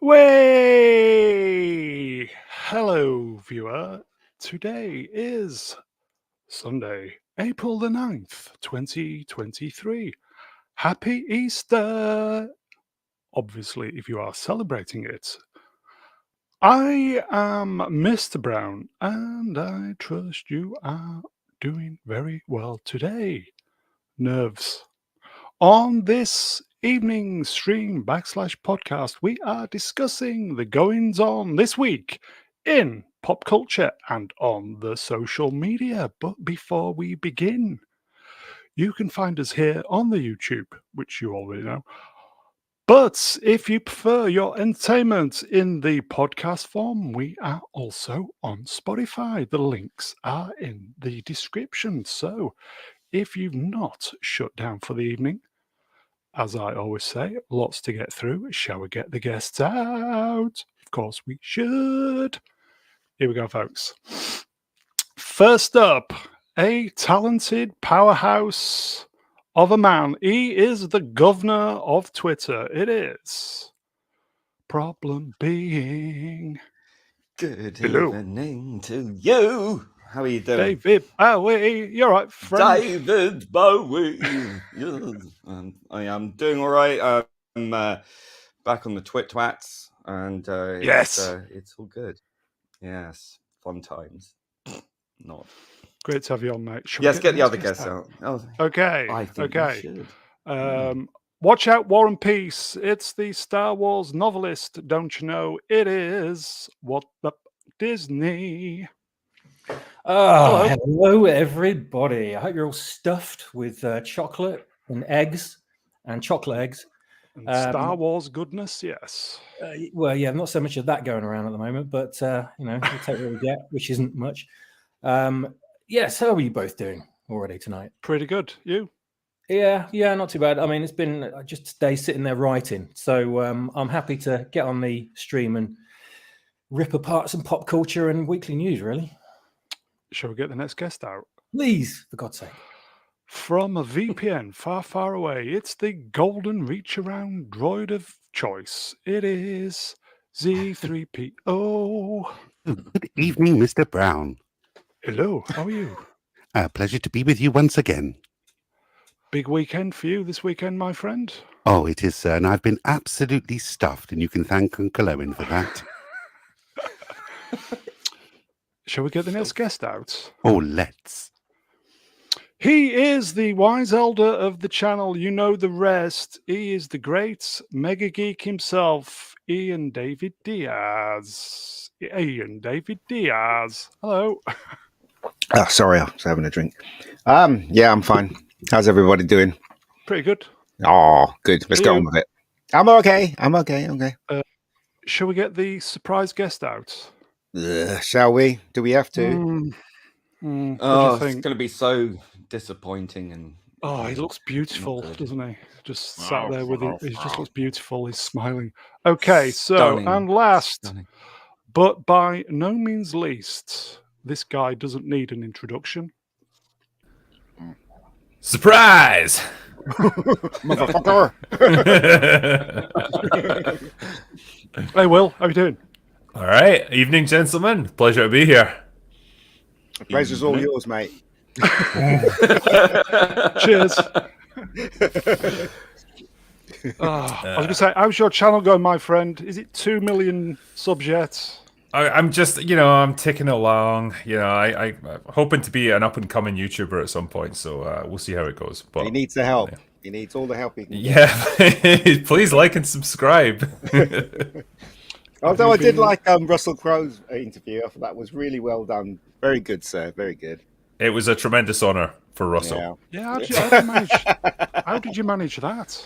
Way! Hello, viewer. Today is Sunday, April the 9th, 2023. Happy Easter! Obviously, if you are celebrating it. I am Mr. Brown, and I trust you are doing very well today. Nerves. On this evening stream / podcast, we are discussing the goings on this week in pop culture and on the social media. But before we begin, you can find us here on the YouTube, which you already know. But if you prefer your entertainment in the podcast form, we are also on Spotify. The links are in the description. So if you've not shut down for the evening, as I always say, lots to get through. Shall we get the guests out? Of course we should. Here we go, folks. First up, a talented powerhouse of a man. He is the governor of Twitter. It is Problem Being. Good Hello. evening to you. How are you doing? David Bowie. You're right, friend. David Bowie. Yes. I am doing all right. I'm back on the twats, and Yes. it's all good. Yes, fun times. Not. Great to have you on, mate. Yes, get the other guests out. Oh, okay. I think we should. Watch out, War and Peace. It's the Star Wars novelist, don't you know? It is What the Disney. Oh, hello, everybody. I hope you're all stuffed with chocolate and eggs and chocolate eggs. And Star Wars goodness, yes. Well, yeah, not so much of that going around at the moment, but, we'll take what we get, which isn't much. Yes, how are you both doing already tonight? Pretty good. You? Yeah, not too bad. I mean, it's been just a day sitting there writing. So I'm happy to get on the stream and rip apart some pop culture and weekly news, really. Shall we get the next guest out? Please, for God's sake. From a VPN far, far away, it's the golden reach-around droid of choice. It is Z3PO. Good evening, Mr. Brown. Hello, how are you? Pleasure to be with you once again. Big weekend for you this weekend, my friend? Oh, it is, sir, and I've been absolutely stuffed, and you can thank Uncle Owen for that. Shall we get the next guest out? Oh, let's. He is the wise elder of the channel. You know the rest. He is the great mega geek himself, Ian David Diaz. Hello. Oh, sorry, I was having a drink. Yeah, I'm fine. How's everybody doing? Pretty good. Oh, good. Let's get on with it. I'm okay. Shall we get the surprise guest out? Shall we? Do we have to? It's going to be so disappointing. And he looks beautiful, doesn't he? Just sat there with it. He just looks beautiful. He's smiling. Okay, Stunning. So, and last, but by no means least, this guy doesn't need an introduction. Surprise! Motherfucker! Hey, Will, how you doing? All right, evening, gentlemen. Pleasure to be here. The pleasure's all yours, mate. Cheers. I was going to say, how's your channel going, my friend? Is it 2 million subs yet? I'm just, I'm ticking along. I'm hoping to be an up-and-coming YouTuber at some point, so we'll see how it goes. But He needs the help. He needs all the help he can get. Yeah, please like and subscribe. Although I did like Russell Crowe's interview. I thought that was really well done. Very good, sir. Very good. It was a tremendous honor for Russell. Yeah, how did you manage that?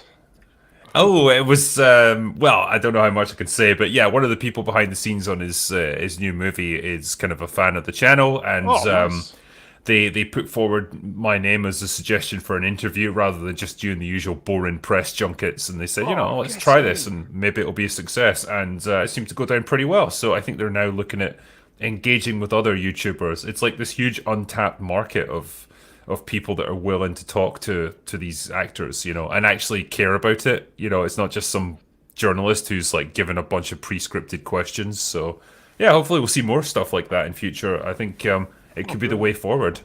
Oh, it was, I don't know how much I can say, but yeah, one of the people behind the scenes on his new movie is kind of a fan of the channel, and nice. They put forward my name as a suggestion for an interview rather than just doing the usual boring press junkets, and they said, let's try this, and maybe it'll be a success, and it seemed to go down pretty well, so I think they're now looking at engaging with other YouTubers. It's like this huge untapped market of people that are willing to talk to these actors, and actually care about it. It's not just some journalist who's like given a bunch of pre-scripted questions. So yeah, hopefully we'll see more stuff like that in future. I think it could be the way forward.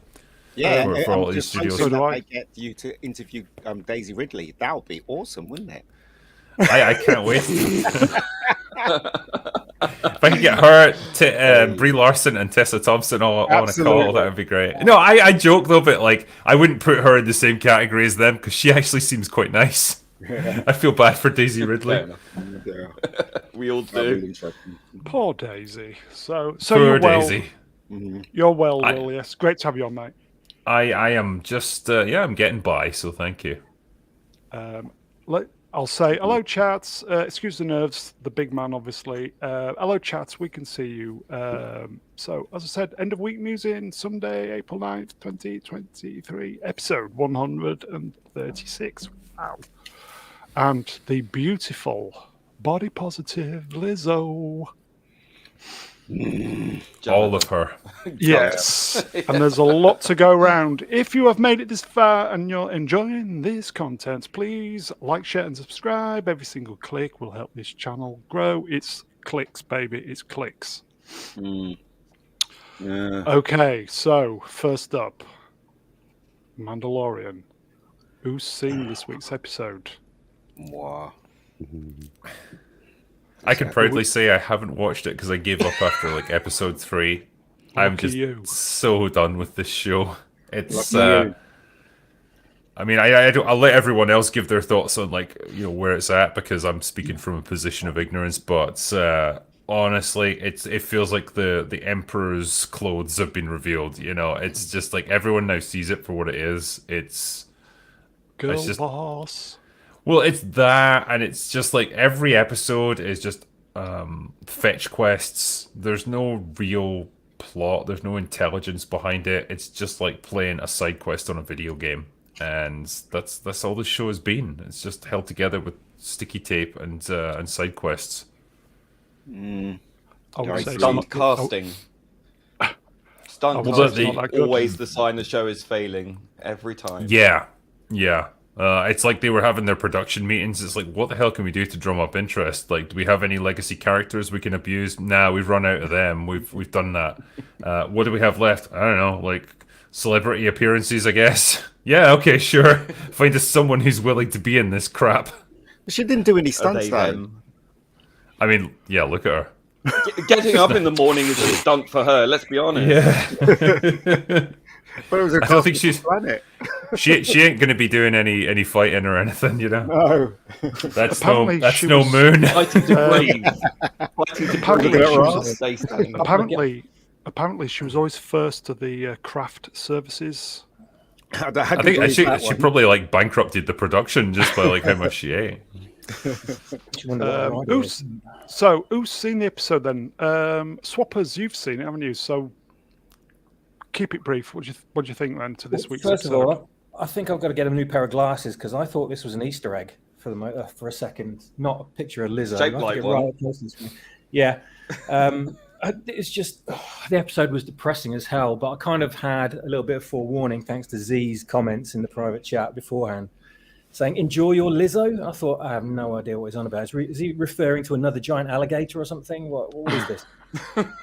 Yeah, for all I'm these just studios. hoping So do that I. they get you to interview Daisy Ridley. That would be awesome, wouldn't it? I can't wait. If I could get her, Brie Larson and Tessa Thompson all on a call, Absolutely. that would be great. No, I joke though, but like I wouldn't put her in the same category as them because she actually seems quite nice. I feel bad for Daisy Fair Ridley. enough. Yeah. We all That'd be do. interesting. Poor Daisy. So Poor you're well. Daisy. Mhm. You're well, I- Will. Yes, great to have you on, mate. I am just I'm getting by, so thank you. I'll say hello, chats. Excuse the nerves, the big man, obviously. Hello, chats. We can see you. So, as I said, end of week musing, Sunday, April 9th, 2023, episode 136. Wow. And the beautiful, body positive Lizzo. All of her. Yes. And there's a lot to go around. If you have made it this far and you're enjoying this content, please like, share, and subscribe. Every single click will help this channel grow. It's clicks, baby. It's clicks. Mm. Yeah. Okay, so first up, Mandalorian. Who's seen this week's episode? Wow. I can proudly say I haven't watched it because I gave up after like episode 3. I'm Lucky just you. so done with this show. It's Lucky you. I mean, I'll let everyone else give their thoughts on like where it's at because I'm speaking from a position of ignorance. But honestly, it feels like the Emperor's clothes have been revealed. It's just like everyone now sees it for what it is. Girl just- boss. Well, it's that, and it's just like every episode is just fetch quests. There's no real plot. There's no intelligence behind it. It's just like playing a side quest on a video game, and that's all the show has been. It's just held together with sticky tape and side quests. Mm. I would Very say Stunt not- casting. Stunt Well, that's casting not that is good. always the sign the show is failing every time. Yeah. It's like they were having their production meetings. It's like, what the hell can we do to drum up interest? Like, do we have any legacy characters we can abuse? Nah, we've run out of them. We've done that. What do we have left? I don't know, like celebrity appearances, I guess. Yeah, okay, sure. Find us someone who's willing to be in this crap. She didn't do any Are stunts they though. them? I mean, yeah, look at her. Getting up in the morning is a stunt for her. Let's be honest. Yeah. But it was a I don't think she's- planet. she ain't gonna be doing any fighting or anything, No. That's Apparently no she no was- moon. Fighting to breathe. Fighting to Apparently breathe. she was- Space time. Apparently, she was always first to the craft services. I I think she probably like bankrupted the production just by like how much she ate. She wondered what her idea was. Who's seen the episode then? Swappers, you've seen it, haven't you? So keep it brief. What do you think then to this week's First of episode? all, I think I've got to get a new pair of glasses because I thought this was an Easter egg for a second, not a picture of Lizzo. Shaped I have to like get one. right up close to the screen. Yeah. It's just the episode was depressing as hell, but I kind of had a little bit of forewarning thanks to Z's comments in the private chat beforehand saying, enjoy your Lizzo. I thought, I have no idea what he's on about. Is he referring to another giant alligator or something? What is this?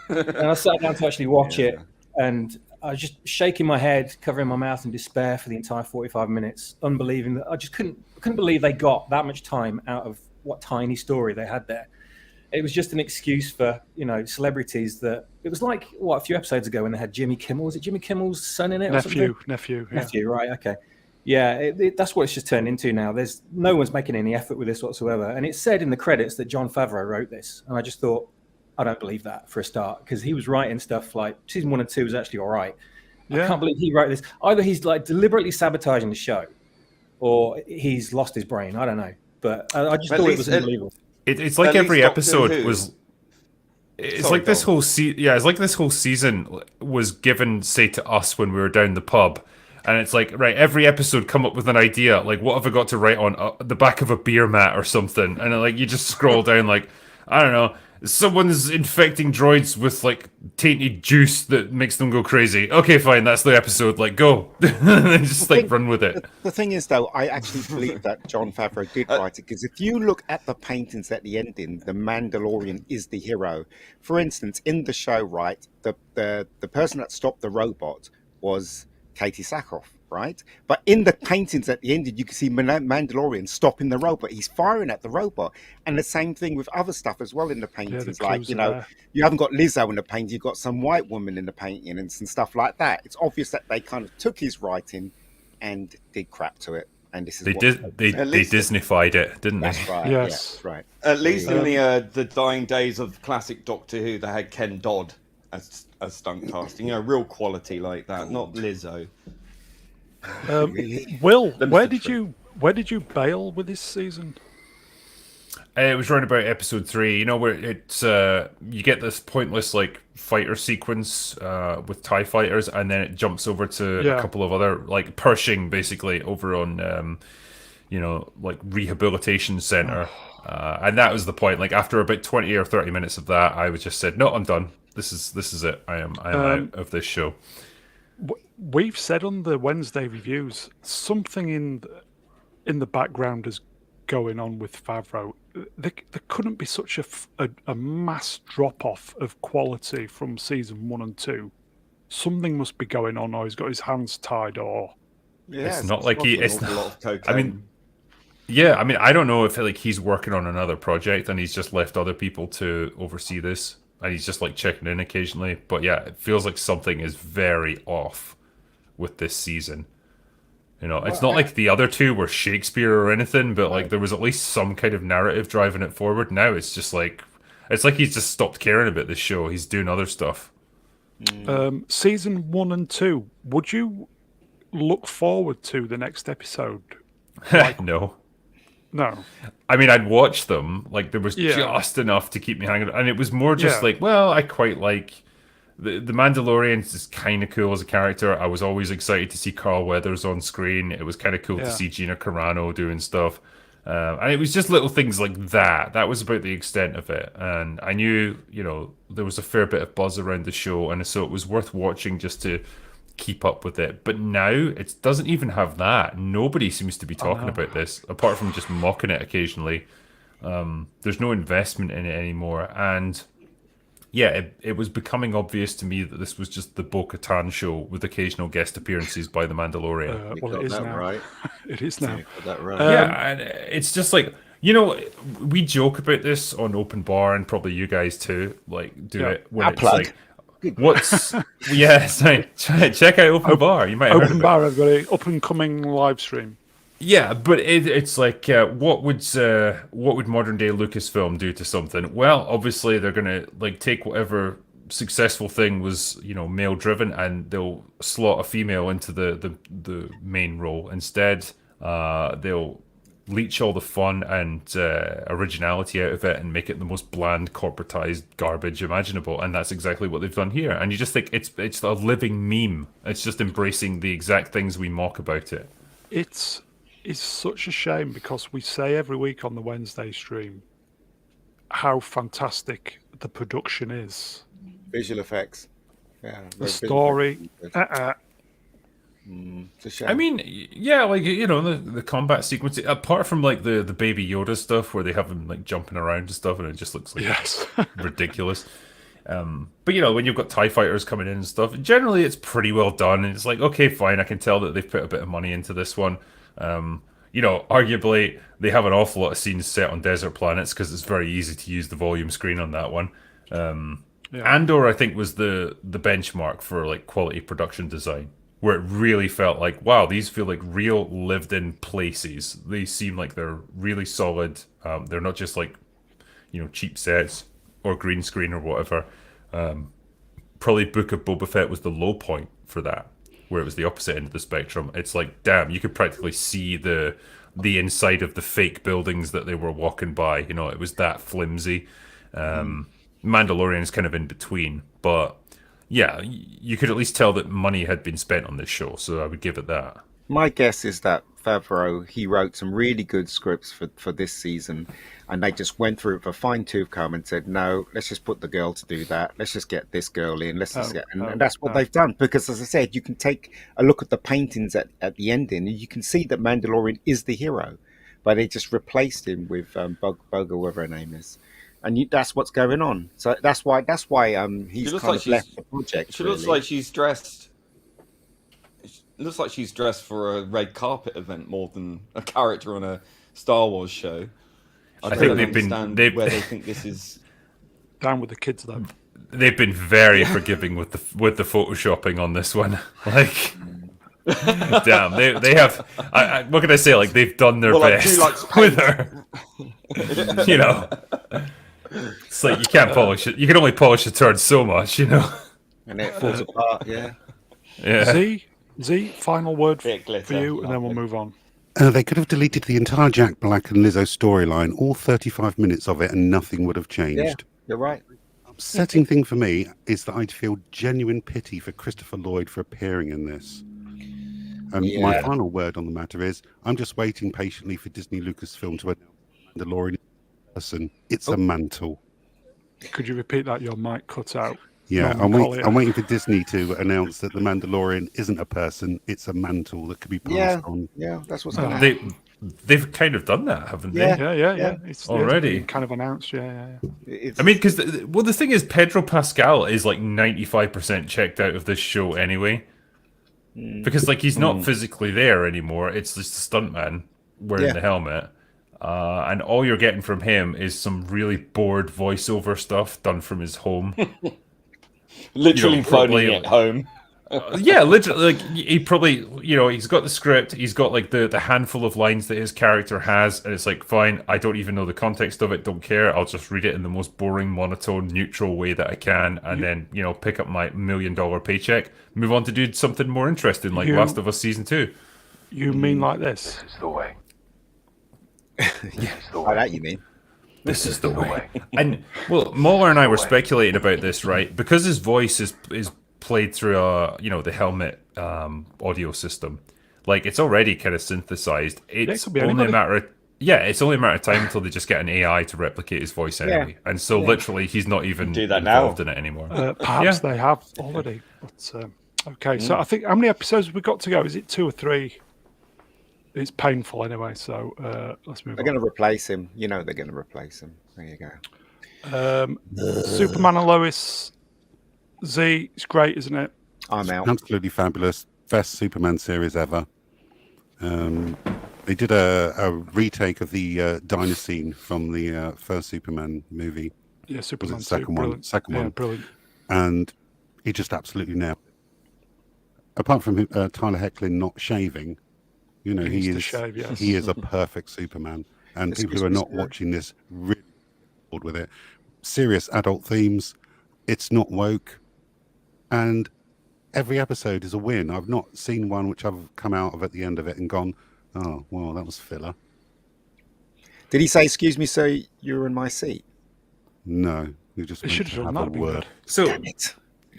And I sat down to actually watch it, and I was just shaking my head, covering my mouth in despair for the entire 45 minutes, unbelieving that I just couldn't believe they got that much time out of what tiny story they had there. It was just an excuse for, celebrities that it was like, a few episodes ago when they had Jimmy Kimmel. Was it Jimmy Kimmel's son in it? Or something? Nephew. Yeah. Nephew, right? Okay. Yeah, that's what it's just turned into now. There's no one's making any effort with this whatsoever. And it said in the credits that Jon Favreau wrote this. And I just thought, I don't believe that for a start, because he was writing stuff like season 1 and 2 was actually all right. I Yeah. can't believe he wrote this. Either he's like deliberately sabotaging the show or he's lost his brain. I don't know. But I just At thought it least- was unbelievable. It's like At every least Doctor episode Who. was. It's Sorry, like this go on. whole it's like this whole season was given, say, to us when we were down the pub, and it's like, right, every episode come up with an idea, like what have I got to write on the back of a beer mat or something, and like you just scroll down, like I don't know, someone's infecting droids with like tainted juice that makes them go crazy. Okay, fine, that's the episode. Like, go, just like run with it. The thing is, though, I actually believe that Jon Favreau did write it, because if you look at the paintings at the ending, the Mandalorian is the hero. For instance, in the show, right, the person that stopped the robot was Katie Sackhoff, right? But in the paintings at the ending, you can see Mandalorian stopping the robot. He's firing at the robot. And the same thing with other stuff as well in the paintings. Like, you know, you haven't got Lizzo in the painting, you've got some white woman in the painting and some stuff like that. It's obvious that they kind of took his writing and did crap to it. And this is they Disneyfied it, didn't they? That's right. Yes. Yeah, that's right. At least in the dying days of classic Doctor Who, they had Ken Dodd as stunt casting. You know, real quality like that, not Lizzo. Will, where did you bail with this season? It was around about episode 3, you know, where it's you get this pointless like fighter sequence with TIE fighters, and then it jumps over to a couple of other like Pershing basically over on you know, like rehabilitation center. And that was the point. Like after about 20 or 30 minutes of that, I was just said, no, I'm done. This is it. I am out of this show. We've said on the Wednesday reviews, something in the background is going on with Favreau. There couldn't be such a mass drop off of quality from season 1 and 2. Something must be going on, or he's got his hands tied, or it's not like he. It's a lot of cocaine. I mean, yeah, I mean, I don't know if like he's working on another project and he's just left other people to oversee this, and he's just like checking in occasionally. But yeah, it feels like something is very off with this season. You know, it's not like the other two were Shakespeare or anything, but like there was at least some kind of narrative driving it forward. Now it's just like he's just stopped caring about this show. He's doing other stuff. Season 1 and 2, would you look forward to the next episode? Like, No. I mean, I'd watch them. Like there was just enough to keep me hanging, and it was more just like, well, I quite like the Mandalorian is kind of cool as a character. I was always excited to see Carl Weathers on screen. It was kind of cool to see Gina Carano doing stuff. And it was just little things like that. That was about the extent of it. And I knew, you know, there was a fair bit of buzz around the show. And so it was worth watching just to keep up with it. But now it doesn't even have that. Nobody seems to be talking about this, apart from just mocking it occasionally. There's no investment in it anymore. And yeah, it was becoming obvious to me that this was just the Bo-Katan show with occasional guest appearances by the Mandalorian. Well, it is now. Right. It is now. That right. Yeah, and it's just like, you know, we joke about this on Open Bar, and probably you guys too, like do it when it's plug. like, what's sorry, check out Open Bar. You might have Open Bar, everybody, up and coming live stream. Yeah, but it's like, what would modern day Lucasfilm do to something? Well, obviously they're gonna like take whatever successful thing was, you know, male driven, and they'll slot a female into the main role instead. They'll leech all the fun and originality out of it and make it the most bland corporatized garbage imaginable, and that's exactly what they've done here. And you just think it's a living meme. It's just embracing the exact things we mock about it. It's such a shame, because we say every week on the Wednesday stream how fantastic the production is. Visual effects. Yeah. The story. It's a shame. I mean, yeah, like, you know, the combat sequence, apart from like the Baby Yoda stuff where they have him like jumping around and stuff, and it just looks like ridiculous. But you know, when you've got TIE fighters coming in and stuff, generally it's pretty well done, and it's like, okay, fine, I can tell that they've put a bit of money into this one. You know, arguably they have an awful lot of scenes set on desert planets because it's very easy to use the volume screen on that one. Andor, I think, was the benchmark for like quality production design, where it really felt like, wow, these feel like real lived in places. They seem like they're really solid. They're not just like, you know, cheap sets or green screen or whatever. Probably Book of Boba Fett was the low point for that, where it was the opposite end of the spectrum. It's like, damn, you could practically see the inside of the fake buildings that they were walking by. You know, it was that flimsy. Mandalorian is kind of in between, but yeah, you could at least tell that money had been spent on this show, so I would give it that. My guess is that Favreau, he wrote some really good scripts for this season, and they just went through it with a fine-tooth comb and said, no, let's just put the girl to do that. Let's just get this girl in. And that's what they've done. Because, as I said, you can take a look at the paintings at the ending, and you can see that Mandalorian is the hero, but they just replaced him with Bug, or whatever her name is. And that's what's going on. So that's why he's kind of left the project. She looks like she's dressed. It looks like she's dressed for a red carpet event more than a character on a Star Wars show. I think where they think this is. Down with the kids, though. They've been very forgiving with the photoshopping on this one. Like, damn, they have. What can I say? Like, they've done their best with her. You know, it's like you can't polish it. You can only polish a turd so much, you know. And it falls apart. Yeah. Yeah. Z, final word for you, and then we'll move on. They could have deleted the entire Jack Black and Lizzo storyline, all 35 minutes of it, and nothing would have changed. Yeah, you're right. Upsetting thing for me is that I'd feel genuine pity for Christopher Lloyd for appearing in this. My final word on the matter is, I'm just waiting patiently for Disney Lucasfilm to announce Mandalorian person. It's a mantle. Could you repeat that? Your mic cut out. Yeah, I'm waiting for Disney to announce that the Mandalorian isn't a person; it's a mantle that could be passed on. Yeah, that's what's going to happen. They've kind of done that, haven't they? Yeah. It's already kind of announced. Yeah. I mean, because the thing is, Pedro Pascal is like 95% checked out of this show anyway, because like he's not physically there anymore. It's just a stuntman wearing the helmet. And all you're getting from him is some really bored voiceover stuff done from his home. Literally phoning it home. Yeah, literally. Like, he probably, he's got the script. He's got like the handful of lines that his character has, and it's like, fine. I don't even know the context of it. Don't care. I'll just read it in the most boring, monotone, neutral way that I can, and then pick up my $1 million paycheck, move on to do something more interesting, like Last of Us Season 2. You mean like this? This is the way. By that you mean? This is the way. And well, Muller and I were speculating about this, right? Because his voice is played through the helmet audio system. Like, it's already kind of synthesized. It's only a matter of time until they just get an AI to replicate his voice anyway. And so literally he's not even involved in it anymore. Perhaps they have already. But okay, so I think how many episodes have we got to go? Is it 2 or 3? It's painful anyway, so let's move on. They're going to replace him. They're going to replace him. There you go. Superman and Lois. Z, it's great, isn't it? I'm out. Absolutely fabulous. Best Superman series ever. They did a retake of the diner scene from the first Superman movie. Yeah, Superman. Was it the second one? Second one. Brilliant. And he just absolutely nailed it. Apart from Tyler Hoechlin not shaving, he is a perfect Superman. And people who are not watching this really bored with it. Serious adult themes. It's not woke. And every episode is a win. I've not seen one which I've come out of at the end of it and gone, oh, well, that was filler. Did he say, excuse me, sir, you're in my seat? No. He just should have a word. So, damn it.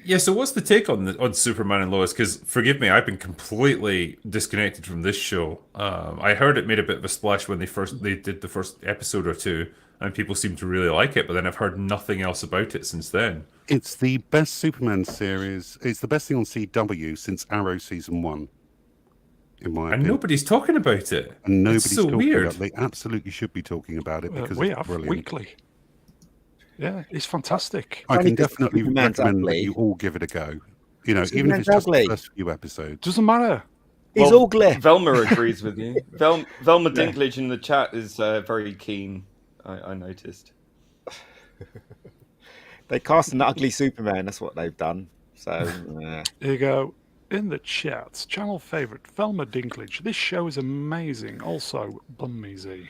Yeah, so what's the take on Superman and Lois? Because, forgive me, I've been completely disconnected from this show. I heard it made a bit of a splash when they did the first episode or two, and people seem to really like it, but then I've heard nothing else about it since then. It's the best Superman series. It's the best thing on CW since Arrow Season 1, in my opinion. And nobody's talking about it. And nobody's it's so talking weird. about it. They absolutely should be talking about it because we it's have brilliant. weekly. Yeah, it's fantastic. I can definitely Superman's recommend ugly. that you all give it a go. Even if Superman's it's just ugly. the first few episodes. Doesn't matter. He's ugly. Velma agrees with you. Velma Dinklage in the chat is very keen. I noticed. They cast an ugly Superman. That's what they've done. So, Here you go. In the chat, channel favourite, Velma Dinklage. This show is amazing. Also, bum me Z.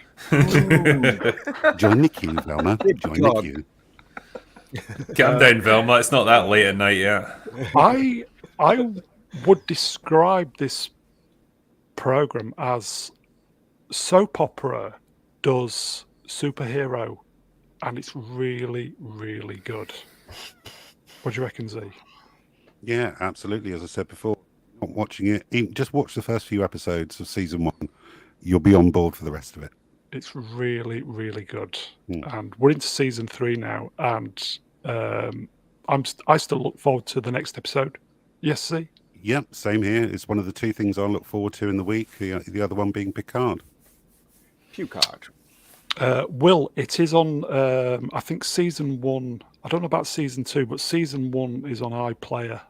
Join the queue, Velma. Join the queue. Calm down, Velma. It's not that late at night yet. I would describe this program as soap opera does superhero, and it's really, really good. What do you reckon, Z? Yeah, absolutely. As I said before, not watching it, just watch the first few episodes of season 1, you'll be on board for the rest of it. It's really, really good. And we're into season 3 now, and I still look forward to the next episode. Yes, see? Yep, same here. It's one of the 2 things I look forward to in the week. The other one being Picard. Picard. Will, it is on, I think, season 1. I don't know about season 2, but season 1 is on iPlayer.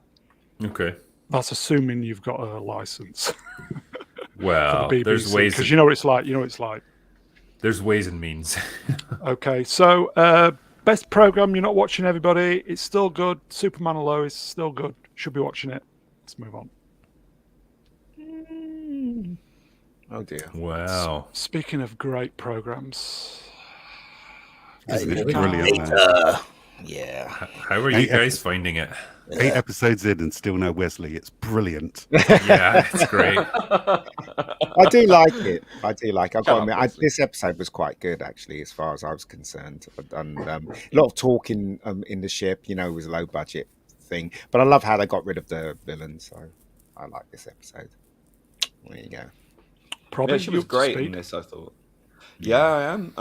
Okay. That's assuming you've got a license. Well, there's ways. Because you know what it's like. There's ways and means. Okay, so best program you're not watching, everybody. It's still good. Superman and Lois, still good. Should be watching it. Let's move on. Oh dear. Wow. Speaking of great programs, Isn't it brilliant? Yeah. How are you guys finding it? 8 episodes in and still no Wesley. It's brilliant. Yeah, it's great. I do like it. I've got to admit, this episode was quite good, actually, as far as I was concerned. I've done a lot of talking in the ship, it was a low budget thing. But I love how they got rid of the villain, so I like this episode. There you go. Probably she was great in this, I thought. Yeah, I am.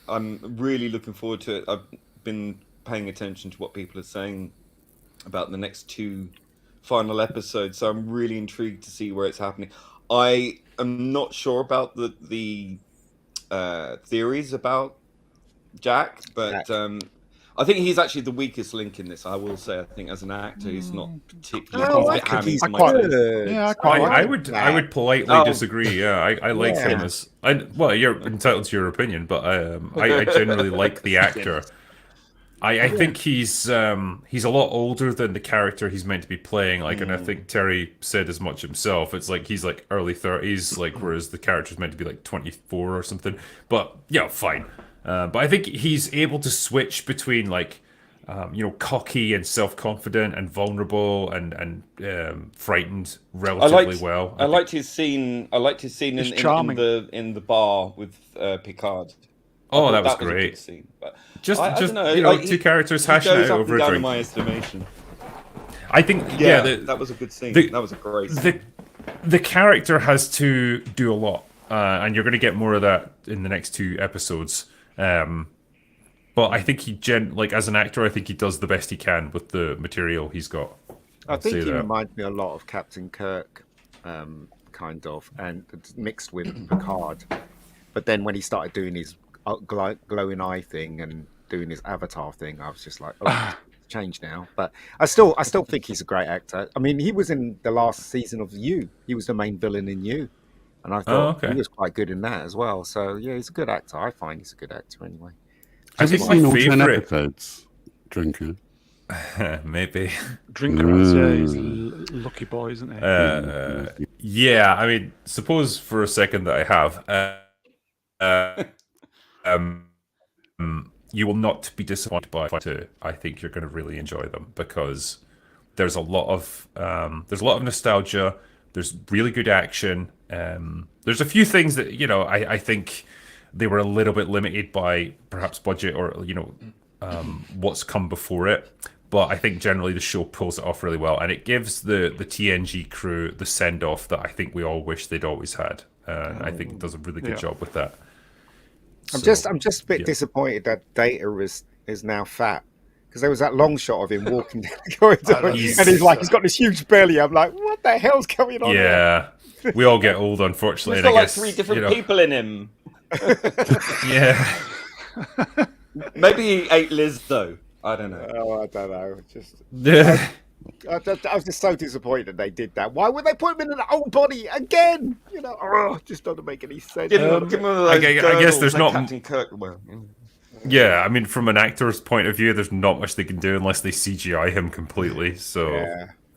I'm really looking forward to it. I've been paying attention to what people are saying about the next 2 final episodes, so I'm really intrigued to see where it's happening. I am not sure about the theories about Jack, but I think he's actually the weakest link in this. I will say, I think as an actor, he's not particularly. I would politely disagree. Yeah, I like him as. You're entitled to your opinion, but I generally like the actor. I think he's a lot older than the character he's meant to be playing. And I think Terry said as much himself. It's like he's like early 30s, whereas the character's meant to be like 24 or something. But yeah, fine. But I think he's able to switch between cocky and self-confident and vulnerable and frightened relatively well. I liked his scene. I liked his scene in the bar with Picard. Oh, that was great. A good scene, but I don't know, 2 characters hashing out over a drink. In my estimation, I think that was a good scene. That was a great scene. The character has to do a lot, and you're going to get more of that in the next 2 episodes. But I think he as an actor, I think he does the best he can with the material he's got. I think he reminds me a lot of Captain Kirk, kind of, and mixed with Picard. But then when he started doing his glowing eye thing and doing his avatar thing, I was just like, change now. But I still think he's a great actor. I mean, he was in the last season of You. He was the main villain in You, and I thought he was quite good in that as well. So yeah, he's a good actor. I find he's a good actor anyway. Have you seen all 10 episodes, Drinker? Maybe. Drinker has he's lucky boy, isn't he? Yeah, I mean, suppose for a second that I have. You will not be disappointed by 2. I think you're going to really enjoy them because there's a lot of nostalgia. There's really good action. There's a few things that I think they were a little bit limited by perhaps budget or what's come before it. But I think generally the show pulls it off really well, and it gives the TNG crew the send off that I think we all wish they'd always had. I think it does a really good job with that. I'm just a bit disappointed that Data is now fat, because there was that long shot of him walking down the corridor and he's got this huge belly. I'm like, what the hell's going on? Yeah, we all get old, unfortunately. He's got like 3 different people in him. Yeah, maybe he ate Lizzo. I don't know. Oh, I don't know. Yeah. I was just so disappointed that they did that. Why would they put him in an old body again? Just doesn't make any sense. I guess there's not. Captain Kirk. Yeah, I mean, from an actor's point of view, there's not much they can do unless they CGI him completely. So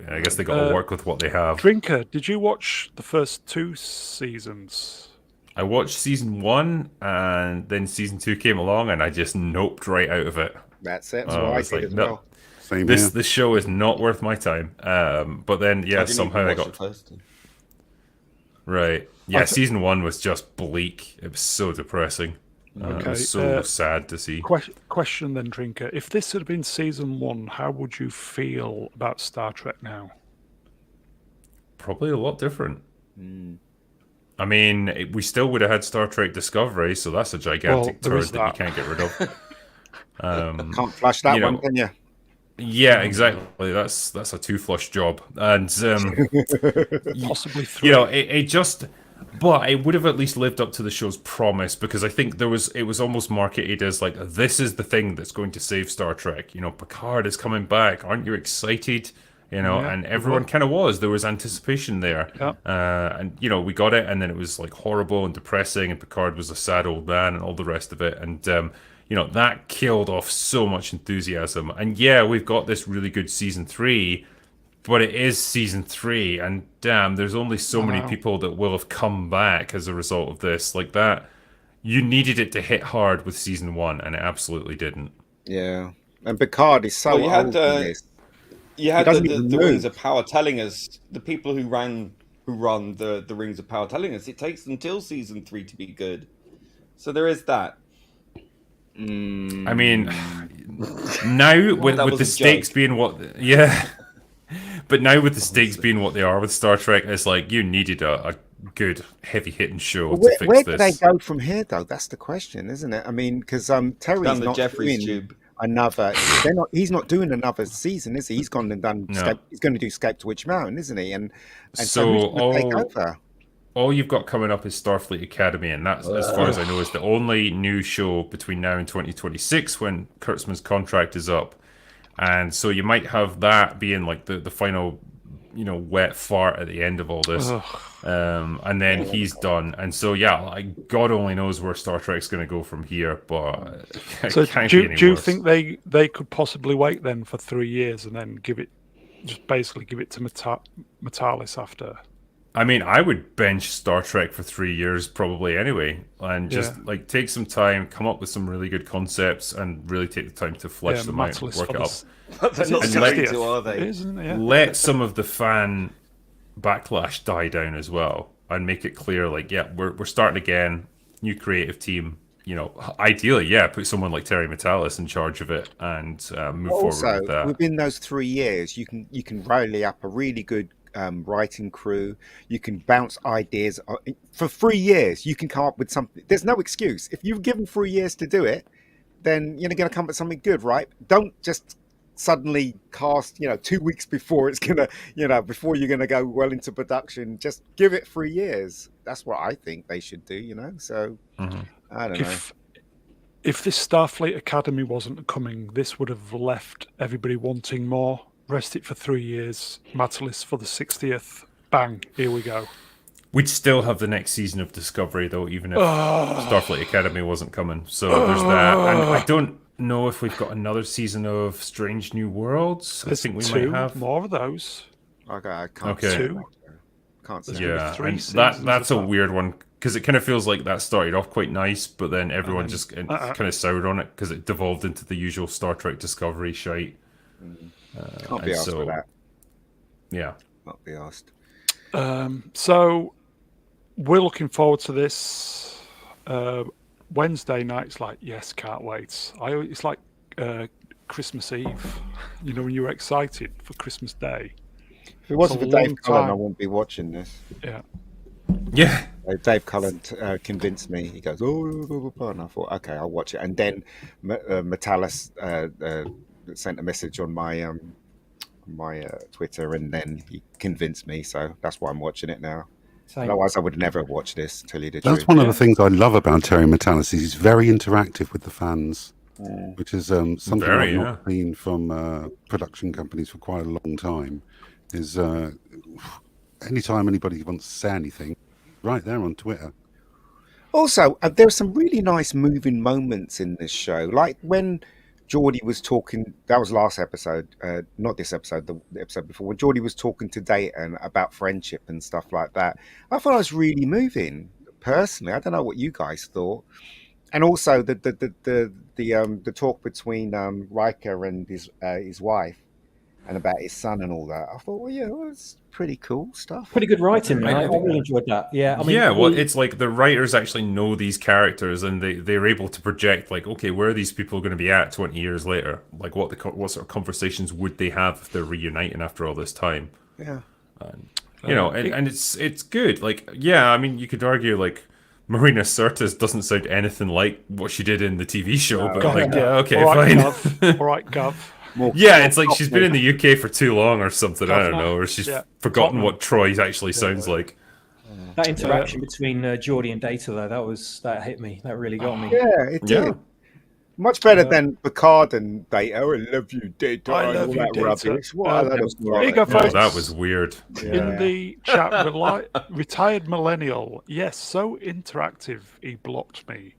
I guess they got to work with what they have. Drinker, did you watch the first 2 seasons? I watched season 1, and then season 2 came along, and I just noped right out of it. That's it. So I did as well. This show is not worth my time. But then somehow I got right. Yeah, season 1 was just bleak. It was so depressing. It was so sad to see. Question then, Drinker. If this had been season 1, how would you feel about Star Trek now? Probably a lot different. I mean, we still would have had Star Trek Discovery, so that's a gigantic turd that you can't get rid of. Can't flush that one, can you? Yeah, exactly. That's a 2-flush job, and possibly 3. You know, it just. But it would have at least lived up to the show's promise, because I think it was almost marketed as like, this is the thing that's going to save Star Trek. You know, Picard is coming back. Aren't you excited? You know, and everyone kind of was. There was anticipation there. Yeah. And, you know, we got it, and then it was like horrible and depressing, and Picard was a sad old man and all the rest of it. And, you know, that killed off so much enthusiasm. And yeah, we've got this really good season 3. But it is season 3, and damn, there's only so many people that will have come back as a result of this. Like that, you needed it to hit hard with season 1, and it absolutely didn't. Yeah, and Picard is so old in this. You had the Rings of Power telling us, the people who run the Rings of Power telling us, it takes them till season 3 to be good. So there is that. I mean, now with the stakes being what, but now with the stakes being what they are with Star Trek, it's like you needed a good heavy hitting show to fix this. Where do they go from here, though? That's the question, isn't it? I mean, because Terry's down the not Jeffries doing tube. another. He's not doing another season, is he? He's gone and done. He's going to do Escape to Witch Mountain, isn't he? And so who's going to take over? All you've got coming up is Starfleet Academy, and that's, as far as I know, is the only new show between now and 2026 when Kurtzman's contract is up. And so you might have that being like the final, you know, wet fart at the end of all this. And then he's done. And so, yeah, like, God only knows where Star Trek's going to go from here. But so do you think they could possibly wait then for 3 years and then give it to Metalis after? I mean, I would bench Star Trek for 3 years probably anyway, and just like take some time, come up with some really good concepts, and really take the time to flesh them out, and work it up. Let some of the fan backlash die down as well, and make it clear, like, yeah, we're starting again, new creative team. You know, ideally, put someone like Terry Metalis in charge of it and move forward with that. Within those 3 years, you can rally up a really good writing crew. You can bounce ideas for 3 years. You can come up with something. There's no excuse. If you've given 3 years to do it, then you're going to come up with something good, right? Don't just suddenly cast, 2 weeks before it's gonna, before you're going to go well into production. Just give it 3 years. That's what I think they should do. So I don't know. If this Starfleet Academy wasn't coming, this would have left everybody wanting more. Rest it for 3 years. Matalis for the 60th. Bang, here we go. We'd still have the next season of Discovery, though, even if Starfleet Academy wasn't coming. So there's that. And I don't know if we've got another season of Strange New Worlds. There's I think we two might have more of those. Okay, I can't. Two. Can't say. Yeah, and that's a weird one, because it kind of feels like that started off quite nice, but then everyone just kind of soured on it because it devolved into the usual Star Trek Discovery shite. Can't be asked for that. Yeah. Can't be asked. So we're looking forward to this. Wednesday night's like, yes, can't wait. It's like Christmas Eve, when you're excited for Christmas Day. If it wasn't for Dave Cullen, I wouldn't be watching this. Yeah. Dave Cullen convinced me. He goes, and I thought, okay, I'll watch it. And then Metalis sent a message on my Twitter, and then he convinced me. So that's why I'm watching it now. Otherwise, I would never have watched this. Tell you the truth. That's one of the things I love about Terry Metalis. He's very interactive with the fans, which is something I've not seen from production companies for quite a long time. Is anytime anybody wants to say anything, right there on Twitter. Also, there's some really nice moving moments in this show, like when Geordie was talking. That was last episode, not this episode, the episode before, when Geordie was talking to Dayton about friendship and stuff like that. I thought it was really moving. Personally, I don't know what you guys thought. And also the talk between Riker and his wife, and about his son and all that. I thought, well, yeah, it was pretty cool stuff. Pretty good writing, man. I really enjoyed that. Yeah, I mean, it's like the writers actually know these characters, and they're able to project, like, okay, where are these people going to be at 20 years later? Like, what sort of conversations would they have if they're reuniting after all this time? Yeah. You know, and it's good. Like, yeah, I mean, you could argue like Marina Sirtis doesn't sound anything like what she did in the TV show, but like, yeah, okay, fine. All right, Gov. It's like she's been in the UK for too long or something. I don't know, or she's forgotten what Troy actually sounds like. That interaction between Geordie and Data, though, that hit me. That really got me. Yeah, it did. Yeah. Much better than Picard and Data. Oh, I love you, Data. I love you, Data. That was weird. In the chat, retired millennial. Yes, so interactive. He blocked me.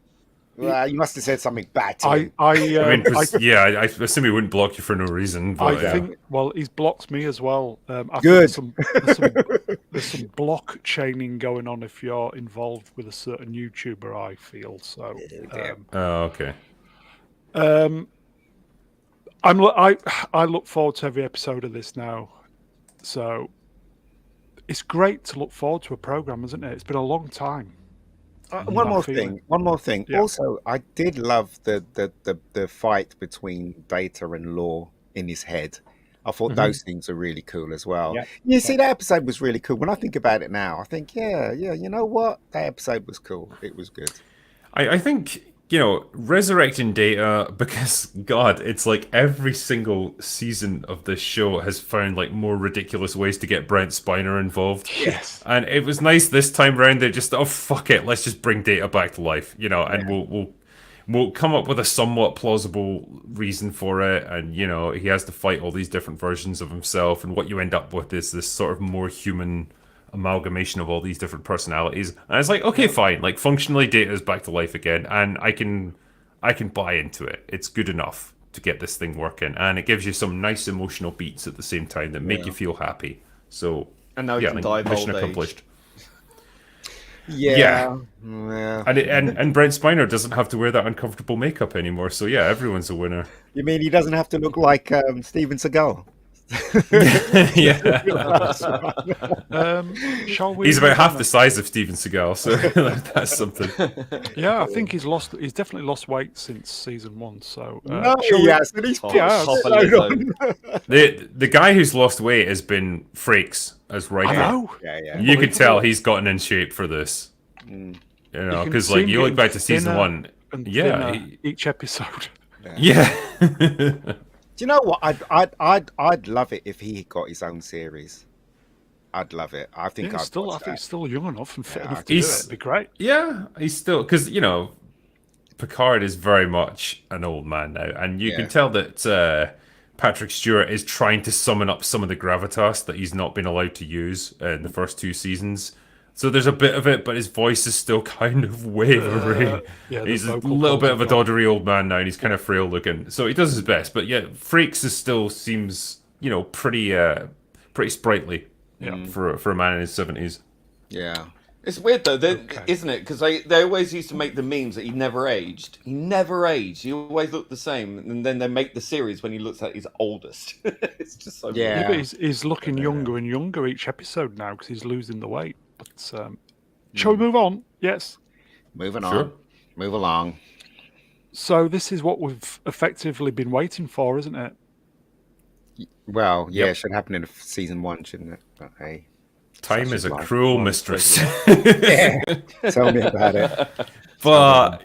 Well, you must have said something bad to him. I assume he wouldn't block you for no reason. But, I think, well, he's blocked me as well. Good. There's some block chaining going on if you're involved with a certain YouTuber, I feel. So. Okay. I look forward to every episode of this now. So it's great to look forward to a program, isn't it? It's been a long time. One more thing. Yeah. Also, I did love the fight between Data and Law in his head. I thought those things are really cool as well. Yeah. You see, that episode was really cool. When I think about it now, I think, you know what? That episode was cool. It was good. I think, you know, resurrecting Data, because God, it's like every single season of this show has found like more ridiculous ways to get Brent Spiner involved. Yes. And it was nice this time round. They just, fuck it, let's just bring Data back to life, you know, and we'll come up with a somewhat plausible reason for it. And, you know, he has to fight all these different versions of himself. And what you end up with is this sort of more human amalgamation of all these different personalities, and it's like, okay, fine, like functionally Data is back to life again, and I can buy into it. It's good enough to get this thing working, and it gives you some nice emotional beats at the same time that make you feel happy. So, and now you can die of mission old accomplished. Yeah. And Brent Spiner doesn't have to wear that uncomfortable makeup anymore, so yeah, everyone's a winner. You mean he doesn't have to look like Steven Seagal? Yeah. Shall we? He's about half the size of Steven Seagal, so that's something. Yeah, I think he's definitely lost weight since season 1. So the guy who's lost weight has been Frakes as writer. I know. Yeah. You could tell he's gotten in shape for this. You know, because like you look back to season 1, each episode. Yeah. Do you know what? I'd love it if he got his own series. I'd love it. I think he's still young enough and fit enough to do it. It'd be great. Yeah, he's still, because you know, Picard is very much an old man now, and you can tell that Patrick Stewart is trying to summon up some of the gravitas that he's not been allowed to use in the first 2 seasons. So there's a bit of it, but his voice is still kind of wavery. He's a little bit of a doddery old man now, and he's kind of frail looking. So he does his best, but yeah, Frakes still seems, you know, pretty sprightly for a man in his 70s. Yeah. It's weird though, isn't it? Because they always used to make the memes that he never aged. He never aged. He always looked the same. And then they make the series when he looks like he's oldest. It's just so weird. But he's looking younger and younger each episode now because he's losing the weight. But shall we move on? Yes. Moving on. Move along. So this is what we've effectively been waiting for, isn't it? Well, it should happen in season 1, shouldn't it? But hey. Time is a cruel mistress. Tell me about it. But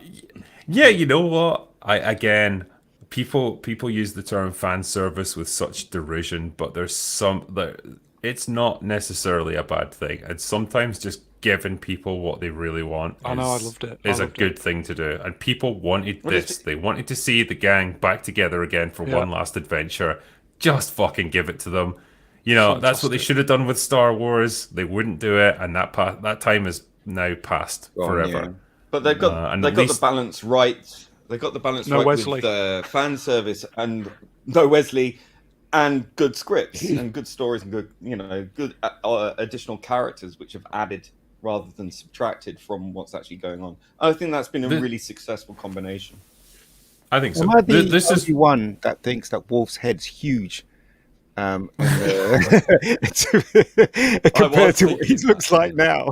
yeah, you know what? People use the term fan service with such derision, but it's not necessarily a bad thing. And sometimes just giving people what they really want I loved it. Is a good thing to do. And people wanted this. They wanted to see the gang back together again for one last adventure. Just fucking give it to them. You know, fantastic. That's what they should have done with Star Wars. They wouldn't do it, and that time is now past forever. Yeah. But they've got the balance right. They got the balance right Wesley. With fan service and no Wesley, and good scripts and good stories and good additional characters which have added rather than subtracted from what's actually going on. I think that's been a really successful combination. I think so. This is the one that thinks that Wolf's head's huge. Compared to what he looks like now.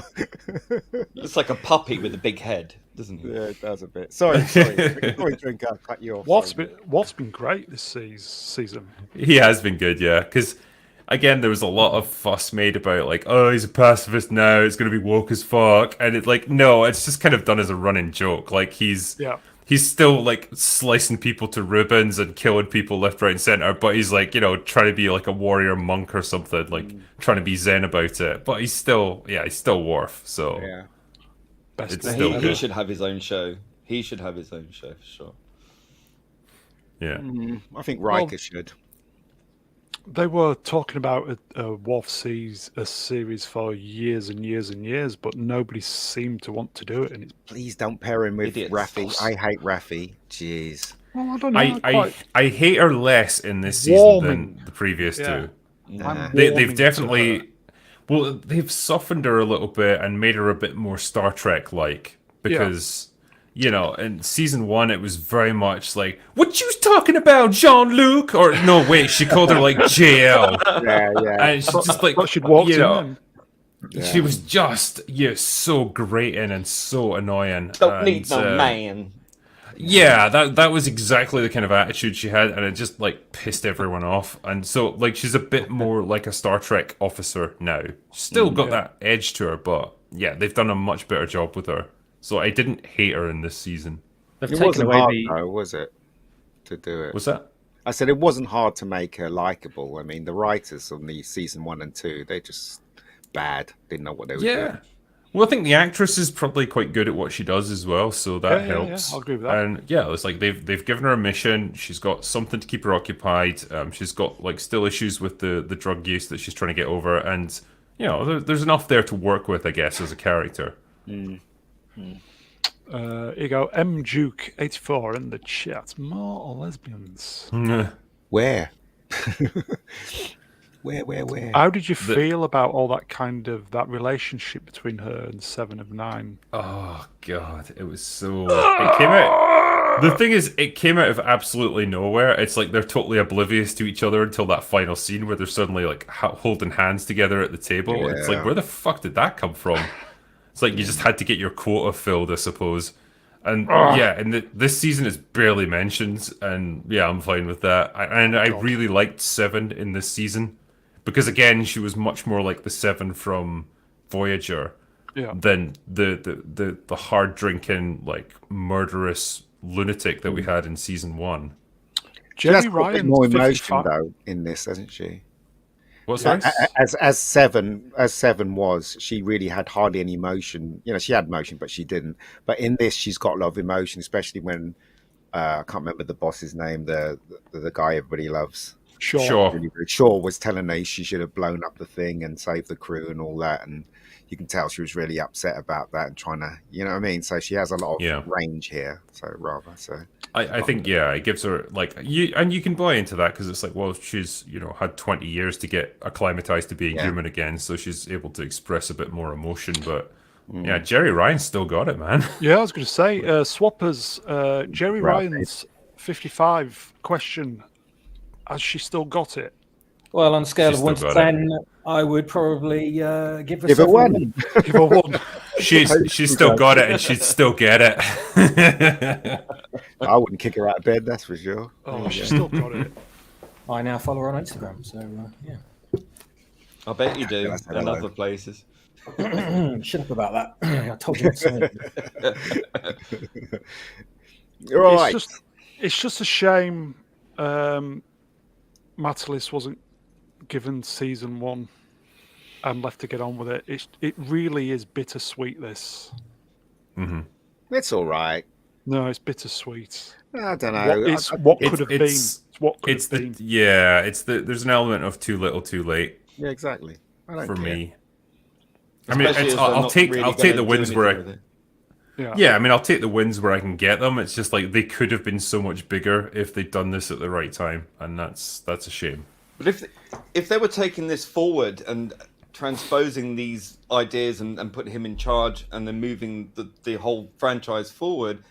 Looks like a puppy with a big head, doesn't he? Yeah, it does a bit. Sorry, Drink, I'll cut you off. Wolf's been great this season. He has been good, yeah. Because again, there was a lot of fuss made about like, oh, he's a pacifist now, it's going to be woke as fuck, and it's like, no, it's just kind of done as a running joke. Like he's still like slicing people to ribbons and killing people left, right, and center, but he's like, trying to be like a warrior monk or something, like trying to be zen about it. But he's still Worf. So it's still he should have his own show. He should have his own show for sure. Yeah, I think Riker should. They were talking about a Worf series for years and years and years, but nobody seemed to want to do it. And please don't pair him with Raffi. I hate Raffi. Jeez. Well, I don't know. I hate her less in this season than the previous two. Nah. They've definitely, they've softened her a little bit and made her a bit more Star Trek-like because. In season 1, it was very much like, what you talking about, Jean-Luc? Or, no, wait, she called her, like, JL. Yeah. And she just, like, she'd walked in. She was just, so grating and so annoying. Don't need no man. Yeah, that was exactly the kind of attitude she had, and it just, like, pissed everyone off. And so, like, she's a bit more like a Star Trek officer now. Still got that edge to her, but, yeah, they've done a much better job with her. So I didn't hate her in this season. It wasn't hard, though, was it, to do it? What's that? I said it wasn't hard to make her likable. I mean, the writers on the season 1 and 2, they're just bad. Didn't know what they were doing. Well, I think the actress is probably quite good at what she does as well, so that helps. I'll agree with that. And it's like they've given her a mission. She's got something to keep her occupied. She's got like still issues with the drug use that she's trying to get over, and there's enough there to work with, I guess, as a character. Here you go, mduke84 in the chat. More lesbians. Where? Where? How did you feel about all that relationship between her and Seven of Nine? Oh God, it was so. It came out. The thing is, it came out of absolutely nowhere. It's like they're totally oblivious to each other until that final scene where they're suddenly like holding hands together at the table. Yeah. It's like, where the fuck did that come from? It's like you just had to get your quota filled, I suppose. And and this season is barely mentioned, and I'm fine with that. I really liked Seven in this season because again, she was much more like the Seven from Voyager than the hard drinking, like murderous lunatic that we had in season 1. Jedi Ryan's more emotion though in this, hasn't she? What's that? As Seven was, she really had hardly any emotion. She had emotion, but she didn't. But in this, she's got a lot of emotion, especially when I can't remember the boss's name, the guy everybody loves. Shaw was telling her she should have blown up the thing and saved the crew and all that, and you can tell she was really upset about that and trying to, you know what I mean? So she has a lot of range here. I think it gives her like you can buy into that because it's like, well, she's had 20 years to get acclimatized to being human again, so she's able to express a bit more emotion. But Jerry Ryan's still got it, man. Yeah, I was going to say, Swappers, Jerry Ryan's 55 question: has she still got it? Well, on a scale of 1 to 10, I would probably give her a 1. Give her 1. She's still got it, and she'd still get it. I wouldn't kick her out of bed, that's for sure. Oh, she's still got it. I now follow her on Instagram, so I bet you do, in other places. Shut up about that. I told you not to say it. Right. It's just a shame Matalis wasn't given season 1 and left to get on with it. It really is bittersweet, this. Mm-hmm. It's all right. No, it's bittersweet. I don't know. What could have been. It's what could have been. There's an element of too little, too late. Yeah, exactly. For me. Especially I'll take the wins where I'll take the wins where I can get them. It's just like they could have been so much bigger if they'd done this at the right time, and that's a shame. But if they were taking this forward and transposing these ideas and putting him in charge and then moving the whole franchise forward,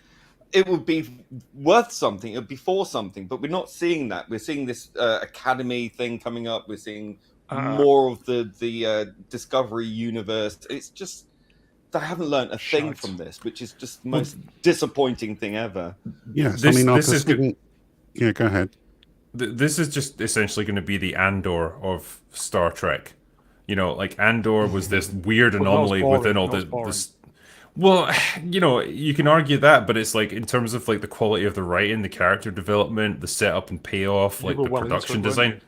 it would be worth something. It would be for something. But we're not seeing that. We're seeing this Academy thing coming up. We're seeing more of the Discovery universe. It's just they haven't learned a thing from this, which is just the most disappointing thing ever. Yes, this is good. Yeah, go ahead. this is just essentially going to be the Andor of Star Trek. You know, like Andor was this weird anomaly within all this. Well, you know, you can argue that, but it's like in terms of like the quality of the writing, the character development, the setup and payoff, like the production design.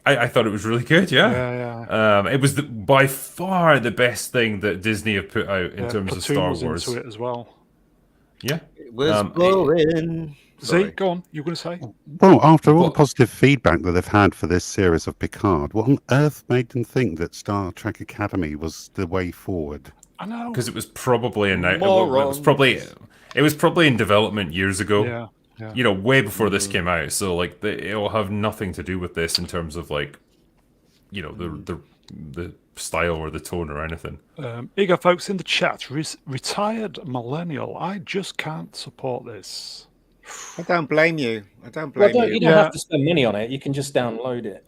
I thought it was really good, yeah. It was by far the best thing that Disney have put out in terms of Star Wars. Into it as well. Yeah, it was boring. Zeke, go on. You were going to say? Well, after all the positive feedback that they've had for this series of Picard, what on earth made them think that Star Trek Academy was the way forward? I know, because it was probably it was probably in development years ago. Yeah. You know, way before this came out. So like, it'll have nothing to do with this in terms of like, you know, the style or the tone or anything. Ego folks in the chat, retired millennial. I just can't support this. I don't blame you. You don't have to spend money on it. You can just download it.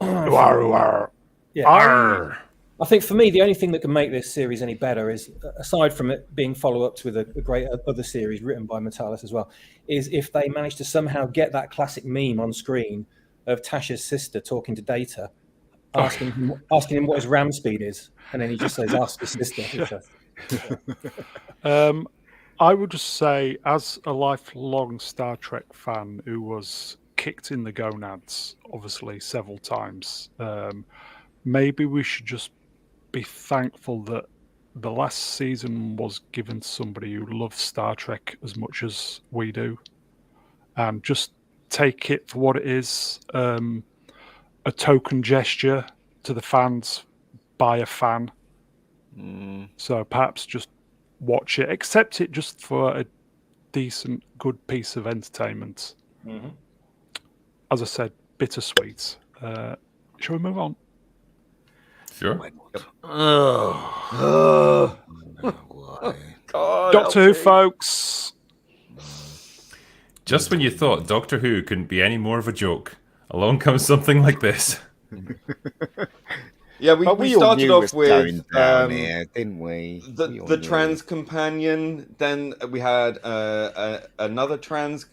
I think for me, the only thing that can make this series any better is, aside from it being follow-ups with a great other series written by Matalas as well, is if they manage to somehow get that classic meme on screen of Tasha's sister talking to Data, asking him what his ram speed is, and then he just says, "Ask your sister." I would just say, as a lifelong Star Trek fan who was kicked in the gonads, obviously, several times, maybe we should just be thankful that the last season was given to somebody who loves Star Trek as much as we do, and just take it for what it is, a token gesture to the fans by a fan. So perhaps just watch it, accept it just for a decent, good piece of entertainment. As I said, bittersweet. Shall we move on? Sure. Doctor Who, folks. Just when you thought Doctor Who couldn't be any more of a joke, along comes something like this. Yeah, we started off with down here, didn't we? The trans companion. Then we had another trans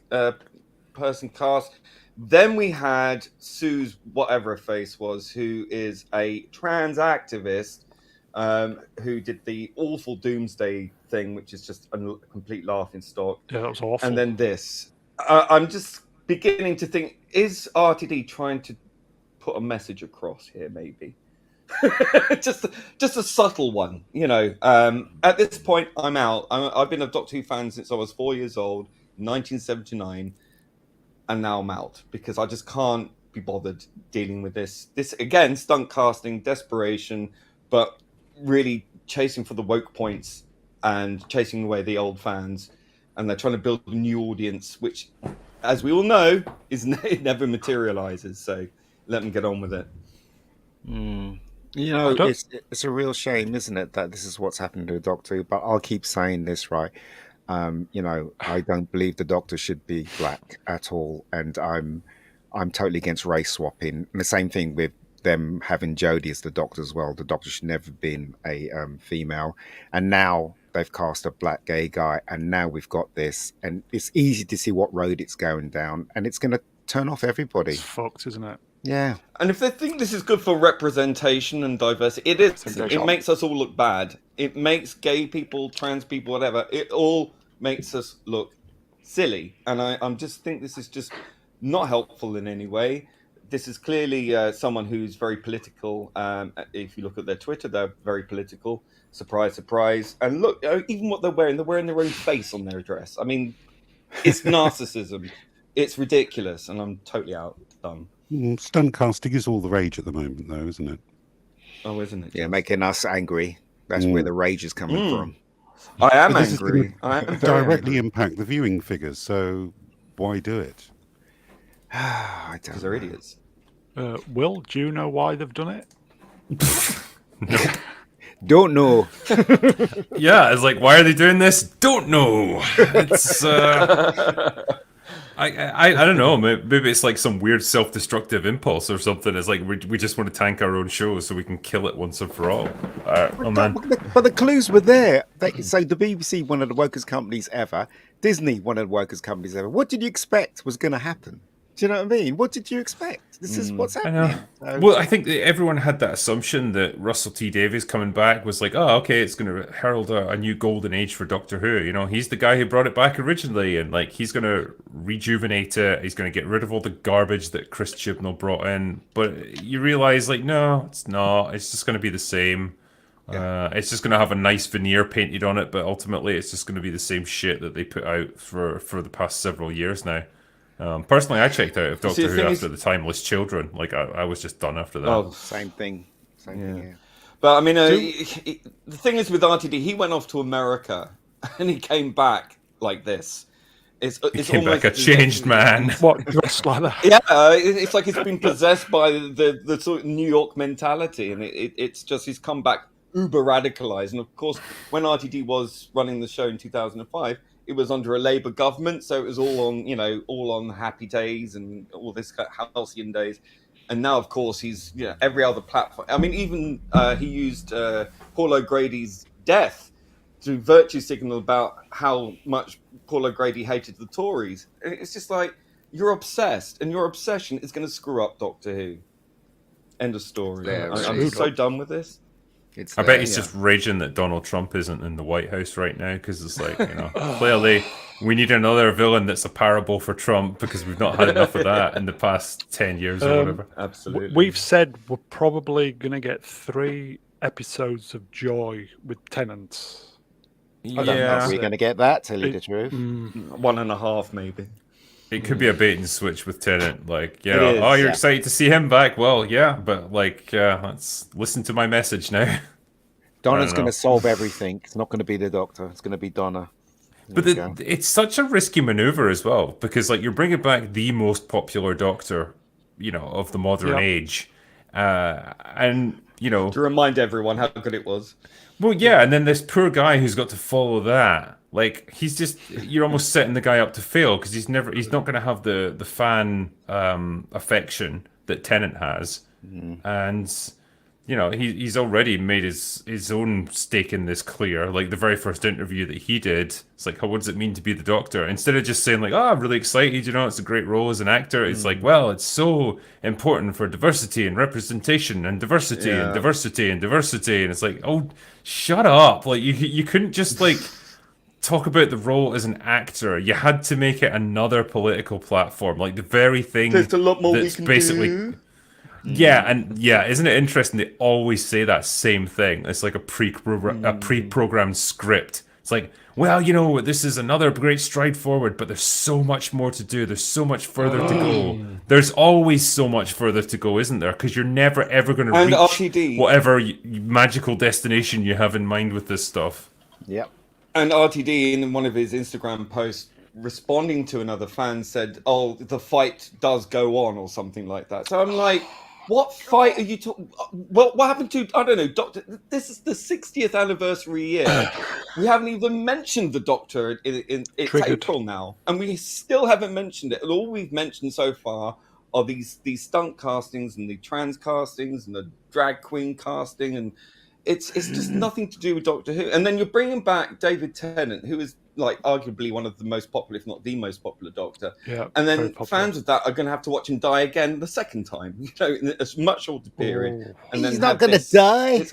person cast. Then we had Sue's whatever her face was, who is a trans activist, who did the awful Doomsday thing, which is just a complete laughing stock. Yeah, that was awful. And then this. I'm just beginning to think: is RTD trying to put a message across here? Maybe. just a subtle one, you know. At this point, I'm out. I've been a Doctor Who fan since I was 4 years old, 1979, and now I'm out because I just can't be bothered dealing with this. This again, stunt casting, desperation, but really chasing for the woke points and chasing away the old fans, and they're trying to build a new audience, which, as we all know, it never materializes. So let them get on with it. You know, it's a real shame, isn't it, that this is what's happened to the Doctor? But I'll keep saying this, right? You know, I don't believe the Doctor should be black at all, and I'm totally against race swapping. And the same thing with them having Jodie as the Doctor as well. The Doctor should never have been a female, and now they've cast a black gay guy, and now we've got this, and it's easy to see what road it's going down, and it's going to turn off everybody. It's fucked, isn't it? Yeah. And if they think this is good for representation and diversity, it is. It makes us all look bad. It makes gay people, trans people, whatever, it all makes us look silly. And I'm just think this is just not helpful in any way. This is clearly someone who's very political. If you look at their Twitter, they're very political. Surprise, surprise. And look, even what they're wearing their own face on their dress. I mean, it's narcissism. It's ridiculous. And I'm totally out. Done. Stunt casting is all the rage at the moment, though, isn't it? Oh, isn't it? Yeah, making us angry. That's where the rage is coming from. I am angry. I am directly impact the viewing figures, so why do it? I don't know. Because they're idiots. Will, do you know why they've done it? No. Don't know. Yeah, it's like, why are they doing this? Don't know. It's I don't know. Maybe it's like some weird self-destructive impulse or something. It's like we just want to tank our own show so we can kill it once and for all. But the clues were there. So the BBC, one of the wokest companies ever. Disney, one of the wokest companies ever. What did you expect was going to happen? Do you know what I mean? What did you expect? This is what's happening. I know. Well, I think that everyone had that assumption that Russell T Davies coming back was like, oh, okay, it's going to herald a new golden age for Doctor Who. You know, he's the guy who brought it back originally, and like he's going to rejuvenate it. He's going to get rid of all the garbage that Chris Chibnall brought in. But you realize, like, no, it's not. It's just going to be the same. Yeah. It's just going to have a nice veneer painted on it, but ultimately, it's just going to be the same shit that they put out for the past several years now. Personally, I checked out of Doctor Who after the Timeless Children. Like, I was just done after that. Oh, same thing. Yeah. But I mean, the thing is with RTD, he went off to America and he came back like this. He came back a changed man. What, dressed like that? Yeah, it's like he's been possessed by the sort of New York mentality, and it's just he's come back uber radicalized. And of course, when RTD was running the show in 2005. It was under a Labour government, so it was all on happy days and all this halcyon days. And now, of course, he's every other platform. I mean, even he used Paul O'Grady's death to virtue signal about how much Paul O'Grady hated the Tories. It's just like you're obsessed, and your obsession is going to screw up Doctor Who. End of story. I'm so done with this. I bet he's just raging that Donald Trump isn't in the White House right now because it's like, clearly we need another villain that's a parable for Trump because we've not had enough of that in the past 10 years or whatever. Absolutely. We've said we're probably going to get 3 episodes of Joy with Tennant. I don't know if we're going to get that, tell you the truth. 1.5 maybe. It could be a bait and switch with Tennant. Like, you're excited to see him back? Well, yeah, but like, let's listen to my message now. Donna's going to solve everything. It's not going to be the Doctor. It's going to be Donna. But it's such a risky maneuver as well, because like you're bringing back the most popular Doctor, of the modern age, and to remind everyone how good it was. Well, yeah, and then this poor guy who's got to follow that. Like you're almost setting the guy up to fail because he's not going to have the fan affection that Tennant has, and he's already made his own stake in this clear. Like the very first interview that he did, it's like, what does it mean to be the Doctor? Instead of just saying like, I'm really excited, it's a great role as an actor. It's like, well, it's so important for diversity and representation and diversity and diversity and diversity, and it's like, oh, shut up! Like you couldn't just like. Talk about the role as an actor. You had to make it another political platform, like the very thing. There's a lot more we can do. Yeah, and isn't it interesting? They always say that same thing. It's like a pre-programmed script. It's like, well, this is another great stride forward, but there's so much more to do. There's so much further to go. There's always so much further to go, isn't there? Because you're never ever going to reach RTD. Whatever magical destination you have in mind with this stuff. Yep. And RTD, in one of his Instagram posts, responding to another fan, said, "Oh, the fight does go on," or something like that. So I'm like, what fight are you talking? What happened to? I don't know, Doctor. This is the 60th anniversary year. We haven't even mentioned the Doctor. It's April now, and we still haven't mentioned it. And all we've mentioned so far are these stunt castings and the trans castings and the drag queen casting and. It's just nothing to do with Doctor Who. And then you're bringing back David Tennant, who is like arguably one of the most popular, if not the most popular Doctor. Yeah, and then fans of that are going to have to watch him die again the second time, in a much shorter period. And he's not going to die.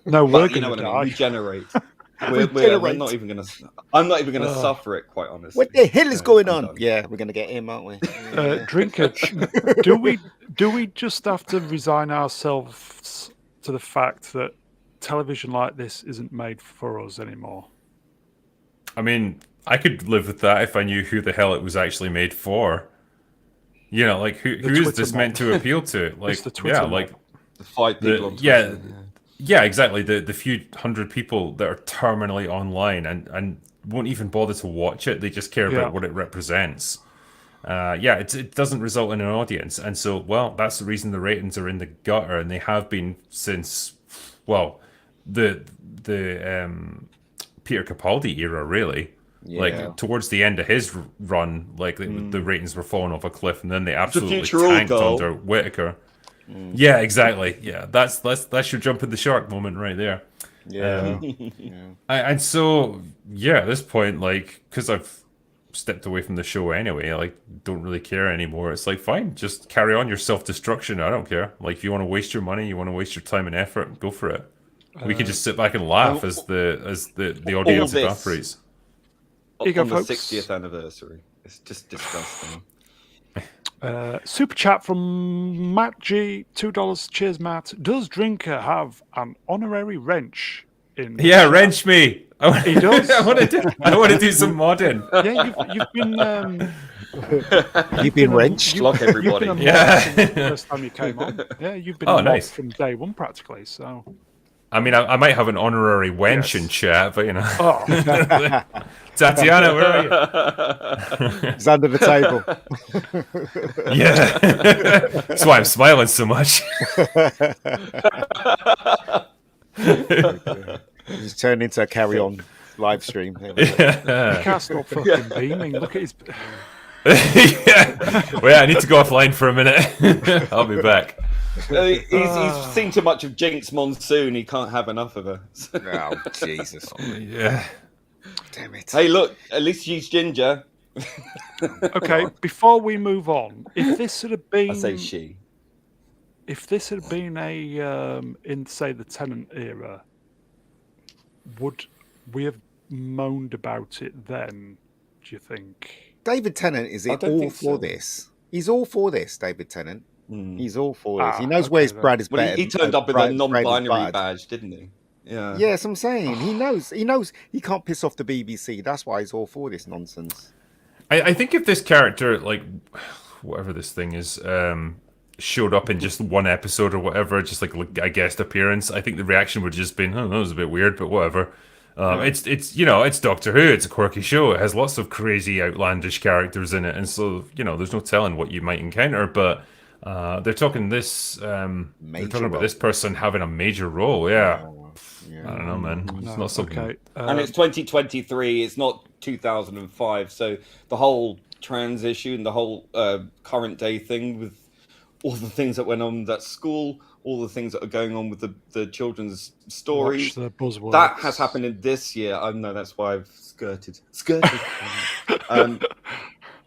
No, we're going to die. Regenerate. We're not even going to. I'm not even going to suffer it, quite honestly. What the hell is going on? Yeah, we're going to get him, aren't we? Drinker, do we just have to resign ourselves to the fact that television like this isn't made for us anymore? I mean, I could live with that if I knew who the hell it was actually made for. Like who is this meant to appeal to? Like, the Twitter the 5 people on Twitter. Yeah, exactly. The few hundred people that are terminally online and won't even bother to watch it. They just care about what it represents. It doesn't result in an audience, and so that's the reason the ratings are in the gutter, and they have been since the Peter Capaldi era, really. Like towards the end of his run, like the ratings were falling off a cliff, and then they absolutely tanked under Whittaker. Yeah, exactly. Yeah, that's your jump in the shark moment right there. Yeah. And so at this point, like, because I've stepped away from the show anyway. Like, don't really care anymore. It's like, fine, just carry on your self-destruction. I don't care. Like, if you want to waste your money, you want to waste your time and effort, go for it. We can just sit back and laugh as the audience evaporates. On the 60th anniversary. It's just disgusting. Super chat from Matt G, $2. Cheers, Matt. Does Drinker have an honorary wrench in? Yeah, wrench me. He does. I want to do some modding. Yeah, you've been wrenched. Lock everybody. You've been the first time you came on. Yeah, you've been nice from day one practically. So. I mean, I might have an honorary wench in chat, but you know. Oh. Tatiana, where are you? It's under the table. Yeah. That's why I'm smiling so much. Just turned into a carry-on live stream. The cat's not fucking beaming. Look at his... Well, I need to go offline for a minute. I'll be back. He's seen too much of Jinx Monsoon. He can't have enough of her. Oh, Jesus. Yeah. Damn it. Hey, look. At least she's ginger. Okay, before we move on, if this had been... I say she. If this had been in, say, the Tennant era, would we have moaned about it then, do you think? David Tennant is all for this. He's all for this, David Tennant. He's all for this. He knows where his bread is better. He turned up with a non-binary badge, didn't he? Yeah. Yes, I'm saying. He knows he can't piss off the BBC. That's why he's all for this nonsense. I think if this character, like, whatever this thing is, showed up in just one episode or whatever, just like a guest appearance, I think the reaction would just been, oh, that was a bit weird, but whatever. It's you know, it's Doctor Who. It's a quirky show. It has lots of crazy, outlandish characters in it, and so you know, there's no telling what you might encounter. But they're talking this. They're talking about this person having a major role. Yeah. I don't know, man. It's not something. Okay. And it's 2023. It's not 2005. So the whole trans issue and the whole current day thing with all the things that went on at school, all the things that are going on with the children's stories. Watch the buzzwords. That has happened in this year. I know that's why I've skirted.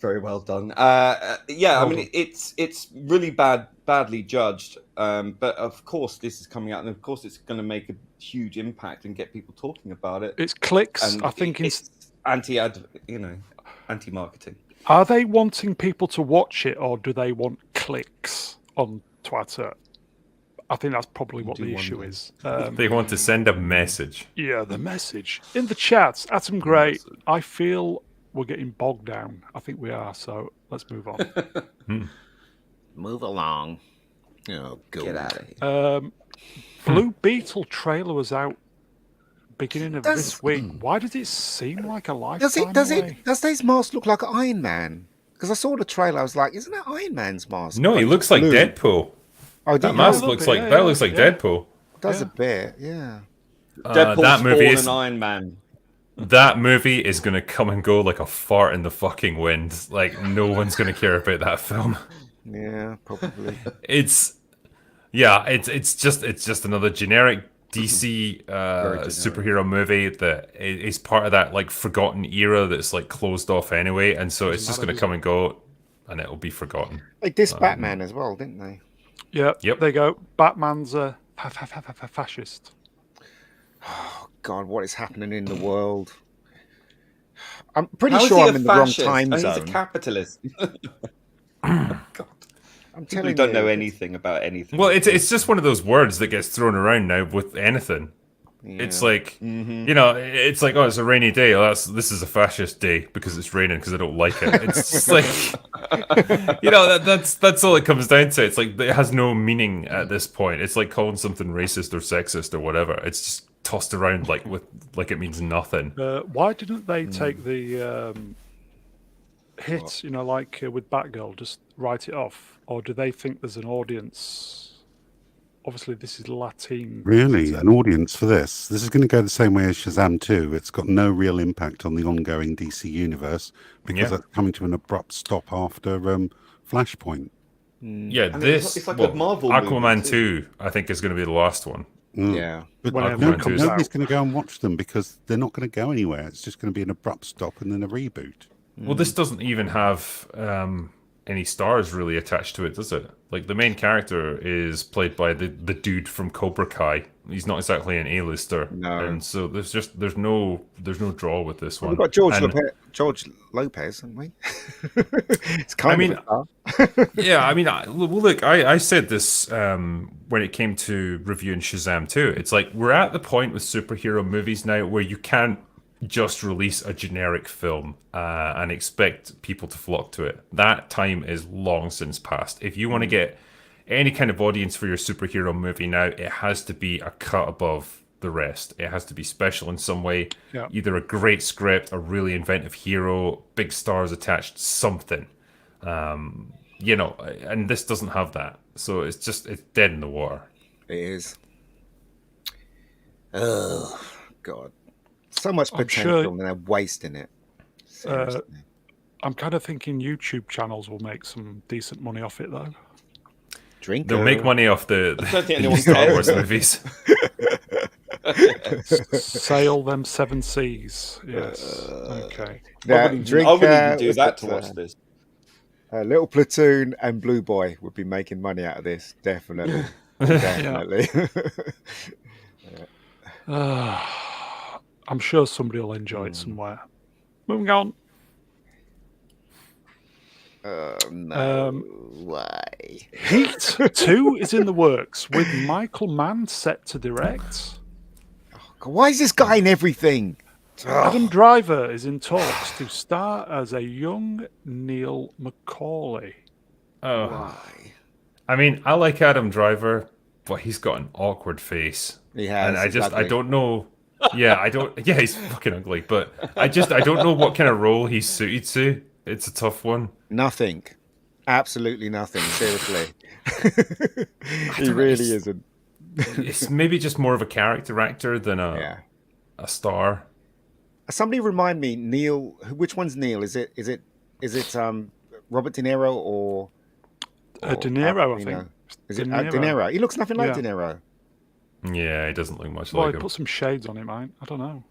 Very well done. I mean, it's really badly judged. But of course, this is coming out, and of course, it's going to make a huge impact and get people talking about it. It's clicks. And I think it's anti-marketing. Are they wanting people to watch it, or do they want clicks on Twitter? I think that's probably what the issue is. They want to send a message. Yeah, the message. In the chats, Atom Gray, I feel we're getting bogged down. I think we are, so let's move on. Move along. Oh, go. Get out of here. Blue Beetle trailer was out beginning of this week. Why does it seem like a lifetime away? Does his mask look like Iron Man? Because I saw the trailer, I was like, isn't that Iron Man's mask? No, he looks like Deadpool. Oh, that mask looks like Deadpool. Does a bit, yeah. Deadpool's that movie is an Iron Man. That movie is going to come and go like a fart in the fucking wind. Like, no one's going to care about that film. Yeah, probably. It's just another generic DC superhero movie that is part of that like forgotten era that's like closed off anyway, and so it's just going to come and go, and it'll be forgotten. They dissed Batman as well, didn't they? Yep. There you go. Batman's a fascist. Oh God, what is happening in the world? I'm pretty sure I'm in the wrong time zone. He's a capitalist. God. I'm telling you, don't know anything about anything. Well, it's just one of those words that gets thrown around now with anything. Yeah. It's like you know, it's like, oh, it's a rainy day. Oh, this is a fascist day because it's raining because I don't like it. It's just like, you know, that's all it comes down to. It's like it has no meaning at this point. It's like calling something racist or sexist or whatever. It's just tossed around like it means nothing. Why didn't they take the hit? You know, like with Batgirl, just write it off, or do they think there's an audience? Obviously, this is Latin. Really? An audience for this? This is going to go the same way as Shazam 2. It's got no real impact on the ongoing DC universe because it's coming to an abrupt stop after Flashpoint. Yeah, it's like a Marvel Aquaman 2, I think, is going to be the last one. Yeah. But nobody's going to go and watch them because they're not going to go anywhere. It's just going to be an abrupt stop and then a reboot. Well, this doesn't even have any stars really attached to it, does it? Like the main character is played by the dude from Cobra Kai. He's not exactly an A-lister, and so there's no draw with this one. We've got George Lopez, haven't we? It's kind of yeah. I mean, look, I said this when it came to reviewing Shazam 2. It's like we're at the point with superhero movies now where you can't just release a generic film and expect people to flock to it. That time is long since past. If you want to get any kind of audience for your superhero movie now, it has to be a cut above the rest. It has to be special in some way. Yeah. Either a great script, a really inventive hero, big stars attached, something. You know, and this doesn't have that. So it's dead in the water. It is. Oh, God. So much potential and they're wasting it. Seriously. I'm kind of thinking YouTube channels will make some decent money off it, though. They'll make money off the Star Wars movies. Sail them 7 seas. Yes. Okay. I wouldn't even do that to watch this. Little Platoon and Blue Boy would be making money out of this. Definitely. Definitely. I'm sure somebody will enjoy it somewhere. Moving on. No. Why? Heat 2 is in the works with Michael Mann set to direct. Why is this guy in everything? Adam Driver is in talks to star as a young Neil McCauley. Oh. Why? I mean, I like Adam Driver, but he's got an awkward face. He has. And I don't know. Yeah, he's fucking ugly, but I don't know what kind of role he's suited to. It's a tough one. Nothing. Absolutely nothing. Seriously. He really isn't. It's maybe just more of a character actor than a star. Somebody remind me, Neil. Which one's Neil? Is it Robert De Niro or De Niro? I think. Is it De Niro? He looks nothing like De Niro. Yeah, he doesn't look much like him. Well, put some shades on him, mate. I don't know.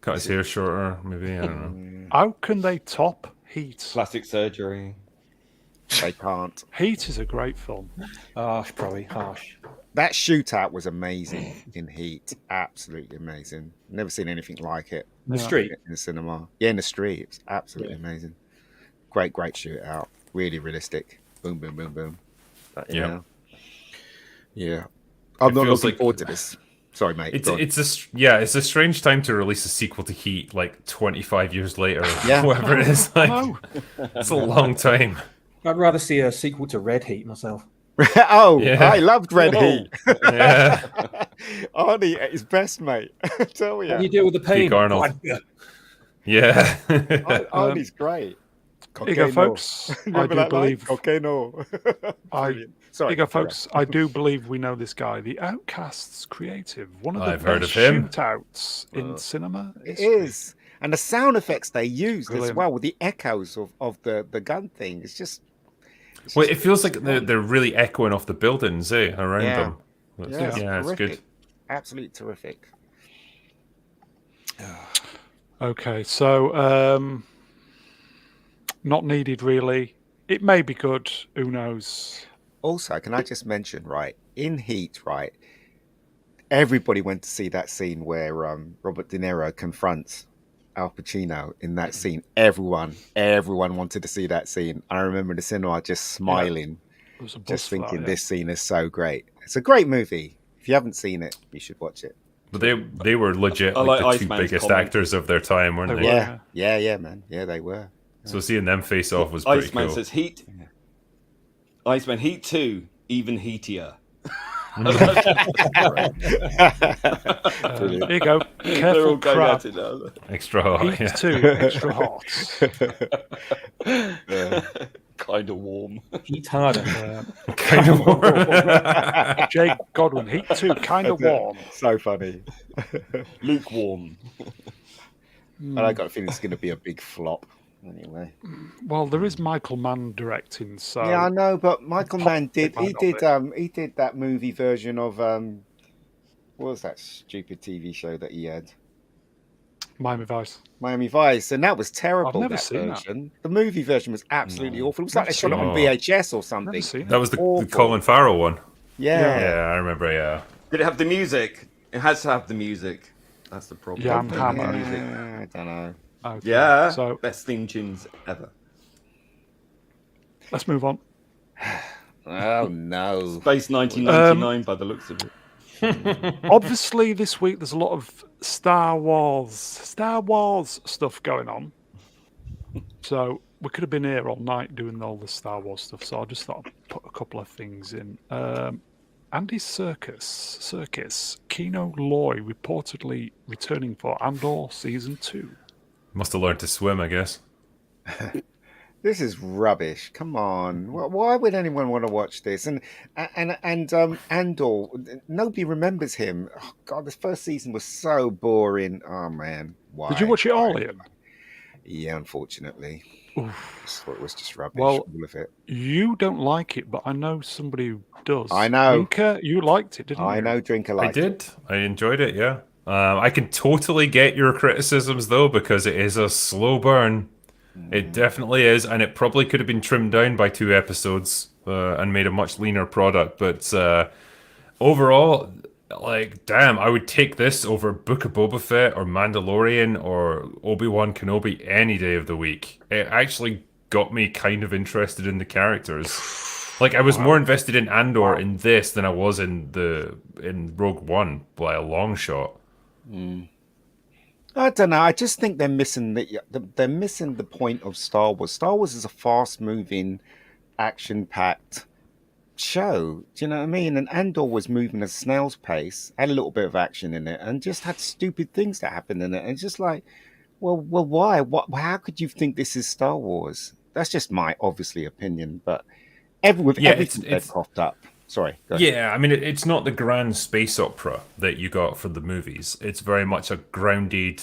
Cut his hair shorter, maybe. I don't know. How can they top Heat? Plastic surgery. They can't. Heat is a great film. Harsh, probably harsh. That shootout was amazing in Heat. Absolutely amazing. Never seen anything like it. In the street? In the cinema. Yeah, in the street. It's absolutely amazing. Great shootout. Really realistic. Boom, boom, boom, boom. But, yeah. I'm not looking forward to this. Sorry, mate. It's a strange time to release a sequel to Heat, like 25 years later, or whatever it is. Like, it's a long time. I'd rather see a sequel to Red Heat myself. I loved Red Heat. Yeah. Arnie at his best, mate. I tell you. How do you deal with the pain? Arnold. Yeah. Arnie's great. Here you go, folks. I do believe. Sorry. Here you go, folks. I do believe we know this guy. The Outcasts creative. One of the I've heard best of him. shootouts in cinema. It is. And the sound effects they used as well with the echoes of the gun thing. It's just. Well, it feels like they're really echoing off the buildings around them. It's it's good. Absolutely terrific. Okay, so not needed really. It may be good. Who knows? Also, can I just mention, right, in Heat, right, everybody went to see that scene where Robert De Niro confronts Al Pacino in that scene. Everyone wanted to see that scene. I remember in the cinema just smiling, just thinking this scene is so great. It's a great movie. If you haven't seen it, you should watch it. But they were legit the two biggest actors of their time, weren't they? Yeah, man. Yeah, they were. So seeing them face off was pretty Iceman cool. says Heat. Iceman Heat 2, even heatier. There you go. Careful crap. Extra hot. Heat 2, extra hot. Kind of warm. Heat harder. Kind of warm. Jake Godwin, Heat 2, kind of warm. So funny. Lukewarm. And I got a feeling it's going to be a big flop. Anyway, well, there is Michael Mann directing, so yeah, I know. But Michael Mann did that movie version of what was that stupid TV show that he had? Miami Vice. Miami Vice, and that was terrible. I've never that seen version. The movie version was absolutely awful. It was like they shot it on VHS or something. That was the Colin Farrell one. Yeah. Yeah, I remember. Yeah. Did it have the music? It has to have the music. That's the problem. Yeah, I don't know. Okay. Yeah. So best theme tunes ever. let's move on. Oh no. Space 1999 by the looks of it. Obviously, this week there's a lot of Star Wars stuff going on. So we could have been here all night doing all the Star Wars stuff. So I just thought I'd put a couple of things in. Andy Serkis, Kino Loy reportedly returning for Andor Season 2. Must have learned to swim, I guess. This is rubbish. Come on. Why would anyone want to watch this? And Andor, nobody remembers him. Oh, God, this first season was so boring. Oh, man. Why? Did you watch it all, Ian? Yeah, unfortunately. Oof. It was just rubbish, well, all of it. You don't like it, but I know somebody who does. I know. Drinker, you liked it, didn't you? I know Drinker liked it. I did. I enjoyed it, yeah. I can totally get your criticisms, though, because it is a slow burn. It definitely is, and it probably could have been trimmed down by 2 episodes and made a much leaner product. But overall, like, damn, I would take this over Book of Boba Fett or Mandalorian or Obi-Wan Kenobi any day of the week. It actually got me kind of interested in the characters. Like, I was more invested in Andor in this than I was in Rogue One by a long shot. I don't know. I just think they're missing the point of Star Wars. Star Wars is a fast-moving, action-packed show. Do you know what I mean? And Andor was moving at snail's pace, had a little bit of action in it, and just had stupid things that happened in it. And it's just like, well, why? How could you think this is Star Wars? That's just my obviously opinion, but everything that cropped up. Sorry. Yeah, I mean, it's not the grand space opera that you got from the movies. It's very much a grounded,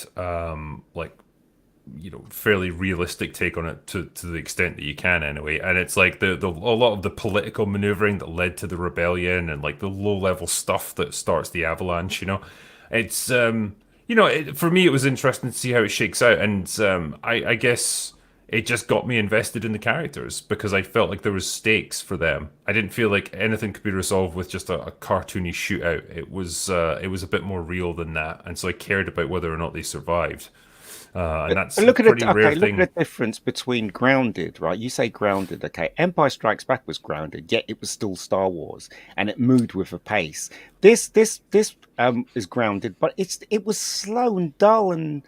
fairly realistic take on it to the extent that you can, anyway. And it's like a lot of the political maneuvering that led to the rebellion and like the low level stuff that starts the avalanche. You know, it's for me it was interesting to see how it shakes out, and I guess it just got me invested in the characters because I felt like there was stakes for them. I didn't feel like anything could be resolved with just a cartoony shootout. It was a bit more real than that, and so I cared about whether or not they survived. And that's a pretty rare thing. Look at the difference between Grounded, right? You say Grounded, okay. Empire Strikes Back was grounded, yet it was still Star Wars, and it moved with a pace. This is grounded, but it was slow and dull, and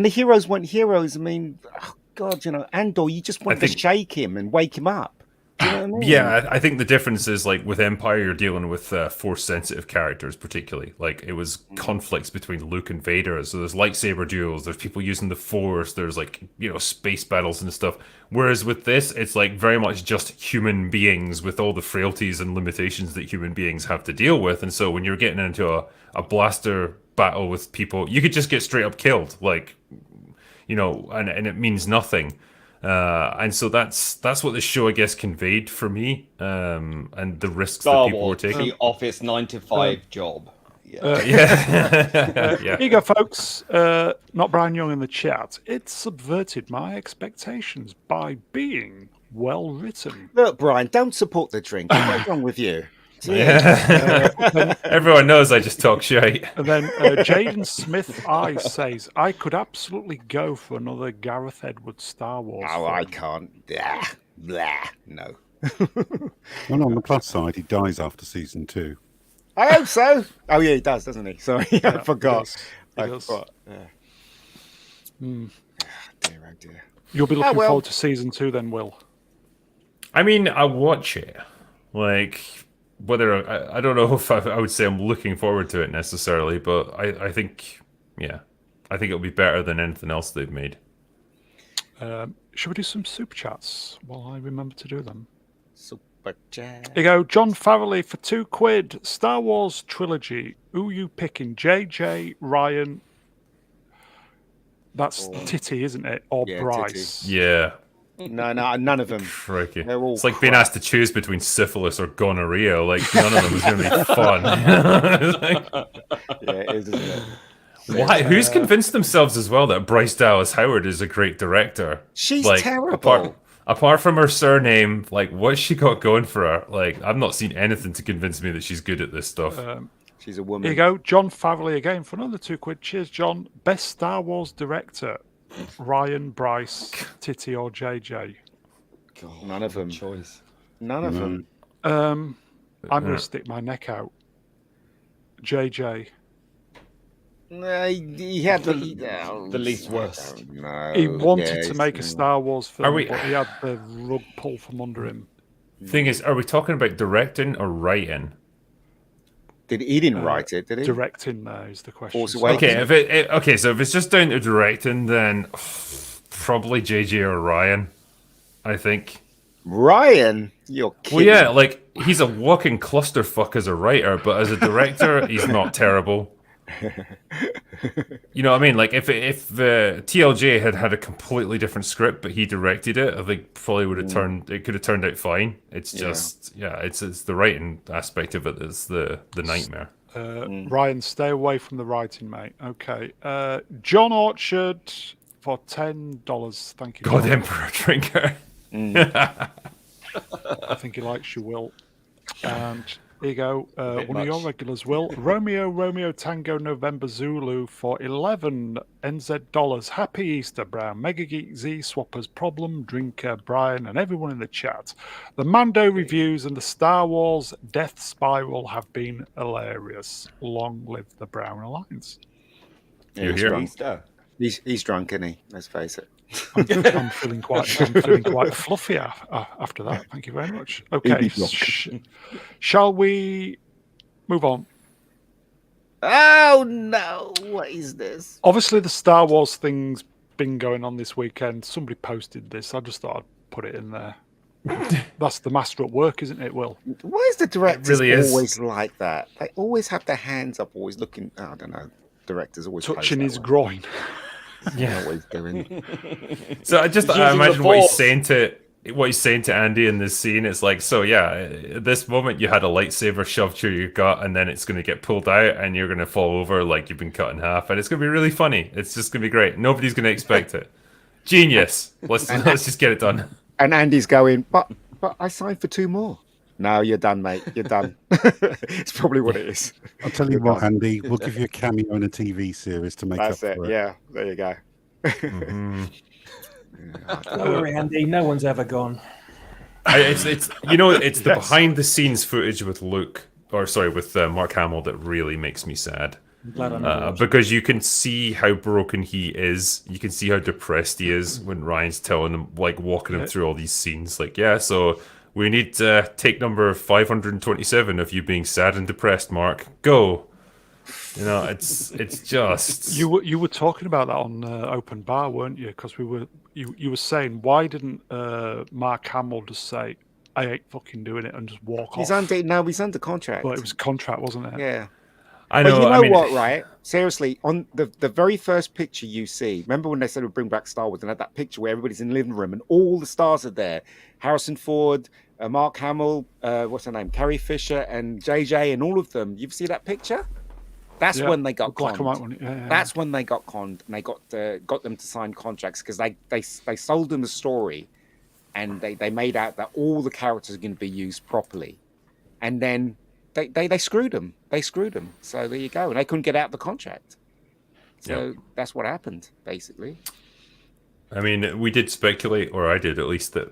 the heroes weren't heroes. I mean, oh God, Andor, you just want to shake him and wake him up. Do you know what I mean? Yeah, I think the difference is like with Empire, you're dealing with force-sensitive characters, particularly. Like it was conflicts between Luke and Vader, so there's lightsaber duels, there's people using the Force, there's like space battles and stuff. Whereas with this, it's like very much just human beings with all the frailties and limitations that human beings have to deal with. And so when you're getting into a blaster battle with people, you could just get straight up killed, like and it means nothing. And so that's what the show, I guess, conveyed for me, and the risks that people were taking. The office 9-to-5 job. Yeah. Here you go, folks. Not Brian Young in the chat. It subverted my expectations by being well written. Look, Brian, don't support the drink. What's wrong with you? Everyone knows I just talk shit. And then Jaden Smith says, I could absolutely go for another Gareth Edwards Star Wars film. I can't. Blah. No. Well, on the plus side, he dies after season 2. I hope so. Oh, yeah, he does, doesn't he? Sorry, I forgot. He does. Forgot. Dear, oh dear. You'll be looking forward to season 2 then, Will? I mean, I'll watch it. Like, whether I don't know if I would say I'm looking forward to it necessarily, but I think it'll be better than anything else they've made. Should we do some super chats while I remember to do them? Super chat. Here you go, John Farrelly for £2. Star Wars trilogy. Who you picking? JJ, Ryan? That's Titty, isn't it? Or Bryce? Titty. Yeah. No, none of them. Crikey. They're all it's like being asked to choose between syphilis or gonorrhea. Like, none of them is going to be fun. Yeah, it is, isn't it? Why? Who's convinced themselves as well that Bryce Dallas Howard is a great director? She's terrible. Apart from her surname, like, what's she got going for her? Like, I've not seen anything to convince me that she's good at this stuff. She's a woman. Here you go, John Favley again for another £2. Cheers, John. Best Star Wars director: Ryan, Bryce, Titty, or JJ? God, none of them. Choice. None of them. I'm going to stick my neck out. JJ. He had the least worst. No, He wanted to make a Star Wars film, but he had the rug pulled from under him. Thing is, are we talking about directing or writing? He didn't write it, did he? Directing there is the question. Okay, so if it's just down to directing, then probably JJ or Ryan, I think. Ryan? You're kidding. Well, yeah, like, he's a walking clusterfuck as a writer, but as a director, he's not terrible. You know what I mean? Like, if TLJ had a completely different script, but he directed it, I think probably would have it could have turned out fine. It's just, it's the writing aspect of it that's the nightmare. Ryan, stay away from the writing, mate. Okay. John Orchard for $10. Thank you. God, Emperor Drinker. I think he likes you, Will. And here you go. One of your regulars, Will. Romeo Tango November Zulu for $11 NZ. Happy Easter, Brown. Mega Geek Z, Swappers, Problem, Drinker, Brian, and everyone in the chat. The Mando reviews and the Star Wars Death Spiral have been hilarious. Long live the Brown Alliance. You're here. Easter. He's drunk, isn't he? Let's face it. I'm feeling quite fluffy after that. Thank you very much. Okay, shall we move on? Oh no! What is this? Obviously, the Star Wars thing's been going on this weekend. Somebody posted this. I just thought I'd put it in there. That's the master at work, isn't it, Will? Why is the directors always like that? They always have their hands up, always looking. I don't know. Directors always touching his groin. Yeah, always doing. So I imagine what he's saying to Andy in this scene. It's like, so yeah, at this moment you had a lightsaber shoved through your gut, and then it's going to get pulled out, and you're going to fall over like you've been cut in half, and it's going to be really funny. It's just going to be great. Nobody's going to expect it. Genius. Let's just get it done. And Andy's going, but I signed for 2 more. No, you're done, mate. You're done. It's probably what it is. I'll tell you what, Andy. We'll give you a cameo in a TV series to make That's up it. for it. Yeah, there you go. Don't worry, Andy. No one's ever gone. It's the behind the scenes footage with Mark Hamill that really makes me sad. Because you can see how broken he is. You can see how depressed he is when Ryan's telling him, like, walking him through all these scenes. Like, yeah, so we need take number 527 of you being sad and depressed, Mark. Go. You know, it's just you were talking about that on Open Bar, weren't you? Because you were saying, why didn't Mark Hamill just say, I ain't fucking doing it, and just walk off? He's under contract. Well, it was contract, wasn't it? Yeah. I know. But you know what, right? Seriously, on the very first picture you see, remember when they said we'd bring back Star Wars and had that picture where everybody's in the living room and all the stars are there? Harrison Ford, Mark Hamill, what's her name? Carrie Fisher and JJ and all of them. You see that picture? That's when they got conned. That's when they got conned, and they got them to sign contracts because they sold them the story, and they made out that all the characters are going to be used properly, and then they screwed them. They screwed them. So there you go, and they couldn't get out the contract. So that's what happened, basically. I mean, we did speculate, or I did at least, that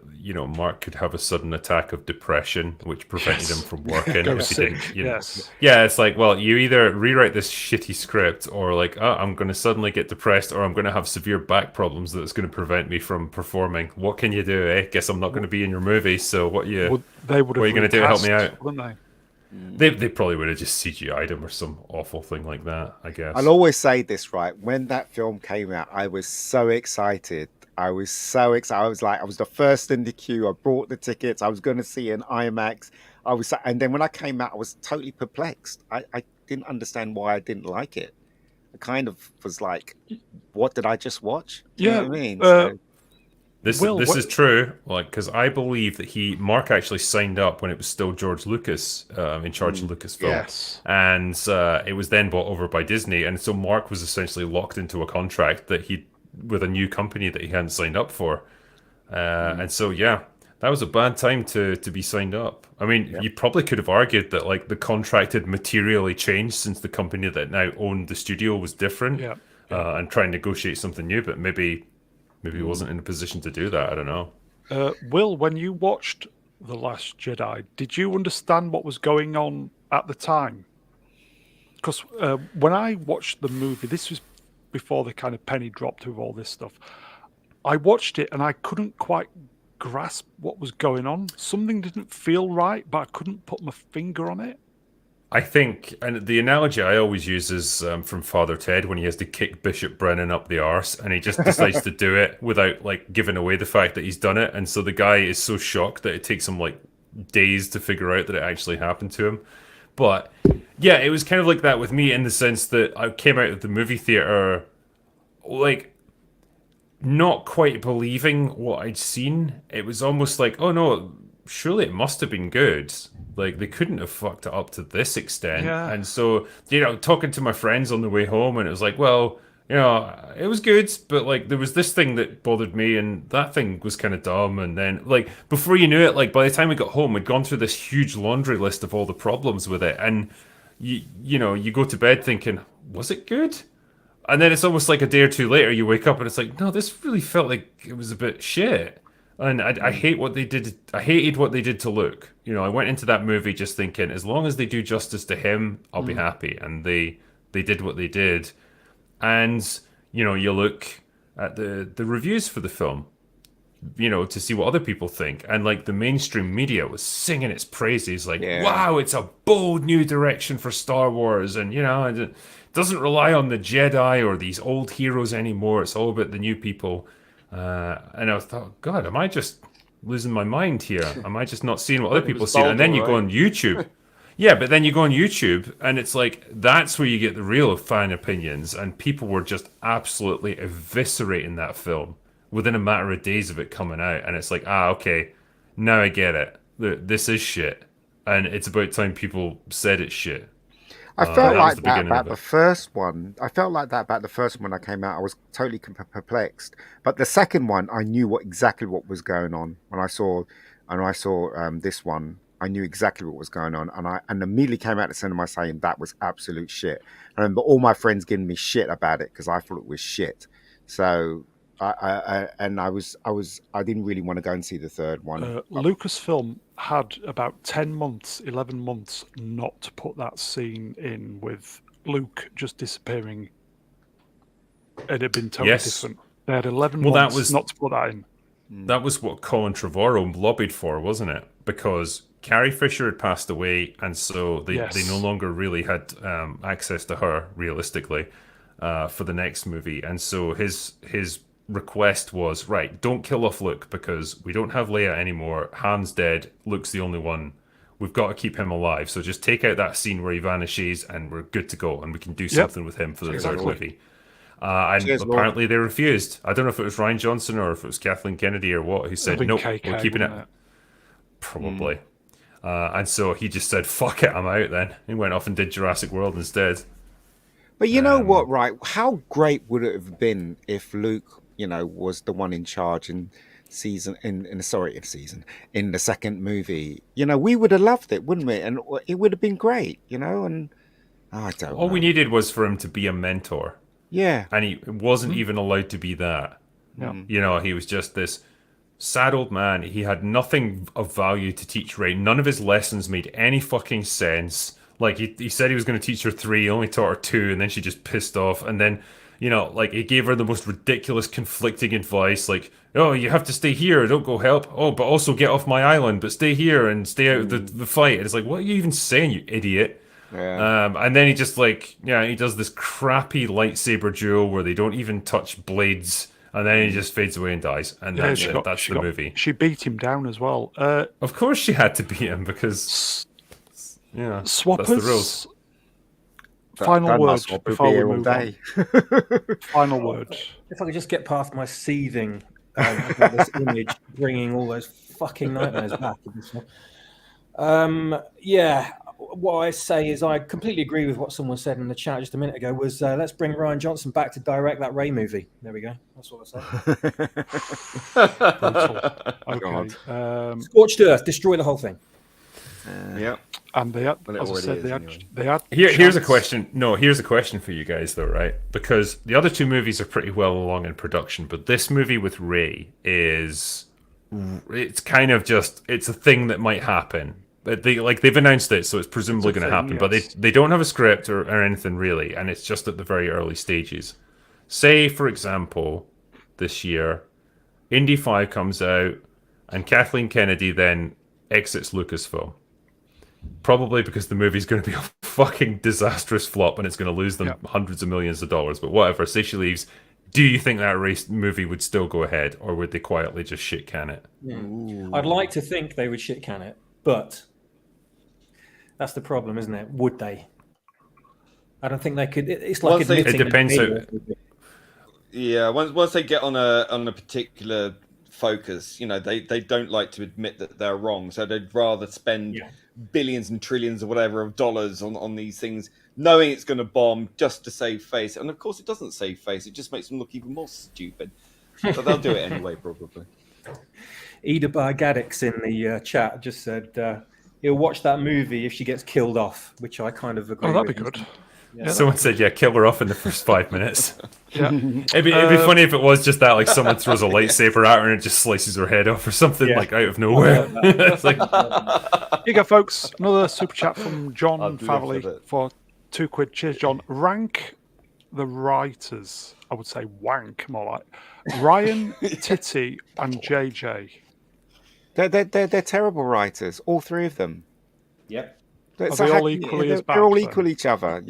Mark could have a sudden attack of depression, which prevented him from working. If he didn't, yeah, it's like, well, you either rewrite this shitty script, or like, I'm going to suddenly get depressed, or I'm going to have severe back problems that's going to prevent me from performing. What can you do? Guess I'm not going to be in your movie. So what are you going to do to help me out? Wouldn't they probably would have just CGI'd him or some awful thing like that, I guess. I'll always say this, right? When that film came out, I was so excited. I was the first in the queue. I bought the tickets. I was going to see an IMAX. And then when I came out, I was totally perplexed. I didn't understand why I didn't like it. I kind of was like, what did I just watch? Do you know what I mean? This is true, like, because I believe that Mark actually signed up when it was still George Lucas in charge of Lucasfilm. Yes. And it was then bought over by Disney, and so Mark was essentially locked into a contract that with a new company that he hadn't signed up for. And so, yeah, that was a bad time to be signed up. I mean, you probably could have argued that like the contract had materially changed since the company that now owned the studio was different, and try and negotiate something new, but maybe he wasn't in a position to do that. I don't know. Will, when you watched The Last Jedi, did you understand what was going on at the time? Because when I watched the movie, this was before the kind of penny dropped with all this stuff. I watched it and I couldn't quite grasp what was going on. Something didn't feel right, but I couldn't put my finger on it. I think, and the analogy I always use is from Father Ted when he has to kick Bishop Brennan up the arse, and he just decides to do it without like giving away the fact that he's done it, and so the guy is so shocked that it takes him like days to figure out that it actually happened to him. But yeah, it was kind of like that with me in the sense that I came out of the movie theater like not quite believing what I'd seen. It was almost like, oh no, surely it must have been good. Like, they couldn't have fucked it up to this extent. Yeah. And so, talking to my friends on the way home, and it was like, well, it was good, but like there was this thing that bothered me, and that thing was kind of dumb. And then, like, before you knew it, like by the time we got home, we'd gone through this huge laundry list of all the problems with it, and you go to bed thinking, was it good? And then it's almost like a day or two later, you wake up and it's like, no, this really felt like it was a bit shit. And I hate what they did. I hated what they did to Luke. I went into that movie just thinking, as long as they do justice to him, I'll be happy. And they did what they did. And you look at the reviews for the film, to see what other people think. And like the mainstream media was singing its praises, like, wow, it's a bold new direction for Star Wars, and it doesn't rely on the Jedi or these old heroes anymore. It's all about the new people. And I thought, God, am I just losing my mind here? Am I just not seeing what other people see? And then you go on YouTube. Yeah, but then you go on YouTube and it's like, that's where you get the real fan opinions. And people were just absolutely eviscerating that film within a matter of days of it coming out. And it's like, okay, now I get it. This is shit. And it's about time people said it's shit. I felt like that about the first one. I felt like that about the first one when I came out. I was totally perplexed. But the second one, I knew exactly what was going on. When I saw this one, I knew exactly what was going on, and immediately came out of the cinema saying that was absolute shit. I remember all my friends giving me shit about it because I thought it was shit. So I didn't really want to go and see the third one. Lucasfilm had about 11 months not to put that scene in with Luke just disappearing. It had been totally different. They had 11 months not to put that in. That was what Colin Trevorrow lobbied for, wasn't it? Because Carrie Fisher had passed away, and so they no longer really had access to her, realistically, for the next movie. And so his request was, right, don't kill off Luke because we don't have Leia anymore. Han's dead. Luke's the only one. We've got to keep him alive. So just take out that scene where he vanishes and we're good to go, and we can do something with him for the third movie. And apparently they refused. I don't know if it was Rian Johnson or if it was Kathleen Kennedy or what, who said, nope, we're keeping it. Probably. And so he just said, fuck it, I'm out then. He went off and did Jurassic World instead. But you know what, right? How great would it have been if Luke, was the one in charge in the second movie? We would have loved it, wouldn't we? And it would have been great, and I don't know. All we needed was for him to be a mentor. Yeah. And he wasn't even allowed to be that. Yeah. He was just this sad old man. He had nothing of value to teach Rey. None of his lessons made any fucking sense. Like, he said he was going to teach her 3, only taught her 2, and then she just pissed off. And then, he gave her the most ridiculous conflicting advice, like, oh, you have to stay here, don't go help. Oh, but also get off my island, but stay here and stay out of the fight. And it's like, what are you even saying, you idiot? Yeah. And then he just he does this crappy lightsaber duel where they don't even touch blades, and then he just fades away and dies, and that's it. That's the movie. She beat him down as well. Of course, she had to beat him because Swappers. That's the rules. Final word before we move on. Final word. If I could just get past my seething I've got this image bringing all those fucking nightmares back. Yeah, what I say is I completely agree with what someone said in the chat just a minute ago. Was let's bring Rian Johnson back to direct that Rey movie. There we go. That's what I say. Okay. Scorched Earth, destroy the whole thing. Yeah. And they had, as I said, they had. Here's a question. No, here's a question for you guys, though, right? Because the other two movies are pretty well along in production, but this movie with Rey it's kind of just, it's a thing that might happen. They've announced it, so it's presumably going to happen, but they don't have a script or anything really, and it's just at the very early stages. Say, for example, this year, Indy 5 comes out, and Kathleen Kennedy then exits Lucasfilm. Probably because the movie's going to be a fucking disastrous flop and it's going to lose them hundreds of millions of dollars. But whatever, say she leaves. Do you think that race movie would still go ahead, or would they quietly just shit can it? I'd like to think they would shit can it, but that's the problem, isn't it? Would they? I don't think they could. It's like admitting it depends. Yeah, once they get on a particular focus, they don't like to admit that they're wrong, so they'd rather spend billions and trillions or whatever of dollars on these things, knowing it's going to bomb just to save face. And of course, it doesn't save face; it just makes them look even more stupid. But they'll do it anyway, probably. Ida Bargadix in the chat just said he'll watch that movie if she gets killed off, which I kind of agree. Oh, that'd be good. Yeah. Someone said, kill her off in the first 5 minutes. Yeah. It'd be funny if it was just that, like someone throws a lightsaber at her and it just slices her head off or something, like out of nowhere. It's like... Here you go, folks. Another super chat from John Favely for £2. Cheers, John. Rank the writers. I would say wank, more like Ryan, Titty, and JJ. They're terrible writers, all three of them. Yep. Are they all equally as bad? They're all equal each other.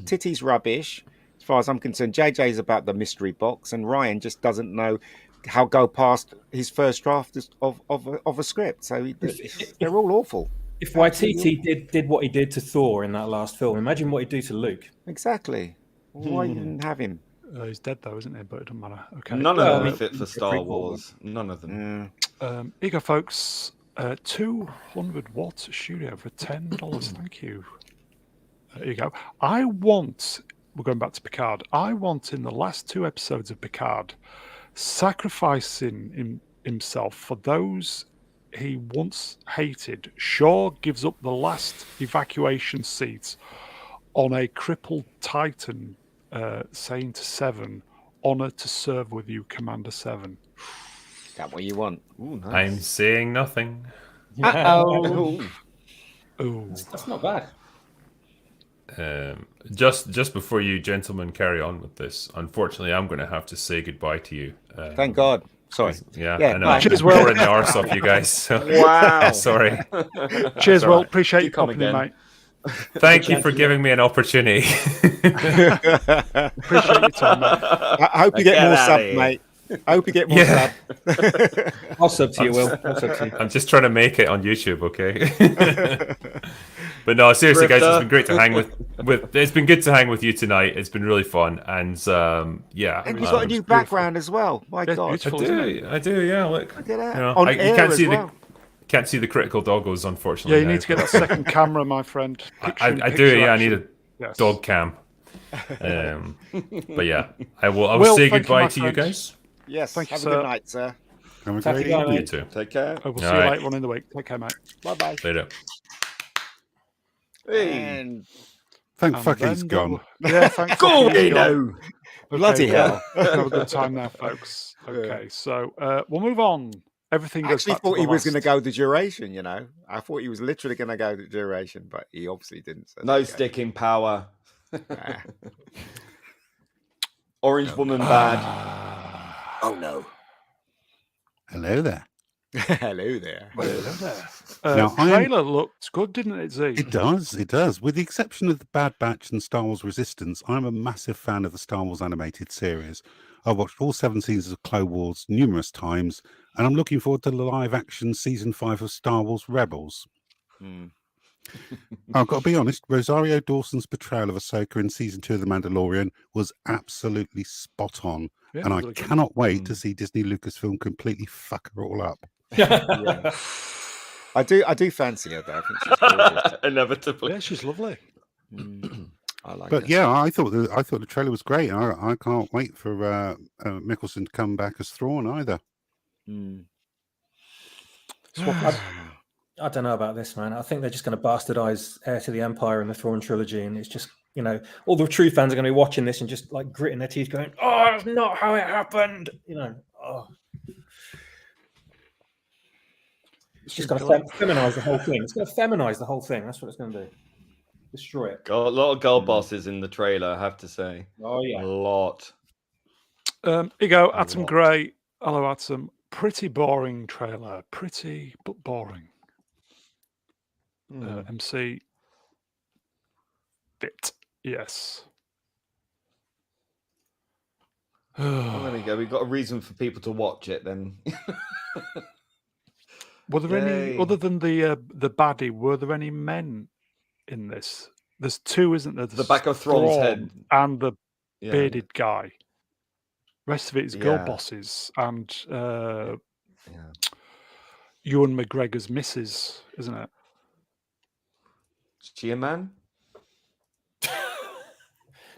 Titty's rubbish, as far as I'm concerned. JJ's about the mystery box, and Ryan just doesn't know how go past his first draft of a script. So they're all awful. If Waititi did what he did to Thor in that last film, imagine what he'd do to Luke. Exactly. Why didn't have him? He's dead though, isn't he? But it doesn't matter. Okay. None of them are fit for Star Wars. None of them. Here you go, folks. 200-watt studio for $10. Thank you. There you go. We're going back to Picard. I want in the last 2 episodes of Picard sacrificing himself for those he once hated. Shaw gives up the last evacuation seat on a crippled Titan, saying to Seven, "Honor to serve with you, Commander 7." That what you want? Ooh, nice. I'm saying nothing. Oh, that's not bad. Just before you gentlemen carry on with this, unfortunately, I'm going to have to say goodbye to you. Thank God. Sorry. Yeah, I know. Cheers, We're Will. in the arse of you guys. So. Wow. Sorry. Cheers, Will. Right. Appreciate you coming in, mate. Thank you for giving me an opportunity. Appreciate your time, mate. I hope you get more sub, mate. I hope you get more sub. I'll sub to you, Will. I'll sub to you. I'm just trying to make it on YouTube, okay? But no, seriously, guys, it's been great to hang with. It's been good to hang with you tonight. It's been really fun, and yeah. And you've got a new background as well. My God, I do. Yeah, look. Look at that. You know, On you air can't as see well. Can't see the critical doggos, unfortunately. Yeah, you need to get that second camera, my friend. I do. Yeah, I need a dog cam. But yeah, I will say goodbye to you guys. Yes, thank you, have a good night, sir. Have a great evening. You too. Take care. I will see you later on in the week. Take care, mate. Bye-bye. Later. And Thank fuck he's gone. Yeah, thanks. Go away now. Bloody hell. Have a good time there, folks. Okay, so we'll move on. Everything I goes actually back thought to he the was going to last. go the duration, you know. I thought he was literally going to go the duration, but he obviously didn't. So No sticking power. Nah. Orange woman bad. Oh, no. Hello there. Hello there. Now, trailer looked good, didn't it, Z? It does. With the exception of the Bad Batch and Star Wars Resistance, I'm a massive fan of the Star Wars animated series. I've watched all 7 seasons of Clone Wars numerous times, and I'm looking forward to the live-action Season 5 of Star Wars Rebels. I've got to be honest, Rosario Dawson's portrayal of Ahsoka in Season 2 of The Mandalorian was absolutely spot on, and I cannot wait to see Disney Lucasfilm completely fuck her all up. Yeah. I do fancy her though. I think she's gorgeous. Inevitably. Yeah, she's lovely. I like But her. yeah, I thought the trailer was great. I can't wait for Mickelson to come back as Thrawn either. I don't know about this, man. I think they're just going to bastardize Heir to the Empire and the Thrawn trilogy, and it's just, you know, all the true fans are going to be watching this and just like gritting their teeth, going, "Oh, that's not how it happened," you know. Oh. It's just going to feminize the whole thing. It's going to feminize the whole thing. That's what it's going to do. Destroy it. Got a lot of girl bosses in the trailer, I have to say. Oh yeah, a lot. Here you go, Atom Gray. Hello, Atom. Pretty boring trailer. Pretty but boring. MC bit. Yes. Well, there we go. We've got a reason for people to watch it then. Were there any, other than the baddie, were there any men in this? There's two, isn't there? There's the back of Thrawn's head. And the bearded guy. Rest of it is girl bosses and Ewan McGregor's missus, isn't it? Is she a man?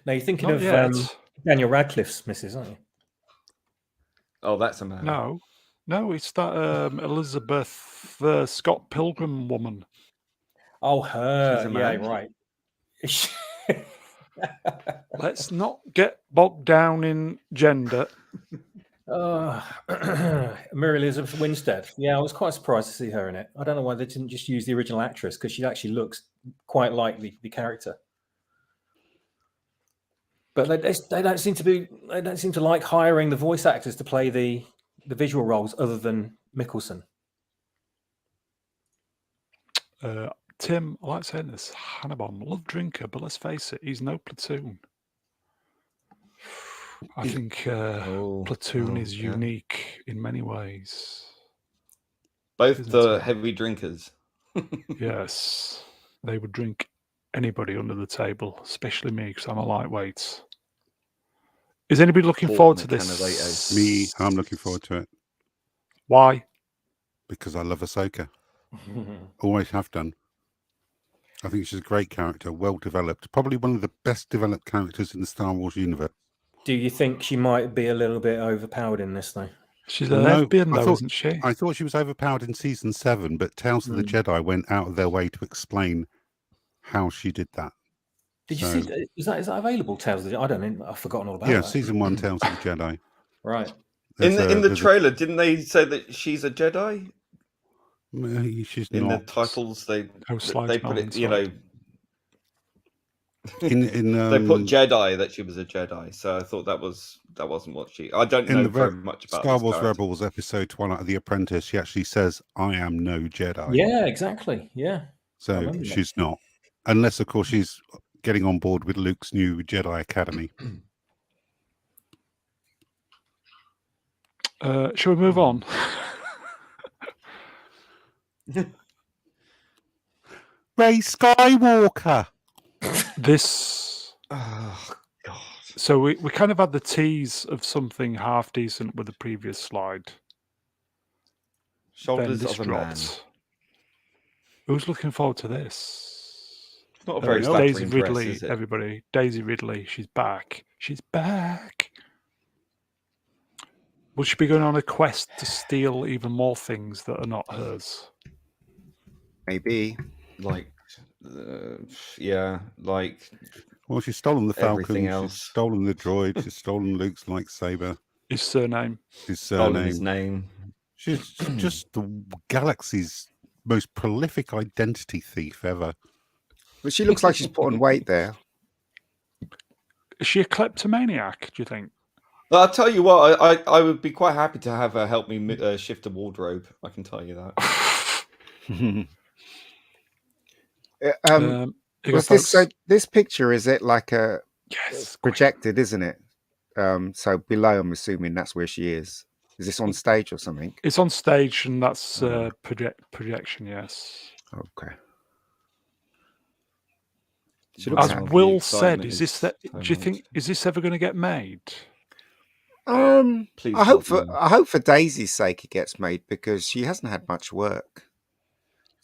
No, you're thinking of Daniel Radcliffe's missus, aren't you? Oh, that's a man. No, it's that Elizabeth Scott Pilgrim woman. Oh, her. Yeah, right. Let's not get bogged down in gender. Mary Elizabeth Winstead. Yeah, I was quite surprised to see her in it. I don't know why they didn't just use the original actress, because she actually looks quite like the character. But they don't seem to like hiring the voice actors to play the visual roles other than Mickelson. Tim, I like saying this, Hannibal, love drinker, but let's face it, he's no Platoon. I think Platoon is unique in many ways. Both the heavy drinkers. Yes. They would drink anybody under the table, especially me, because I'm a lightweight. Is anybody looking forward to this? Me, I'm looking forward to it. Why? Because I love Ahsoka. Always have done. I think she's a great character, well developed. Probably one of the best developed characters in the Star Wars universe. Do you think she might be a little bit overpowered in this, though? She's a lesbian, though, isn't she? I thought she was overpowered in season 7, but Tales of the Jedi went out of their way to explain how she did that. Did you see? Is that available? Tales of the Jedi? I don't know. I've forgotten all about that. Yeah, season 1 Tales of the Jedi. Right. In the trailer, didn't they say that she's a Jedi? She's in not. The titles, they put it. You know, in they put Jedi that she was a Jedi. So I thought that wasn't what she. I don't know very much about Star Wars Rebels episode 1 out of The Apprentice. She actually says, "I am no Jedi." Yeah, exactly. Yeah. So she's not, unless of course she's getting on board with Luke's new Jedi Academy. Shall we move on? Rey Skywalker. This. Oh God. So we kind of had the tease of something half decent with the previous slide. Shoulders of a man. Who's looking forward to this? It's not a very Daisy Ridley, dress, is it? everybody. Daisy Ridley, she's back. She's back. Will she be going on a quest to steal even more things that are not hers? Maybe. Like, Well, she's stolen the Falcon. else. She's stolen the droid. She's stolen Luke's lightsaber. His surname. Stolen his name. She's just the galaxy's most prolific identity thief ever. But she looks like she's put on weight there. Is she a kleptomaniac, do you think? Well, I'll tell you what, I would be quite happy to have her help me shift a wardrobe. I can tell you that. This picture, is it like it's projected, isn't it? So below, I'm assuming that's where she is. Is this on stage or something? It's on stage, and that's projection. Yes. Okay. As Will said, is this? Do you think is this ever going to get made? Please, I hope God, for Daisy's sake it gets made because she hasn't had much work.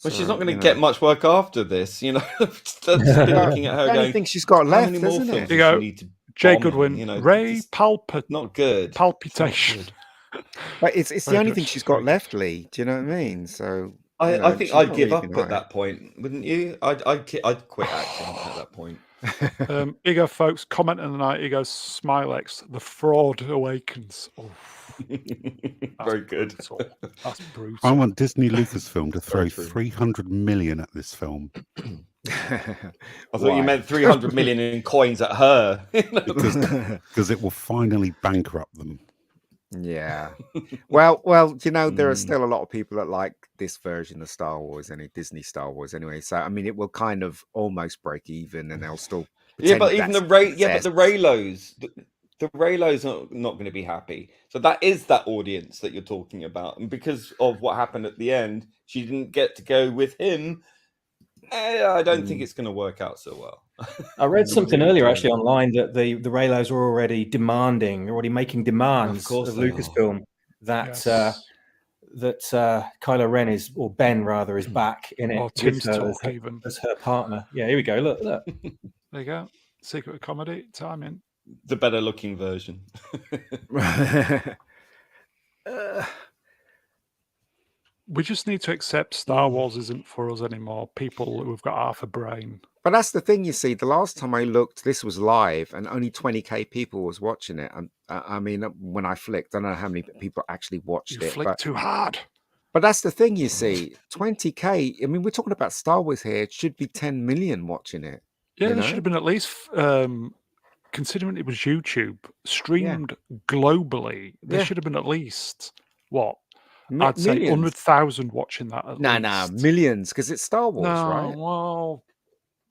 Well, she's not going to get much work after this, Just been looking at her the only going, thing she's got how left, many more isn't films it? does she need to Jay bomb Goodwin, in, Ray not good. Palpitation. But it's the only thing she's got left, Lee. Do you know what I mean? So I think she's I'd not give really up been at high. that point, wouldn't you? I'd quit acting at that point. Here you go, folks. Comment in the night. He goes, Smilex, the fraud awakens. Oh, Very good. That's brutal. I want Disney Lucasfilm to throw 300 million at this film. I thought you meant 300 million in coins at her. because it will finally bankrupt them. Yeah. Well, there are still a lot of people that like this version of Star Wars, Disney Star Wars anyway. So I mean, it will kind of almost break even, and they'll still but even the Raylos, the Raylos are not going to be happy. So that is that audience that you're talking about, and because of what happened at the end, she didn't get to go with him. I don't think it's going to work out so well. I read something earlier actually online that the Raylos were already making demands of Lucasfilm that Kylo Ren Ben is back in it Tim's as her partner. Yeah, here we go. Look. There you go. Secret of comedy timing. The better looking version. We just need to accept Star Wars isn't for us anymore. People who've got half a brain. But that's the thing, you see. The last time I looked, this was live, and only 20k people was watching it. I mean, when I flicked, I don't know how many people actually watched it. Flicked too hard. But that's the thing, you see. 20k. I mean, we're talking about Star Wars here. It should be 10 million watching it. Yeah, there should have been at least. Considering it was YouTube streamed globally, there should have been at least what. I'd say 100,000 watching that. No, millions, because it's Star Wars, right? Well,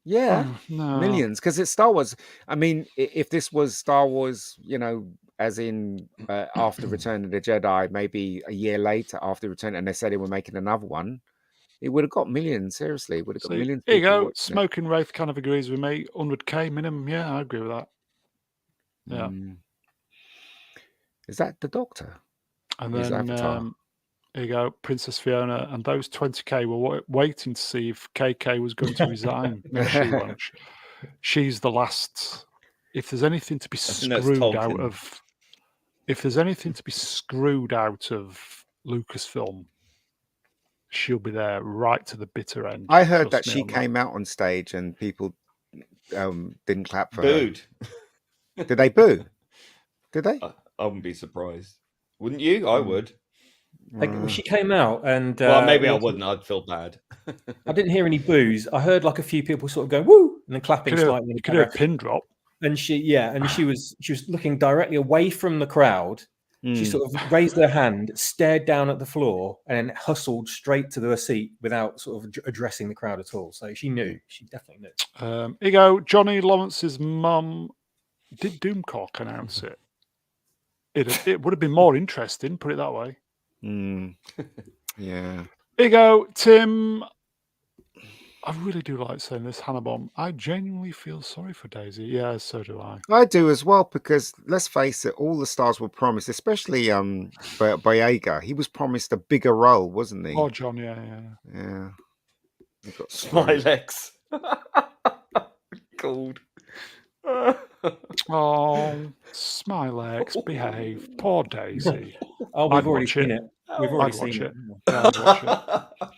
millions, because it's Star Wars. I mean, if this was Star Wars, as in after Return of the Jedi, maybe a year later after Return, and they said they were making another one, it would have got millions. Seriously, it would have got millions. Here you go. Smoking Wraith kind of agrees with me. 100k minimum. Yeah, I agree with that. Yeah. Is that the Doctor? And then here you go, Princess Fiona, and those 20k were waiting to see if KK was going to resign. No, she won't. She's the last. If there's anything to be screwed out of, Lucasfilm, she'll be there right to the bitter end. I heard that she came out on stage and people didn't clap for Booed. her. Did they boo? Did they? I wouldn't be surprised. Wouldn't you? I would. She came out and maybe I wouldn't. I'd feel bad. I didn't hear any boos. I heard like a few people sort of go woo and then clapping slightly. You could hear a pin drop. And she was looking directly away from the crowd. She sort of raised her hand, stared down at the floor, and then hustled straight to her seat without sort of addressing the crowd at all. So she knew. She definitely knew. Here you go. Johnny Lawrence's mum. Did Doomcock announce it? It would have been more interesting, put it that way. Yeah. Here you go, Tim. I really do like saying this, Hannah Bomb. I genuinely feel sorry for Daisy. Yeah, so do I. I do as well, because let's face it, all the stars were promised, especially Boyega. He was promised a bigger role, wasn't he? Oh, John, yeah. He got Smilex. Cold. Oh, Smilex, behave. Poor Daisy. Oh, we've already seen it. We've already seen it. Yeah, I'd watch it.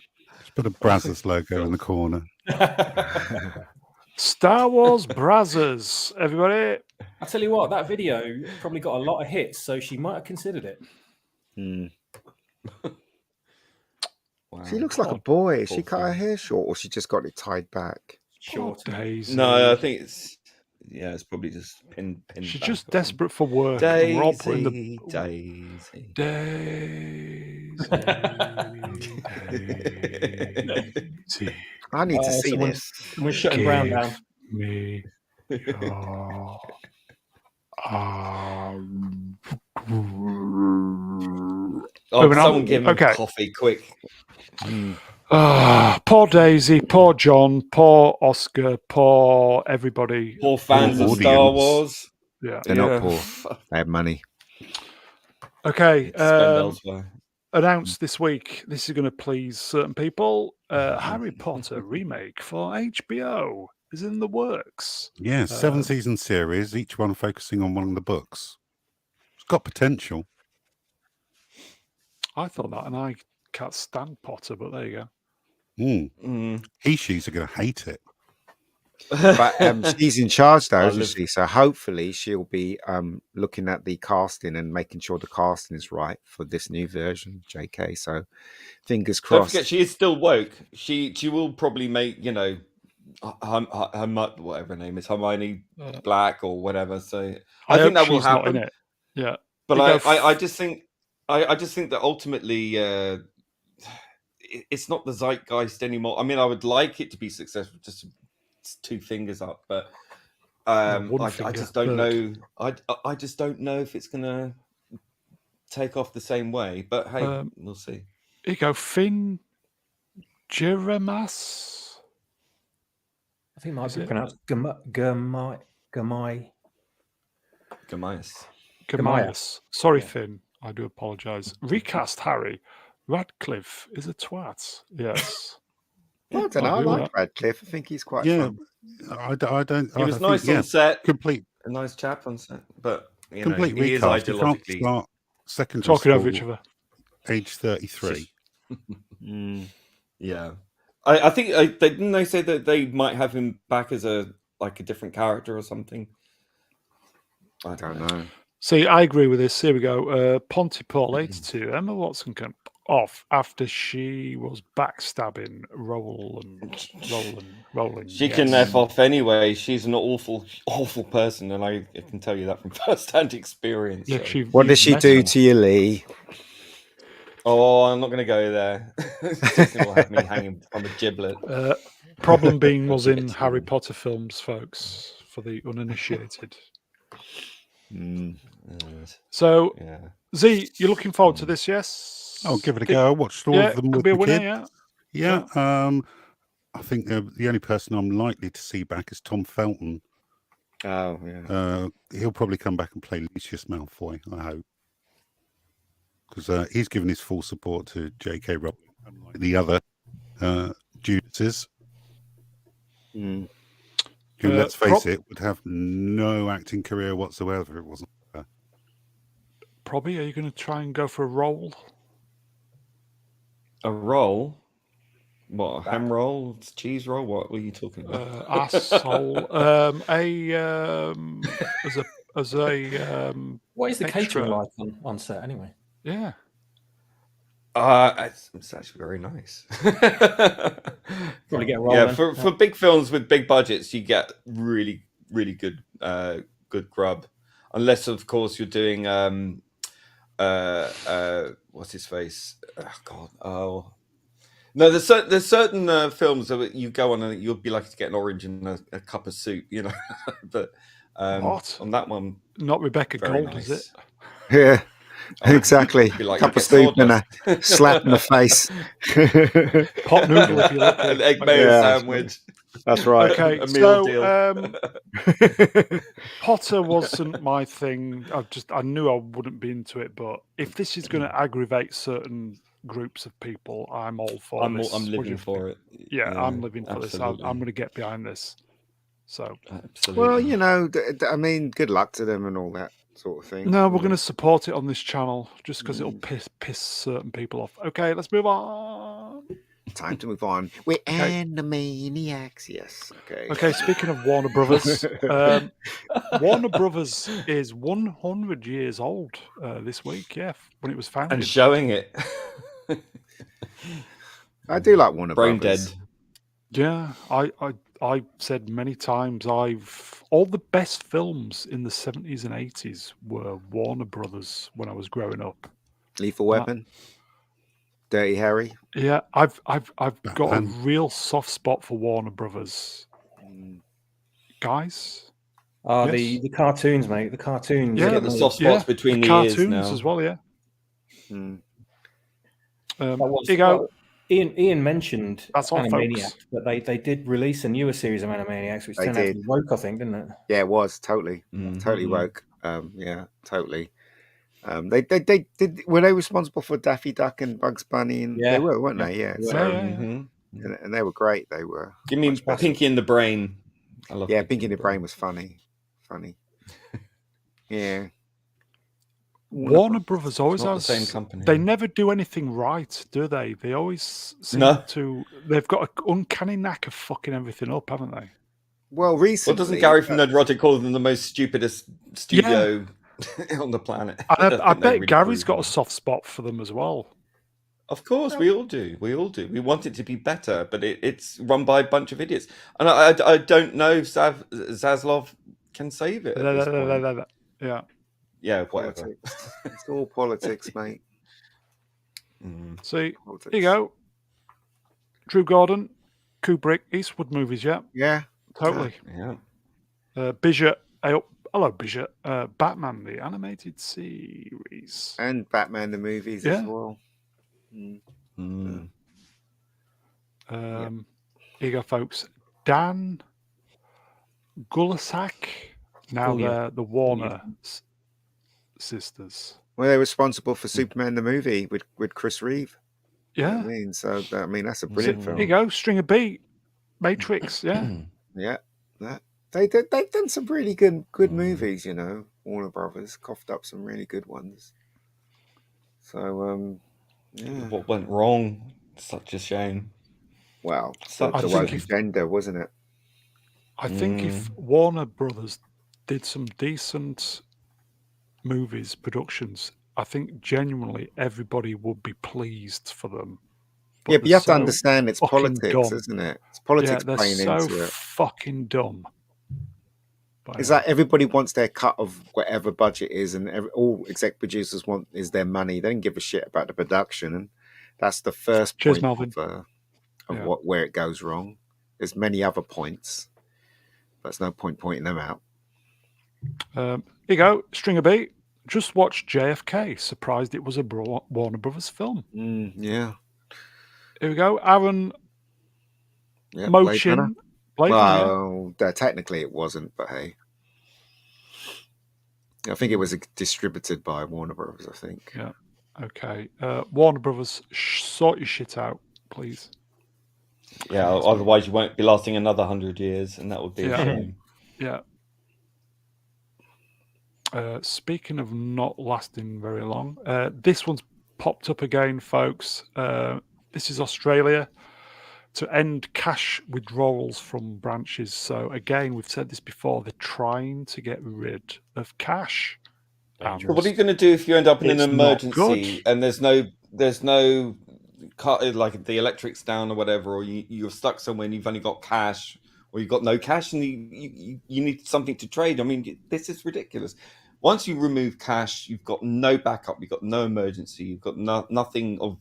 Put a Brazzers logo in the corner. Star Wars Brazzers, everybody. I tell you what, that video probably got a lot of hits, so she might have considered it. Wow. She looks like a boy. She cut her hair short, or she just got it tied back? Short. No, I think it's probably just pinned. She's just desperate for work. Daisy. I need to see this. We're shutting Brown down. Me. Someone give him coffee, quick. Poor Daisy, poor John, poor Oscar, poor everybody. Poor fans of Star Wars. Yeah. They're not poor. They have money. Okay. Spend elsewhere. Announced this week. This is going to please certain people. Harry Potter remake for HBO is in the works. Yeah, 7-season series, each one focusing on one of the books. It's got potential. I thought that, and I can't stand Potter, but there you go. She's going to hate it. But she's in charge, though, isn't she? So hopefully she'll be looking at the casting and making sure the casting is right for this new version, JK. So fingers crossed. Don't forget, she is still woke. She will probably make, her whatever her name is, Hermione Black or whatever. So I think that will happen. Not in it. Yeah, but I just think that ultimately it's not the zeitgeist anymore. I mean, I would like it to be successful. Just 2 fingers up, but I just don't know. I just don't know if it's gonna take off the same way. But hey, we'll see. Here you go, Finn Geramas. I think it might be pronounced Gamias. Sorry, Finn. I do apologise. Recast Harry. Radcliffe is a twat. Yes. I don't know. I like Radcliffe. I think he's quite fun. I don't. He was nice on set. Complete. A nice chap on set, but complete he is recast. ideologically. You can't start secondary talking school over each other. Age 33. Yeah, I think didn't they say that they might have him back as a different character or something. I don't know. See, I agree with this. Here we go. Pontypool 82. Emma Watson can off after she was backstabbing Rolling. She can F off anyway. She's an awful person, and I can tell you that from first-hand experience. Yeah, so. What did she do to you, Lee? Oh, I'm not going to go there. Jason will have me hanging from a giblet. Problem being was in Harry Potter films, folks, for the uninitiated. So, Z, you're looking forward to this, yes? I'll give it a go. I watched all of them with be a the winner, kids. Yeah. I think the only person I'm likely to see back is Tom Felton. Oh, yeah. He'll probably come back and play Lucius Malfoy, I hope. Because he's given his full support to J.K. Rowling, unlike the other Judases. Who, let's face it, would have no acting career whatsoever if it wasn't for her. Probably, are you going to try and go for a role? A roll? What, a ham roll? Cheese roll? What were you talking about? Asshole. As a what is the catering like on set anyway? Yeah. It's actually very nice. Probably get rolling. Yeah, for big films with big budgets, you get really, really good grub. Unless, of course, you're doing what's his face? Oh God! Oh no, there's certain films that you go on and you'll be lucky to get an orange and a cup of soup, but what? On that one, not Rebecca Gold, nice. is it? Yeah. Exactly. Like cup of soup and a slap in the face. Pot noodle, if you like. An egg mayo sandwich. That's right. Okay, a meal deal. Potter wasn't my thing. I knew I wouldn't be into it, but if this is going to aggravate certain groups of people, I'm all for this. I'm living for it. Yeah, I'm living for this. I'm going to get behind this. So, absolutely. Well, I mean, good luck to them and all that sort of thing. No, we're going to support it on this channel just because it'll piss certain people off. Okay, let's move on. Time to move on. We're Animaniacs, yes. Okay, speaking of Warner Brothers, Warner Brothers is 100 years old this week, when it was founded. And showing it. I do like Warner Brain Brothers. dead. Yeah, I've said many times all the best films in the 70s and 80s were Warner Brothers when I was growing up. Lethal Weapon, Dirty Harry. Yeah, I've got a real soft spot for Warner Brothers. Guys? Yes. The cartoons, mate. The cartoons. Yeah, the soft spots between the ears cartoons now. as well, yeah. Here you go. Ian mentioned Animaniacs, folks. but they did release a newer series of Animaniacs, which turned out to be woke, I think, didn't it? Yeah, it was totally woke. Yeah, totally. They did. Were they responsible for Daffy Duck and Bugs Bunny? And they were, weren't they? Yeah. So, and they were great. They were. Give me Pinky in the Brain. I love. Yeah, Pinky in the Brain was funny. Yeah. Warner Brothers always has the same company. They never do anything right, do they? They always seem to. They've got an uncanny knack of fucking everything up, haven't they? Well, recently, doesn't Gary from Nerd Roger call them the most stupidest studio on the planet? I bet really Gary's got a soft spot for them as well. Of course, we all do. We want it to be better, but it's run by a bunch of idiots. And I don't know if Zaslav can save it. At this point. Yeah, whatever. It's all politics, mate. See, here you go. Drew Gordon, Kubrick, Eastwood movies, Yeah. Totally. Yeah. Bijot. Hello, Bijot. Batman, the animated series. And Batman, the movies as well. Here you go, folks. Dan Gulasak. Now the Warner sisters. Well, they're responsible for Superman the movie with Chris Reeve. Yeah. You know what I mean? So, that's a brilliant film. Here you go. String of Beat. Matrix, Yeah. They've done some really good movies, you know. Warner Brothers coughed up some really good ones. So, what went wrong? Such a shame. Well, the woke agenda, wasn't it? I think if Warner Brothers did some decent movies, productions, I think genuinely everybody would be pleased for them. But you have to understand it's politics, isn't it? It's politics playing into it. They're so fucking dumb. It's like everybody wants their cut of whatever budget is, and all exec producers want is their money. They don't give a shit about the production, and that's the first point of where it goes wrong. There's many other points, but there's no point pointing them out. Here you go, String of Beat. Just watched JFK. Surprised it was a Warner Brothers film. Yeah. Here we go, Aaron Mochin. Well, technically it wasn't, but hey. I think it was distributed by Warner Brothers, I think. Yeah. Okay. Warner Brothers, sort your shit out, please. Yeah, otherwise you won't be lasting another 100 years, and that would be a shame. Yeah. Speaking of not lasting very long, this one's popped up again, folks. This is Australia to end cash withdrawals from branches. So again, we've said this before, they're trying to get rid of cash. But what are you going to do if you end up in an emergency and there's no car, like the electric's down or whatever, or you're stuck somewhere and you've only got cash, or you've got no cash and you need something to trade? I mean, this is ridiculous. Once you remove cash, you've got no backup, you've got no emergency, you've got nothing of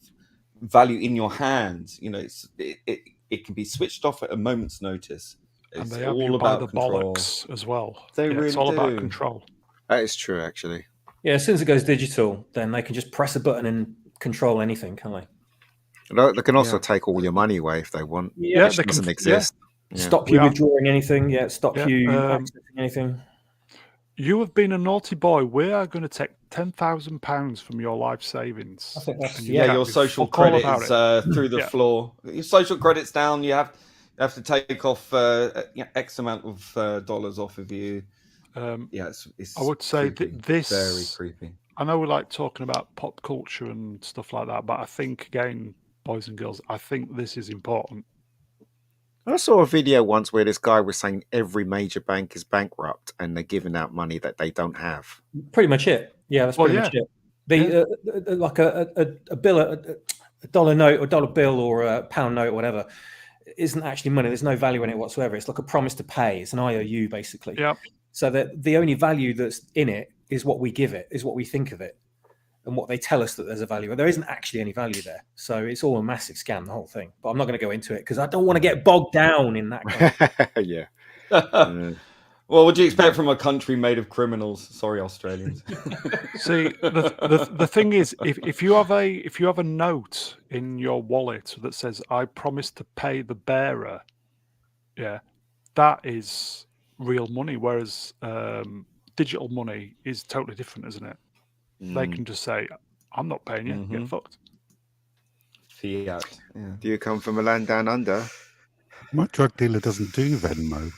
value in your hands. You know, it can be switched off at a moment's notice. And they have you by the bollocks as well. It's all about control. That is true, actually. Yeah, as soon as it goes digital, then they can just press a button and control anything, can't they? They can also take all your money away if they want. Yeah, it doesn't exist. Yeah. Stop you withdrawing anything. Yeah, stop you accessing anything. You have been a naughty boy. We are going to take £10,000 from your life savings. I think that's, your social credit is through the floor. Your social credit's down. You have to take off X amount of dollars off of you. It's I would say this very creepy. I know we like talking about pop culture and stuff like that, but I think, again, boys and girls, I think this is important. I saw a video once where this guy was saying every major bank is bankrupt and they're giving out money that they don't have. Pretty much it. Yeah, that's pretty much it. Like a bill, a dollar note or dollar bill or a pound note or whatever isn't actually money. There's no value in it whatsoever. It's like a promise to pay. It's an IOU, basically. Yep. So that the only value that's in it is what we give it, is what we think of it, and what they tell us that there's a value. But there isn't actually any value there. So it's all a massive scam, the whole thing. But I'm not going to go into it because I don't want to get bogged down in that kind of... Yeah. Well, what do you expect from a country made of criminals? Sorry, Australians. See, the thing is, if you have a note in your wallet that says "I promise to pay the bearer," that is real money. Whereas digital money is totally different, isn't it? They can just say, "I'm not paying you. Get fucked." Fiat. Yeah. Do you come from a land down under? My drug dealer doesn't do Venmo.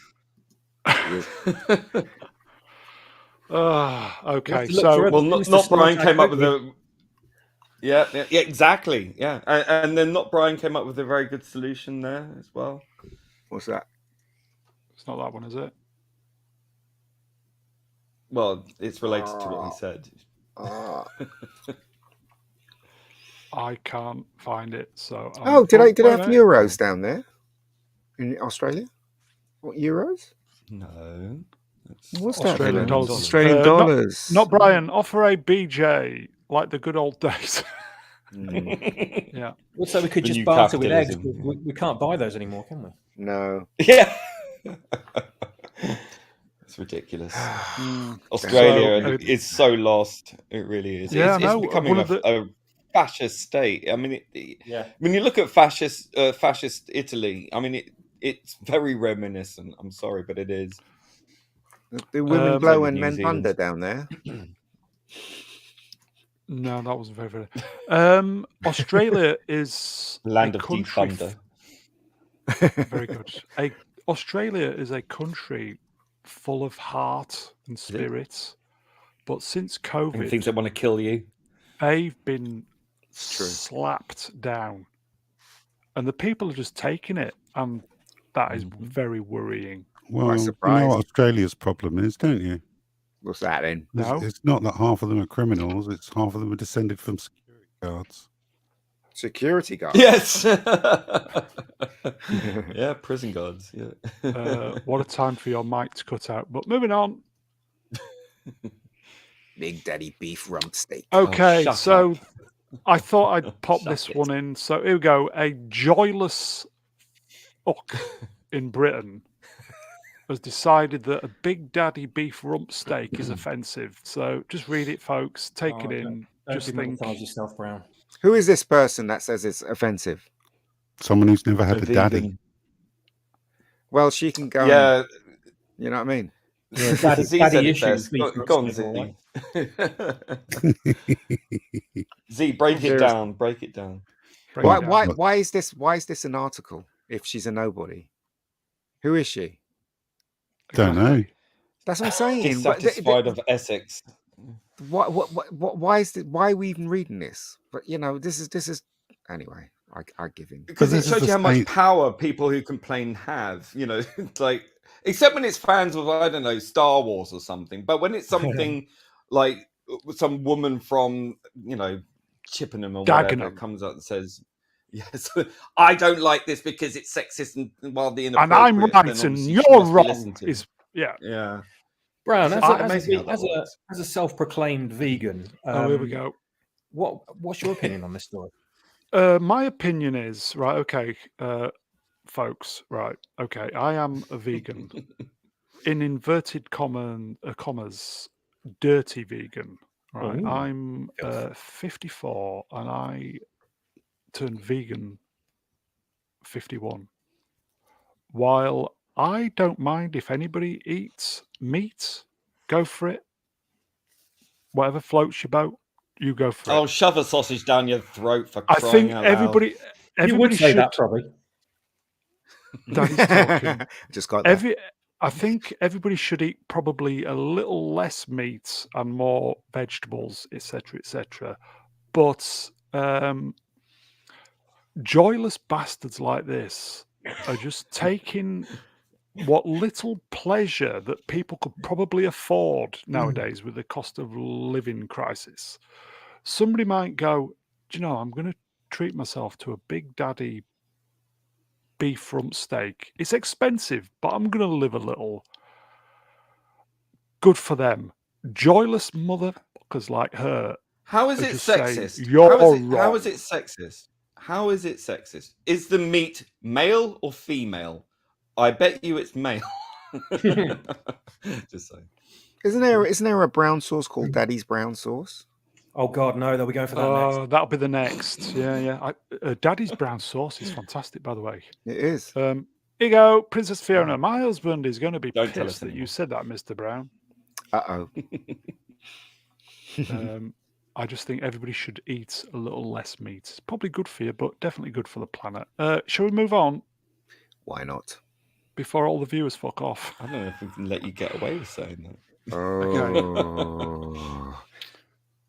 Okay. So, well, not Brian came up with a. Yeah, exactly. Yeah, and then not Brian came up with a very good solution there as well. What's that? It's not that one, is it? Well, it's related to what he said. I can't find it. So. Did I have euros down there in Australia? What, euros? No. What's Australian that? dollars. Australian dollars. Not Brian. Offer a BJ like the good old days. Yeah. So we could just barter with eggs. We can't buy those anymore, can we? No. Yeah. It's ridiculous. Australia is so lost. It really is. Yeah, it's becoming a fascist state. I mean, when you look at fascist Italy, I mean, it's very reminiscent. I'm sorry, but it is. The women blow and men thunder down there. No, that wasn't very, very. Australia is land of deep thunder. Very good. Australia is a country full of heart and spirit, but since COVID, and things that want to kill you, they've been slapped down, and the people are just taking it, and that is very worrying. Well, you know what Australia's problem is, don't you? What's that then? No, it's not that half of them are criminals. It's half of them are descended from security guards. Security guards? Yes. Yeah, prison guards. Yeah. What a time for your mic to cut out. But moving on. Big Daddy beef rump steak. Okay, so I thought I'd pop this one in. So here we go. A joyless fuck in Britain has decided that a Big Daddy beef rump steak is offensive. So just read it, folks. Take it in. Just think. Yourself, Brown. Who is this person that says it's offensive? Someone who's never had a daddy. Well, she can go. Yeah, you know what I mean. Yeah, daddy issues. Go on, Z. Z, break it down. Break it down. Why is this an article? If she's a nobody, who is she? Don't know. That's what I'm saying. Dissatisfied of Essex. Why are we even reading this? But you know, this is anyway. I give in because it shows you how much power people who complain have. You know, like except when it's fans of I don't know Star Wars or something. But when it's something like some woman from Chippenham or whatever comes up and says, "Yes, I don't like this because it's sexist and wildly inappropriate," and I'm right and you're wrong. Yeah. Brown, as a self-proclaimed vegan, here we go. What's your opinion on this story? My opinion is right. Okay, folks. Right. Okay, I am a vegan, in inverted commas, dirty vegan. Right. Ooh. I'm 54, and I turned vegan 51. While I don't mind if anybody eats meat, go for it. Whatever floats your boat, you go for it. Oh, shove a sausage down your throat for crying out loud. Everybody you would say that probably. Daddy's talking. Just got that. I think everybody should eat probably a little less meat and more vegetables, etc., etc. But joyless bastards like this are just taking what little pleasure that people could probably afford nowadays with the cost of living crisis. Somebody might go, do you know, I'm going to treat myself to a Big Daddy beef rump steak. It's expensive, but I'm going to live a little. Good for them. Joyless motherfuckers like her. How is it sexist? How is it sexist? How is it sexist? Is the meat male or female? I bet you it's male. Just saying. Isn't there a brown sauce called Daddy's brown sauce? Oh God, no! They'll be going for that next. That'll be the next. Yeah. Daddy's brown sauce is fantastic, by the way. It is. Here you go, Princess Fiona. My husband is going to be pissed that you said that, Mr. Brown. Uh-oh. I just think everybody should eat a little less meat. It's probably good for you, but definitely good for the planet. Shall we move on? Why not? Before all the viewers fuck off. I don't know if we can let you get away with saying that. Oh.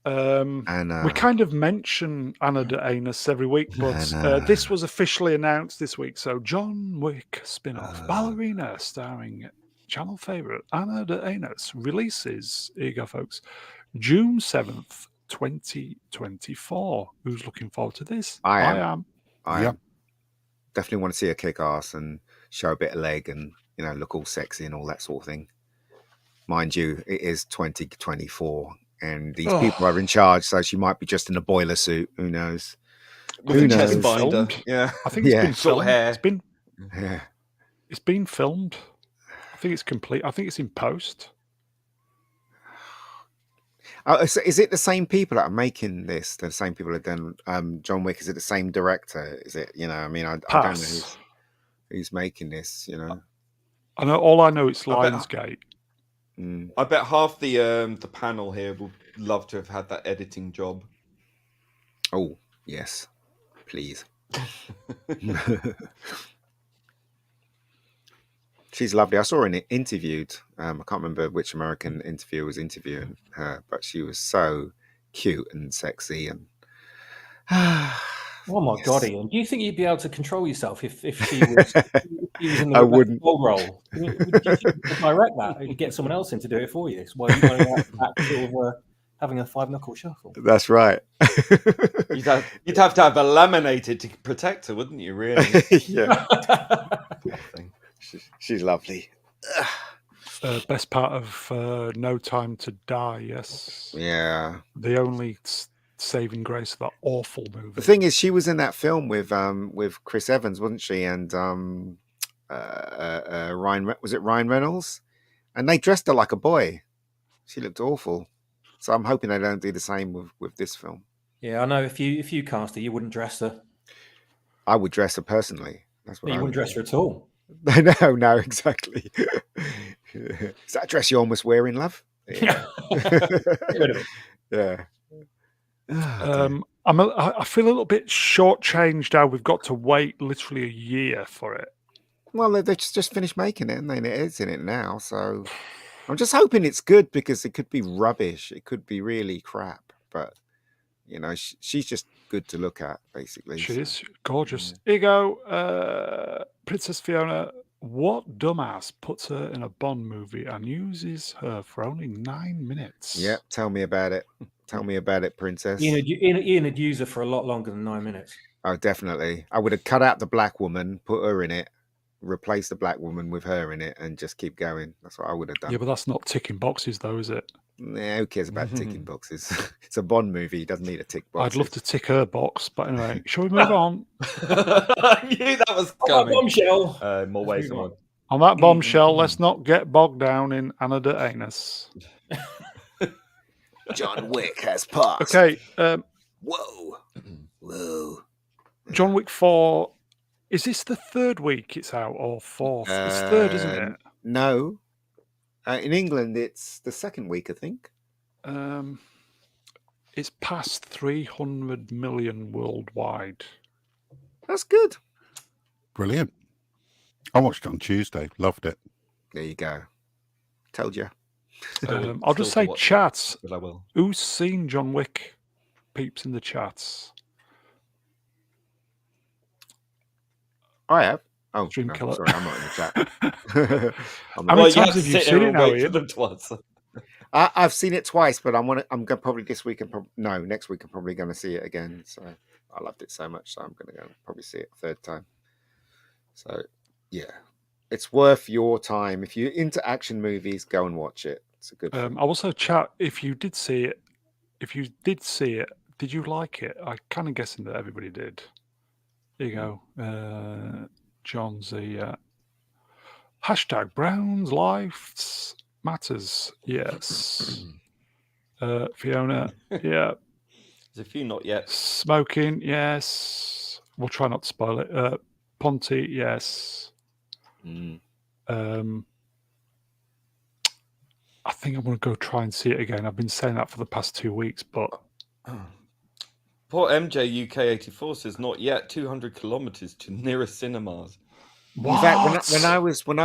We kind of mention Ana de Armas every week, but this was officially announced this week. So John Wick spin-off Ballerina, starring channel favourite Ana de Armas, releases, here you go folks, June 7th, 2024. Who's looking forward to this? I am. Yep. Definitely want to see her kick ass and show a bit of leg and, you know, look all sexy and all that sort of thing. Mind you, it is 2024 and these people are in charge, so she might be just in a boiler suit. Who knows? With a chest binder. Yeah. I think it's been filmed. Hair. It's been filmed. I think it's complete. I think it's in post. So is it the same people that are making this? The same people that have done John Wick? Is it the same director? Is it, you know, I mean, I don't know who's making this, you know. I know, all I know it's Lionsgate. I bet half the panel here would love to have had that editing job. Oh, yes. Please. She's lovely. I saw her interviewed. I can't remember which American interviewer was interviewing her, but she was so cute and sexy. And oh my God, Ian! Do you think you'd be able to control yourself if she was in the wouldn't. role? Would you direct that? Or get someone else in to do it for you while you're going back sort of having a 5-knuckle shuffle. That's right. You'd have to have her laminated to protect her, wouldn't you? Really? Yeah. She's lovely. Best part of No Time to Die, yes. Yeah. The only saving grace of that awful movie. The thing is, she was in that film with Chris Evans, wasn't she? And was it Ryan Reynolds? And they dressed her like a boy. She looked awful. So I'm hoping they don't do the same with this film. Yeah, I know. If you cast her, you wouldn't dress her. I would dress her personally. That's what you wouldn't dress her at all. No, exactly. Is that a dress you're almost wearing, love? Yeah. Yeah. I feel a little bit shortchanged how we've got to wait literally a year for it. Well, they just finished making it, and then it is in it now. So I'm just hoping it's good, because it could be rubbish. It could be really crap. But, you know, she's just good to look at, basically. She is gorgeous. Here you go, Princess Fiona. What dumbass puts her in a Bond movie and uses her for only 9 minutes? Yep, tell me about it. Tell me about it, Princess. Ian had used her for a lot longer than 9 minutes. Oh, definitely. I would have cut out the black woman, put her in it, replace the black woman with her in it, and just keep going. That's what I would have done. Yeah, but that's not ticking boxes, though, is it? Nah, who cares about ticking boxes? It's a Bond movie. It doesn't need a tick box. I'd love to tick her box, but anyway, shall we move on? I knew that was coming. Bombshell. More ways than one. On that bombshell, let's not get bogged down in Ana de Armas. John Wick has passed. Okay. Whoa. John Wick 4. Is this the third week it's out, or fourth? It's third, isn't it? No. In England, it's the second week, I think. It's past 300 million worldwide. That's good. Brilliant. I watched it on Tuesday. Loved it. There you go. Told you. I'll just say, chats. But I will. Who's seen John Wick? Peeps in the chats. I have. Oh, Dream no, Killer. sorry, I'm not in the chat. How many times have you seen it now, Ian? I've seen it twice, but I'm going probably this week and next week I'm probably going to see it again. So I loved it so much, so I'm going to go probably see it a third time. So yeah, it's worth your time. If you're into action movies, go and watch it. It's a good. I also chat if you did see it. If you did see it, did you like it? I'm kind of guessing that everybody did. There you go. John's the hashtag Brown's Lives Matters. Yes. Fiona. Yeah. There's a few not yet. Smoking. Yes. We'll try not to spoil it. Ponty. Yes. I think I'm going to go try and see it again. I've been saying that for the past 2 weeks, but Poor MJ UK84 says not yet. 200 kilometers to nearest cinemas. What? In fact, when I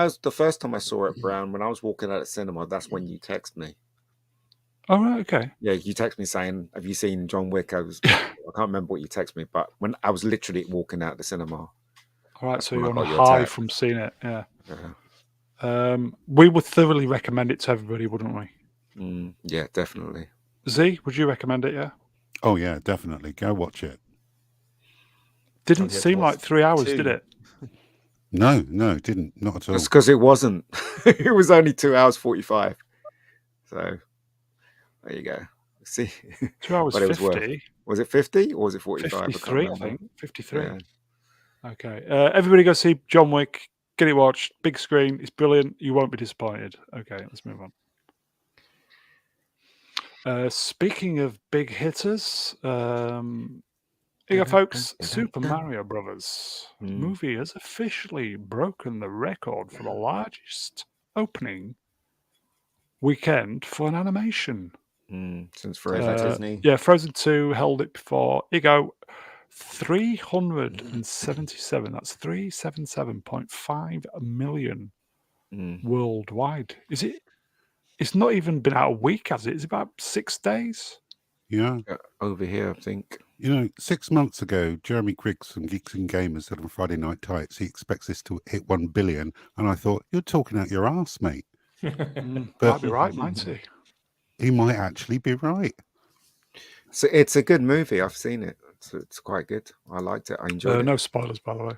was the first time I saw it, Brown, when I was walking out of cinema, that's when you text me. Oh, right, okay. Yeah, you text me saying, "Have you seen John Wick?" I can't remember what you text me, but when I was literally walking out of the cinema. All right, that's so when you're I on a got your high text. from seeing it, yeah. Yeah. We would thoroughly recommend it to everybody, wouldn't we? Yeah, definitely. Z, would you recommend it? Yeah. Oh yeah, definitely. Go watch it. Didn't seem like 3 hours, did it? No, it didn't. Not at all. It's because it wasn't. It was only 2 hours 45. So there you go. See, 2 hours 50. Was it 50 or was it 45? 53, I think. 53. Yeah. Okay. Everybody go see John Wick. Get it watched. Big screen. It's brilliant. You won't be disappointed. Okay, let's move on. Speaking of big hitters, here you go, folks. Super Mario Brothers movie has officially broken the record for the largest opening weekend for an animation. Since Frozen. Disney. Yeah, Frozen 2 held it before. Here you go. 377. That's 377.5 million worldwide. Is it? It's not even been out a week, has it? It's about 6 days. Yeah. Over here, I think. 6 months ago, Jeremy Griggs from Geeks and Gamers said on Friday Night Tights he expects this to hit 1 billion, and I thought, you're talking out your arse, mate. Might be right, mightn't he? He might actually be right. So it's a good movie. I've seen it. It's quite good. I liked it. I enjoyed it. No spoilers, by the way.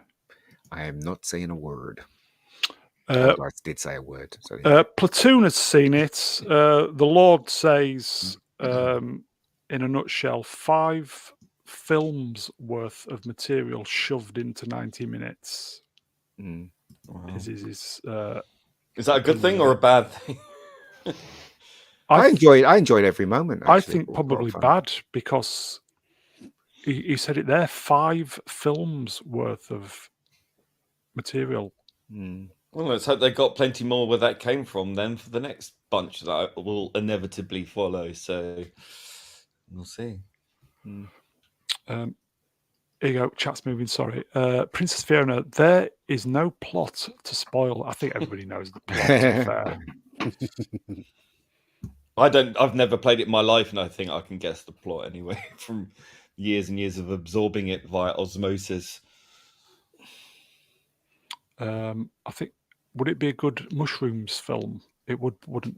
I am not saying a word. I did say a word. So Platoon has seen it. The Lord says, in a nutshell, 5 films worth of material shoved into 90 minutes. Wow. Is that a good thing or a bad thing? I enjoyed every moment. Actually. I think probably bad, because he said it there, 5 films worth of material. Well, let's hope they got plenty more where that came from then for the next bunch that will inevitably follow. So we'll see. Here you go, chat's moving, sorry. Princess Fiona, there is no plot to spoil. I think everybody knows the plot, to be fair. I've never played it in my life, and I think I can guess the plot anyway from years and years of absorbing it via osmosis. I think, would it be a good mushrooms film? It wouldn't.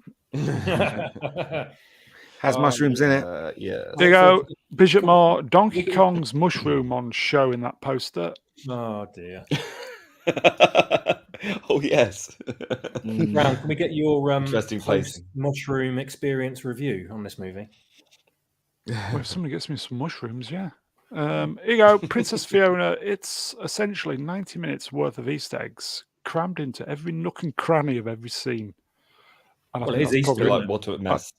Has mushrooms in it. Yeah. There you go. Bishop Moore, Donkey Kong's mushroom on show in that poster. Oh dear. Oh yes. Brown, can we get your interesting place mushroom experience review on this movie? Well, if somebody gets me some mushrooms, yeah. Here you go, Princess Fiona. It's essentially 90 minutes worth of Easter eggs crammed into every nook and cranny of every scene. And well, it is Easter, like what a mess.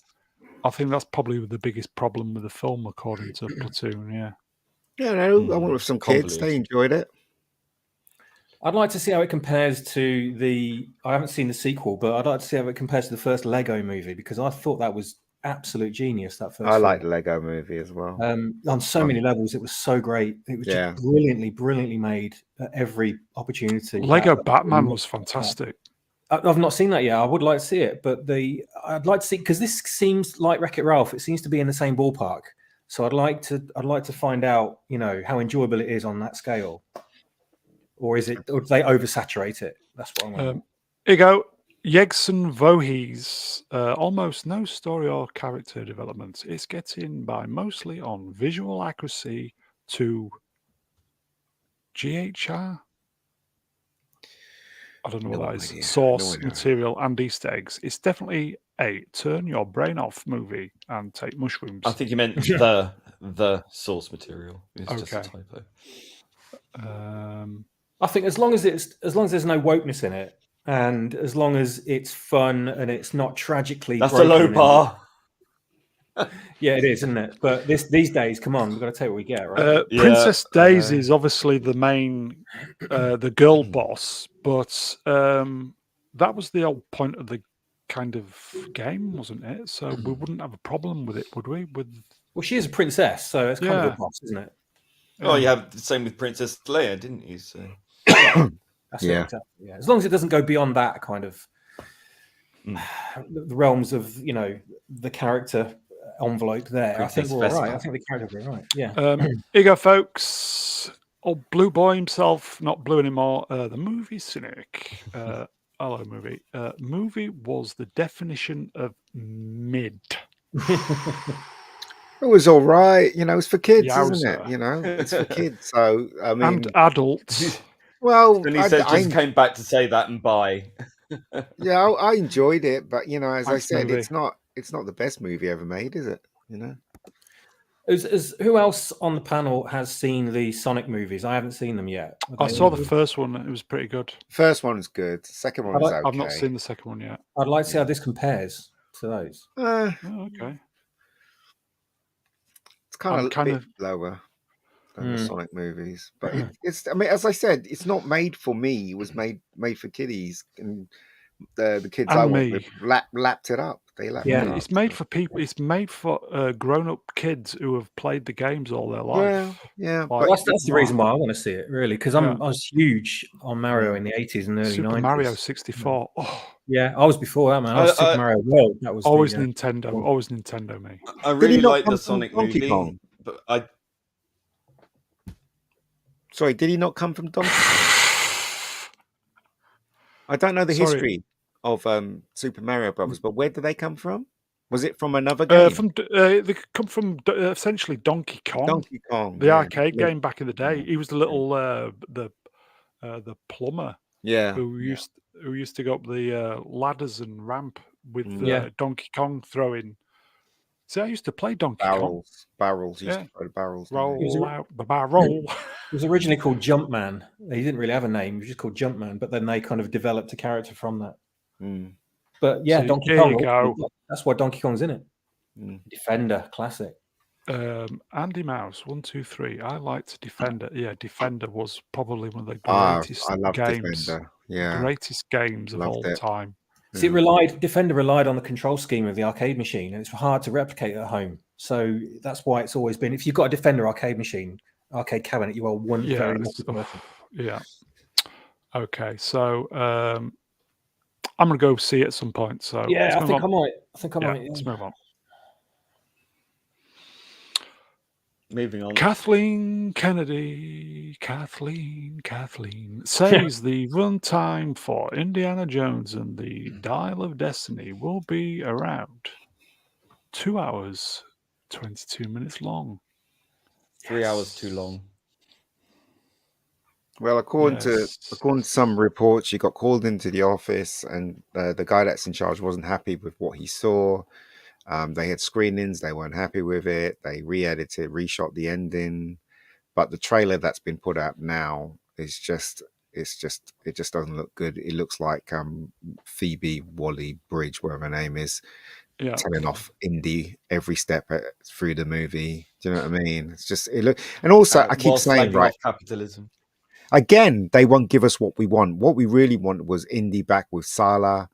I think that's probably the biggest problem with the film, according to Platoon. Yeah. Yeah, no, I went with some kids. They enjoyed it. I'd like to see how it compares to I haven't seen the sequel, but I'd like to see how it compares to the first Lego movie, because I thought that was absolute genius. That first. I like the Lego movie as well. On so many levels, it was so great. It was just brilliantly made at every opportunity. Lego Batman was fantastic. I've not seen that yet. I would like to see it, but I'd like to see, because this seems like Wreck-It Ralph. It seems to be in the same ballpark. So I'd like to find out, how enjoyable it is on that scale, or do they oversaturate it? That's what I want. Here you go, Yegson Voorhees. Almost no story or character development. It's getting by mostly on visual accuracy to GHR. I don't know what that is. Source material and Easter eggs. It's definitely a turn your brain off movie and take mushrooms. I think you meant the source material. It's just a typo. I think as long as there's no wokeness in it, and as long as it's fun and it's not tragically, that's a low bar. Yeah, it is, isn't it? But these days, come on, we've got to take what we get, right? Princess Daisy is obviously the main, the girl boss, but that was the whole point of the kind of game, wasn't it? So we wouldn't have a problem with it, would we? Well, she is a princess, so it's kind of a boss, isn't it? Oh, you have the same with Princess Leia, didn't you? So that's it, exactly. Yeah, as long as it doesn't go beyond that kind of the realms of the character envelope there. Princess I think we're all right. I think the character we're right. Yeah. Here you go, folks. Old Blue Boy himself, not Blue anymore. The movie cynic. Hello, movie. Movie was the definition of mid. It was all right, it's for kids, isn't it? It's for kids. So I mean, and adults. Well, and he just came back to say that and bye. Yeah, I enjoyed it, but as I said, it's not the best movie ever made, is it? Who else on the panel has seen the Sonic movies? I haven't seen them yet. I saw the first one; it was pretty good. First one's good. Second one is okay. I've not seen the second one yet. I'd like to see how this compares to those. Okay. It's kind of lower than the Sonic movies, but it's. I mean, as I said, it's not made for me. It was made for kiddies, and the kids and I went with lapped it up. They lapped it up. It's made for people. It's made for grown-up kids who have played the games all their life. Yeah. Like, that's the reason why I want to see it, really, because I was huge on Mario in the 80s and early 90s. Super Mario 64. Oh. Yeah, I was before that, man. I was Super Mario World. That was always Nintendo. Always Nintendo, me. I really like the Sonic movie, but Sorry, did he not come from Donkey Kong? I don't know the history of Super Mario Brothers, but where did they come from? Was it from another game? They come from essentially Donkey Kong. Donkey Kong, the arcade game back in the day. He was the little the plumber. Yeah. Who used to go up the ladders and ramp with Donkey Kong throwing. See, I used to play Donkey Kong. Barrels. Used to throw barrels. Roll out the barrel. It was originally called Jumpman. He didn't really have a name. He was just called Jumpman, but then they kind of developed a character from that. But yeah, Donkey Kong. That's why Donkey Kong's in it. Defender, classic. Andy Mouse, 1, 2, 3. I liked Defender. Yeah, Defender was probably one of the greatest games. Defender. Yeah, greatest games of all time. See, Defender relied on the control scheme of the arcade machine, and it's hard to replicate at home. So that's why it's always been. If you've got a Defender arcade machine, arcade cabinet, you are one very lucky person. Yeah. Okay, so I'm gonna go see it at some point. So yeah, I think I might. Let's move on. Moving on. Kathleen Kennedy says the runtime for Indiana Jones and the Dial of Destiny will be around 2 hours, 22 minutes long. 3 hours too long. Well, according to some reports, she got called into the office, and the guy that's in charge wasn't happy with what he saw. They had screenings, they weren't happy with it. They re-edited, reshot the ending, but the trailer that's been put out now is it just doesn't look good. It looks like Phoebe Waller-Bridge, whatever her name is, telling off Indy every step through the movie. Do you know what I mean? It's just and also I keep saying capitalism. Again, they won't give us what we want. What we really want was Indy back with Sala,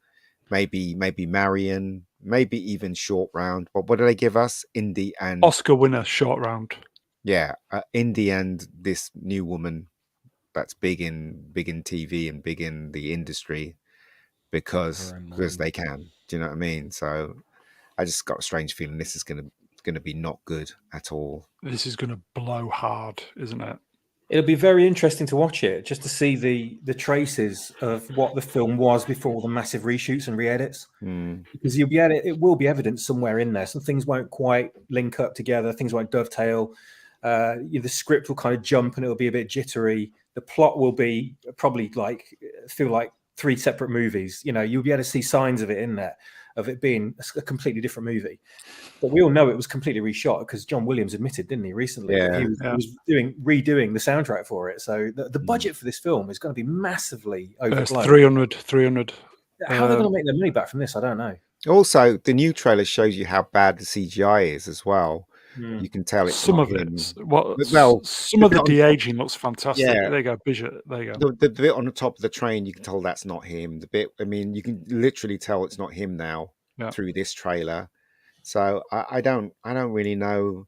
maybe Marion. Maybe even short round. But what do they give us? Indy and Oscar winner short round. Yeah, Indy and this new woman that's big in TV and big in the industry because they can. Do you know what I mean? So I just got a strange feeling this is going to be not good at all. This is going to blow hard, isn't it? It'll be very interesting to watch it, just to see the traces of what the film was before the massive reshoots and re-edits. Because it will be evident somewhere in there. Some things won't quite link up together. Things won't dovetail. The script will kind of jump and it'll be a bit jittery. The plot will be probably feel like 3 separate movies. You'll be able to see signs of it in there, of it being a completely different movie. But we all know it was completely reshot because John Williams admitted, didn't he, recently? Yeah. He was redoing the soundtrack for it. So the budget for this film is going to be massively overblown. 300. How are they going to make their money back from this? I don't know. Also, the new trailer shows you how bad the CGI is as well. You can tell it's some of it. Some of the de-aging looks fantastic. Yeah. There you go, Bishop. There you go. The bit on the top of the train, you can tell that's not him. You can literally tell it's not him now through this trailer. So I don't really know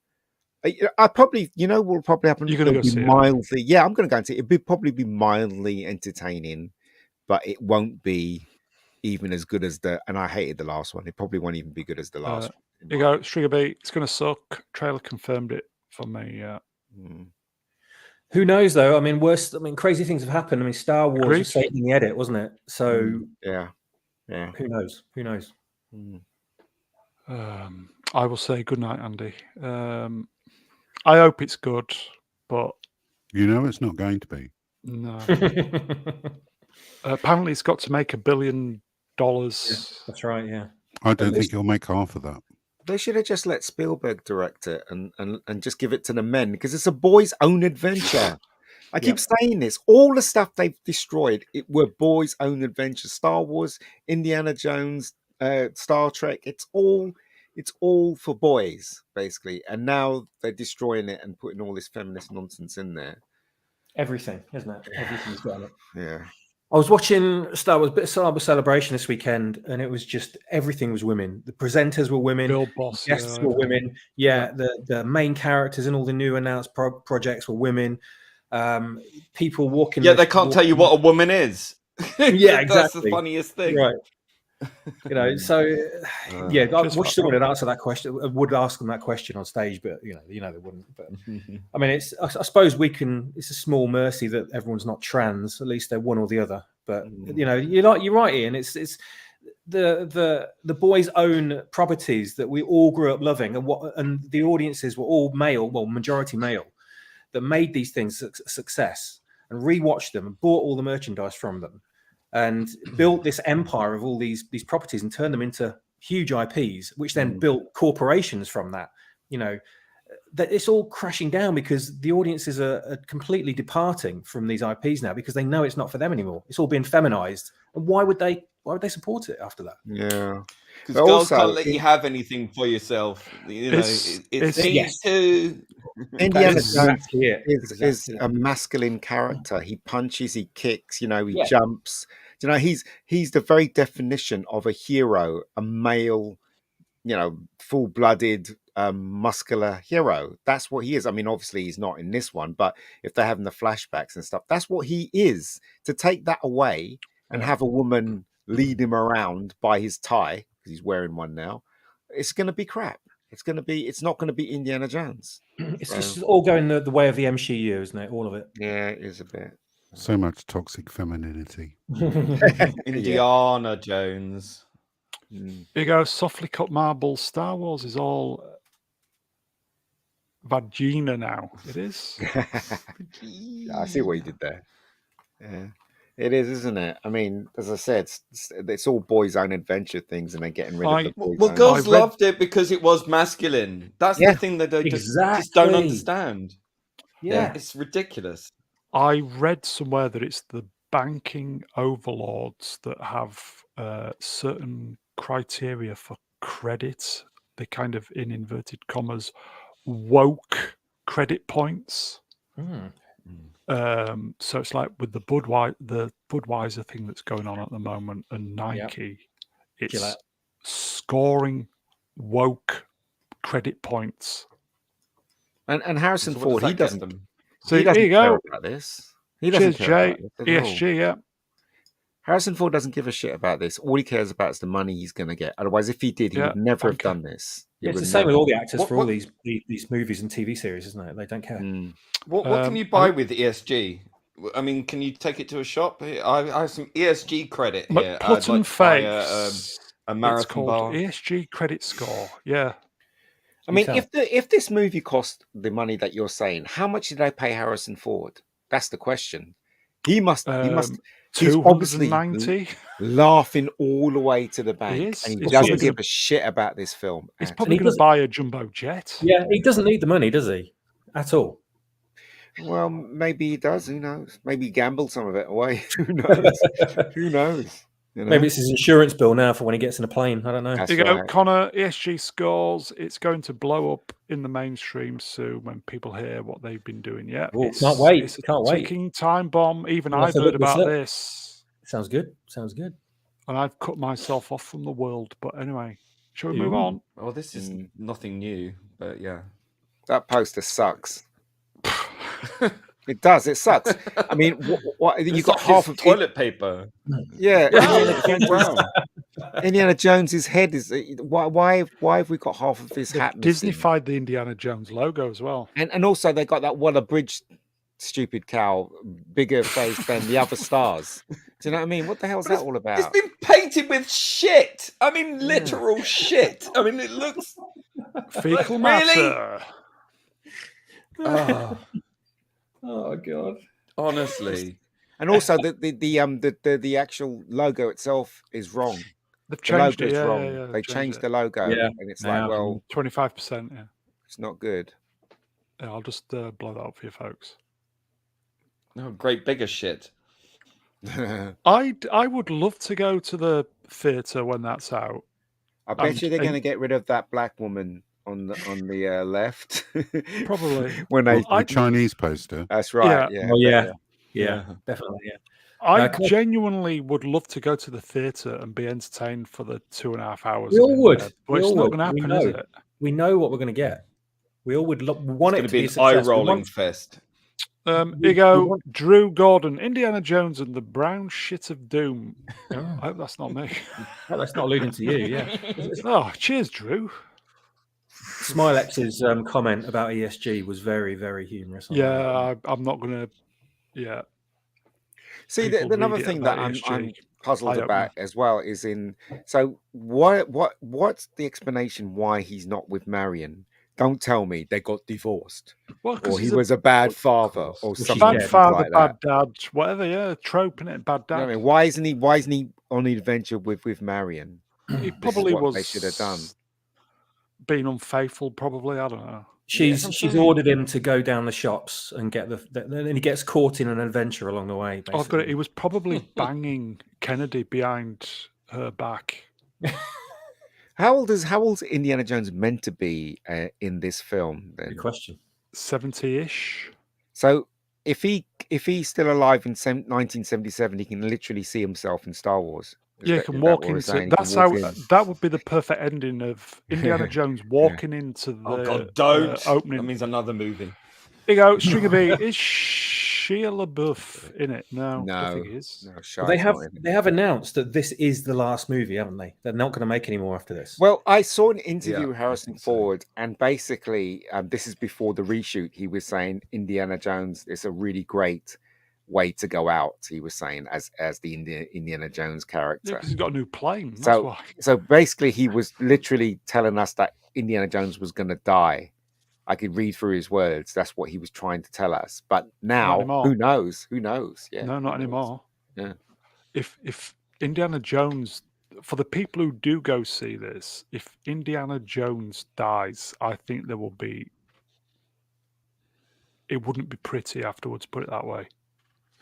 I probably, what will probably happen? You're going to go see mildly. Yeah, I'm going to go and see it. It'll probably be mildly entertaining, but it won't be even as good as and I hated the last one. It probably won't even be good as the last one. You go, Stringer B, it's going to suck. Trailer confirmed it for me. Yeah. Who knows though? I mean, crazy things have happened. I mean, Star Wars was Satan in the edit, wasn't it? So yeah. Who knows? I will say good night, Andy. I hope it's good, but it's not going to be. No. Apparently, it's got to make $1 billion. Yeah, that's right. Yeah. I don't think he'll make half of that. They should have just let Spielberg direct it and just give it to the men, because it's a boy's own adventure. I keep saying this. All the stuff they've destroyed, it were boys' own adventures. Star Wars, Indiana Jones, Star Trek. It's all for boys, basically. And now they're destroying it and putting all this feminist nonsense in there. Everything, isn't it? Everything's got it. Yeah. I was watching Star Wars Celebration this weekend, and it was just everything was women. The presenters were women. Bill Boss, guests were women. Yeah, the main characters and all the new announced projects were women. People walking. Yeah, they can't tell you what a woman is. Yeah, exactly. That's the funniest thing, right? So yeah, I wish someone had answered that question. Would ask them that question on stage, but they wouldn't. But I mean, I suppose it's a small mercy that everyone's not trans. At least they're one or the other. But you're right, Ian. It's the boys' own properties that we all grew up loving, and the audiences were all male, well, majority male, that made these things a success, and rewatched them and bought all the merchandise from them, and built this empire of all these properties and turned them into huge IPs, which then built corporations from that. That it's all crashing down because the audiences are completely departing from these IPs now, because they know it's not for them anymore. It's all being feminized. And why would they support it after that? Yeah. Because girls can't let you have anything for yourself. It's needs to. Indiana Jones is a masculine character. He punches, he kicks, he jumps. He's the very definition of a hero, a male, full-blooded, muscular hero. That's what he is. I mean, obviously he's not in this one, but if they're having the flashbacks and stuff, that's what he is. To take that away and have a woman lead him around by his tie, because he's wearing one now, it's going to be crap. It's not going to be Indiana Jones. It's just all going the way of the MCU, isn't it? All of it. Yeah, it is a bit. So much toxic femininity. Indiana Jones. Here you go, softly cut marble. Star Wars is all vagina now. It is. Yeah, I see what you did there. Yeah. It is, isn't it? I mean, as I said, it's all boys' own adventure things, and they're getting rid of the boys' Well, girls loved it because it was masculine. That's the thing that they just don't understand. Yeah, it's ridiculous. I read somewhere that it's the banking overlords that have certain criteria for credit. They kind of, in inverted commas, woke credit points. So it's like with the Budweiser thing that's going on at the moment, and Nike, it's scoring woke credit points. And Harrison Ford, he doesn't. So there you go. About this. He doesn't care about this ESG, yeah. Harrison Ford doesn't give a shit about this. All he cares about is the money he's going to get. Otherwise, if he did, he would never have done this. It's the same with all the actors for all these movies and TV series, isn't it? They don't care. What can you buy with ESG? I mean, can you take it to a shop? I have some ESG credit here. I'd like to buy a marathon bar. ESG credit score. Yeah. I mean, if this movie cost the money that you're saying, how much did they pay Harrison Ford? That's the question. He must. He's obviously 290, laughing all the way to the bank, and he doesn't give a shit about this film. He's probably going to buy a jumbo jet. Yeah, he doesn't need the money, does he? At all. Well, maybe he does. Who knows? Maybe he gambled some of it away. Who knows? Who knows? Maybe it's his insurance bill now for when he gets in a plane. I don't know. There you go, Connor. ESG scores. It's going to blow up in the mainstream soon when people hear what they've been doing. Yeah, can't wait. It's a ticking time bomb. Even I've heard about this. Sounds good. Sounds good. And I've cut myself off from the world. But anyway, shall we move on? Well, this is nothing new, but yeah. That poster sucks. It does. It sucks. I mean, what you got like half of toilet paper. Yeah, Brown. Indiana Jones's head is why have we got half of his hat missing? Disneyfied the Indiana Jones logo as well, and also they got that Waller-Bridge stupid cow bigger face than the other stars. Do you know what I mean? What the hell is that all about? It's been painted with shit. I mean, literal shit. I mean, it looks fecal matter. Oh God! Honestly, and also the actual logo itself is wrong. They've changed the it. wrong. Yeah, they changed the logo, and it's like, well, 25%. Yeah, it's not good. Yeah, I'll just blow that up for you folks. No, great bigger shit. I would love to go to the theatre when that's out. I bet you they're going to get rid of that black woman on the left. Probably when the Chinese poster. That's right. Yeah. Yeah, definitely. Yeah. I genuinely would love to go to the theatre and be entertained for the 2.5 hours. We all would. But it's not going to happen, is it? We know what we're going to get. We all would want it to be an eye-rolling fest. Here you go, Drew Gordon, Indiana Jones and the Brown Shit of Doom. I hope that's not me. That's not alluding to you, yeah. Oh, cheers, Drew. Smilex's comment about ESG was very, very humorous. Yeah, I'm not going to. Yeah. See, another thing that I'm puzzled about as well is so what's the explanation why he's not with Marion? Don't tell me they got divorced, or he was a bad father, or something. Bad father, like bad dad, whatever. Yeah, trope in it, bad dad. You know what I mean? Why isn't he on the adventure with Marion? He probably was. They should have done. Being unfaithful, probably. I don't know. She's ordered him to go down the shops and get and he gets caught in an adventure along the way. Basically. I've got it. He was probably banging Kennedy behind her back. How old's Indiana Jones meant to be in this film? Then? Good question. 70-ish. So if he's still alive in 1977, he can literally see himself in Star Wars. He can walk into. That's how. That would be the perfect ending of Indiana Jones walking into the. Oh God! Don't. Opening. That means another movie. There you go. Stringer B. Is Shia LaBeouf in it? No, I think he is. No, they have announced that this is the last movie, haven't they? They're not going to make any more after this. Well, I saw an interview with Harrison Ford, and basically, this is before the reshoot. He was saying Indiana Jones is a really great way to go out. He was saying as the Indiana Jones character. Yeah, because he's got a new plane. That's so, why. So basically, he was literally telling us that Indiana Jones was going to die. I could read through his words. That's what he was trying to tell us. But now, who knows? Who knows? Yeah. No, not anymore. Yeah. If Indiana Jones, for the people who do go see this, if Indiana Jones dies, I think there will be. It wouldn't be pretty afterwards. Put it that way.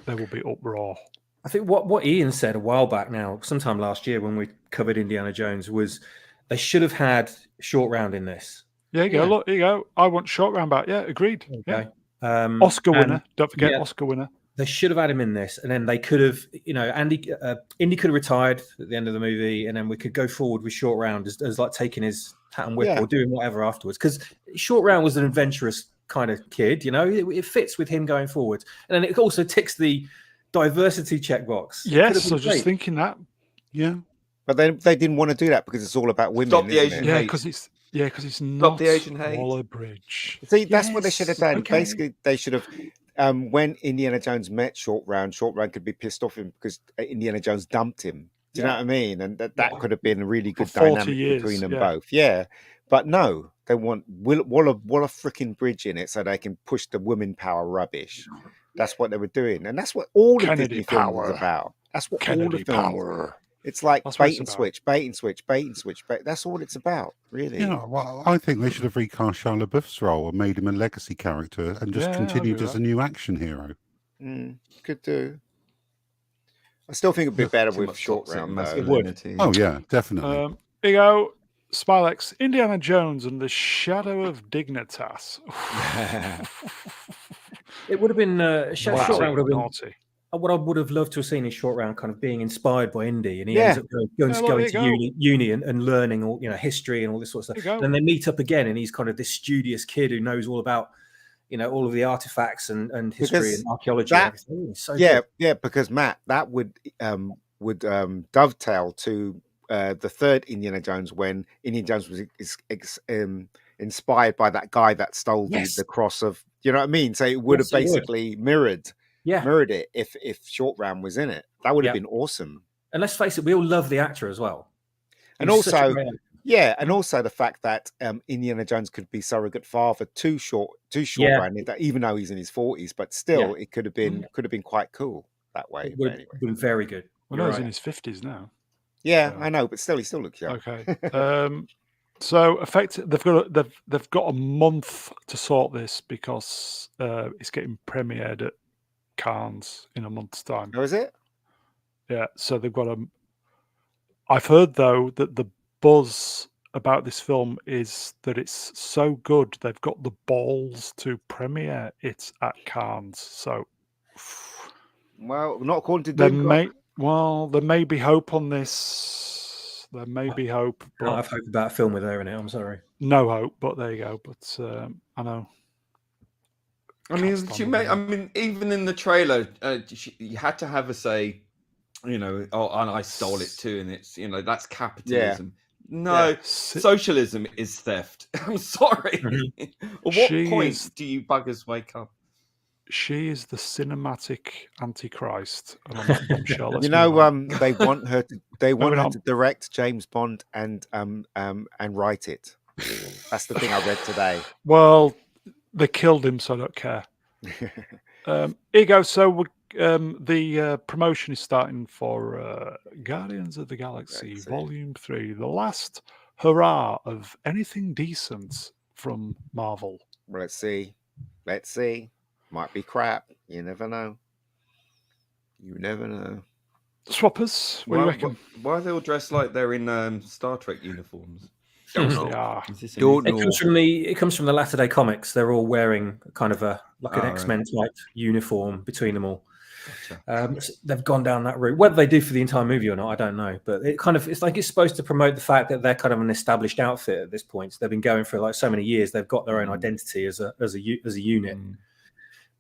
There will be uproar. I think what Ian said a while back now, sometime last year when we covered Indiana Jones, was they should have had Short Round in this. Yeah, you go. Look, here you go. I want Short Round back. Yeah, agreed. Okay. Yeah. Oscar winner. Don't forget, Oscar winner. They should have had him in this, and then they could have, Indy could have retired at the end of the movie, and then we could go forward with Short Round as like taking his hat and whip or doing whatever afterwards. Because Short Round was an adventurous kind of kid, it fits with him going forward, and then it also ticks the diversity checkbox. Yes, I was just thinking that. Yeah, but they didn't want to do that because it's all about women. Stop the Asian hate. Because it's not the Asian hate. Waller-Bridge. See, that's what they should have done. Okay. Basically, they should have. When Indiana Jones met Short Round could be pissed off him because Indiana Jones dumped him. Do you know what I mean? And that could have been a really good dynamic between them both. Yeah, but no, they want Waller freaking Bridge in it so they can push the women power rubbish. That's what they were doing, and that's what all the Disney films was about. That's what all the films. It's like bait and switch. That's all it's about, really. Well, I think they should have recast Shia LaBeouf's role and made him a legacy character and just continued as a new action hero. Could do. I still think it'd be better with Short Round. It would. Oh yeah, definitely. Here you go. Smilex, Indiana Jones and the Shadow of Dignitas. It would have been Short Round would have been. Naughty. what I would have loved to have seen is Short Round kind of being inspired by Indy, and he ends up going to uni and learning all history and all this sort of stuff. And then they meet up again, and he's kind of this studious kid who knows all about all of the artifacts and history and archaeology. Because Matt, that would dovetail to the third Indiana Jones, when Indiana Jones was inspired by that guy that stole the cross of, you know what I mean? So it would have basically mirrored it if Short Round was in it. That would have been awesome. And let's face it, we all love the actor as well. And also, and also the fact that Indiana Jones could be surrogate father to Short Round, even though he's in his 40s, but still it could have been quite cool that way. It would have been very good. Well, he's in his 50s now. Yeah, I know, but still, he still looks young. Okay. So, they've got a month to sort this because it's getting premiered at Cannes in a month's time. Oh, is it? Yeah. So they've got I've heard though that the buzz about this film is that it's so good they've got the balls to premiere it at Cannes. So, well, not according to Doom. There may be hope on this. There may be hope. I don't have hope about a film with her in it. I'm sorry. No hope, but there you go. But I know. I mean, even in the trailer, you had to have her say, and I stole it too, and it's, that's capitalism. Yeah. No, socialism is theft. I'm sorry. At what point do you buggers wake up? She is the cinematic Antichrist. And they want her to. They want her to direct James Bond and write it. That's the thing I read today. Well, they killed him, so I don't care. Here you go. So the promotion is starting for Guardians of the Galaxy Volume 3, the last hurrah of anything decent from Marvel. Let's see. Might be crap. You never know. Swappers, what do you reckon? Why are they all dressed like they're in Star Trek uniforms? They are. It comes from the Latter Day Comics. They're all wearing kind of an X-Men type uniform between them all. Gotcha. So they've gone down that route. Whether they do for the entire movie or not, I don't know. But it's like it's supposed to promote the fact that they're kind of an established outfit at this point. So they've been going for like so many years. They've got their own identity as a unit.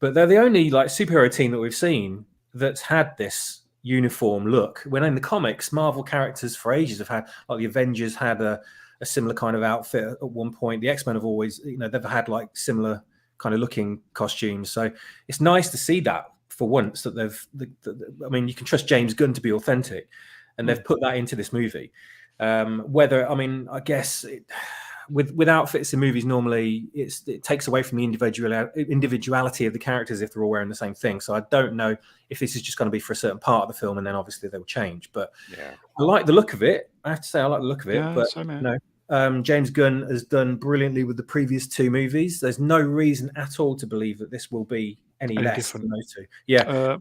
But they're the only like superhero team that we've seen that's had this uniform look. When in the comics, Marvel characters for ages have had, like the Avengers had a similar kind of outfit at one point. The X-Men have always, they've had like similar kind of looking costumes. So it's nice to see that for once that you can trust James Gunn to be authentic, and they've put that into this movie. I guess with outfits in movies, normally it takes away from the individuality of the characters if they're all wearing the same thing. So I don't know if this is just going to be for a certain part of the film, and then obviously they'll change. But I like the look of it. I have to say I like the look of it. Yeah, but James Gunn has done brilliantly with the previous two movies. There's no reason at all to believe that this will be any less different than those two. Yeah.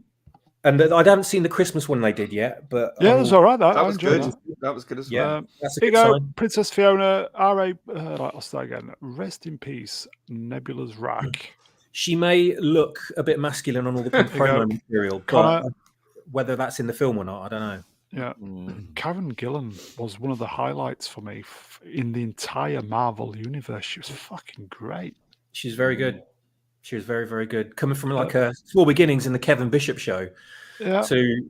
And I haven't seen the Christmas one they did yet, but it was all right. That was good. That was good as well. That's a here good you go, sign. Princess Fiona. I'll start again. Rest in peace, Nebula's rack. She may look a bit masculine on all the promo material, but whether that's in the film or not, I don't know. Yeah, Karen Gillan was one of the highlights for me in the entire Marvel universe. She was fucking great. She's very good. She was very, very good. Coming from like a small beginnings in the Kevin Bishop show to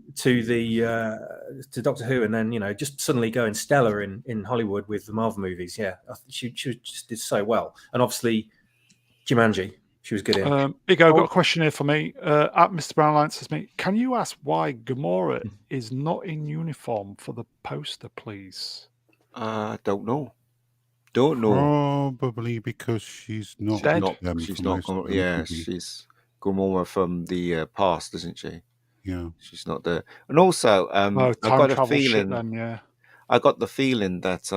Doctor Who, and then just suddenly going stellar in Hollywood with the Marvel movies. Yeah, she just did so well, and obviously Jumanji, she was good in. Here you go. I've got a question here for me. At Mr. Brownline says me, can you ask why Gamora is not in uniform for the poster, please? Don't know. Probably because she's not. She's Gamora from the past, isn't she? Yeah, she's not there. And also, I got a feeling. I got the feeling that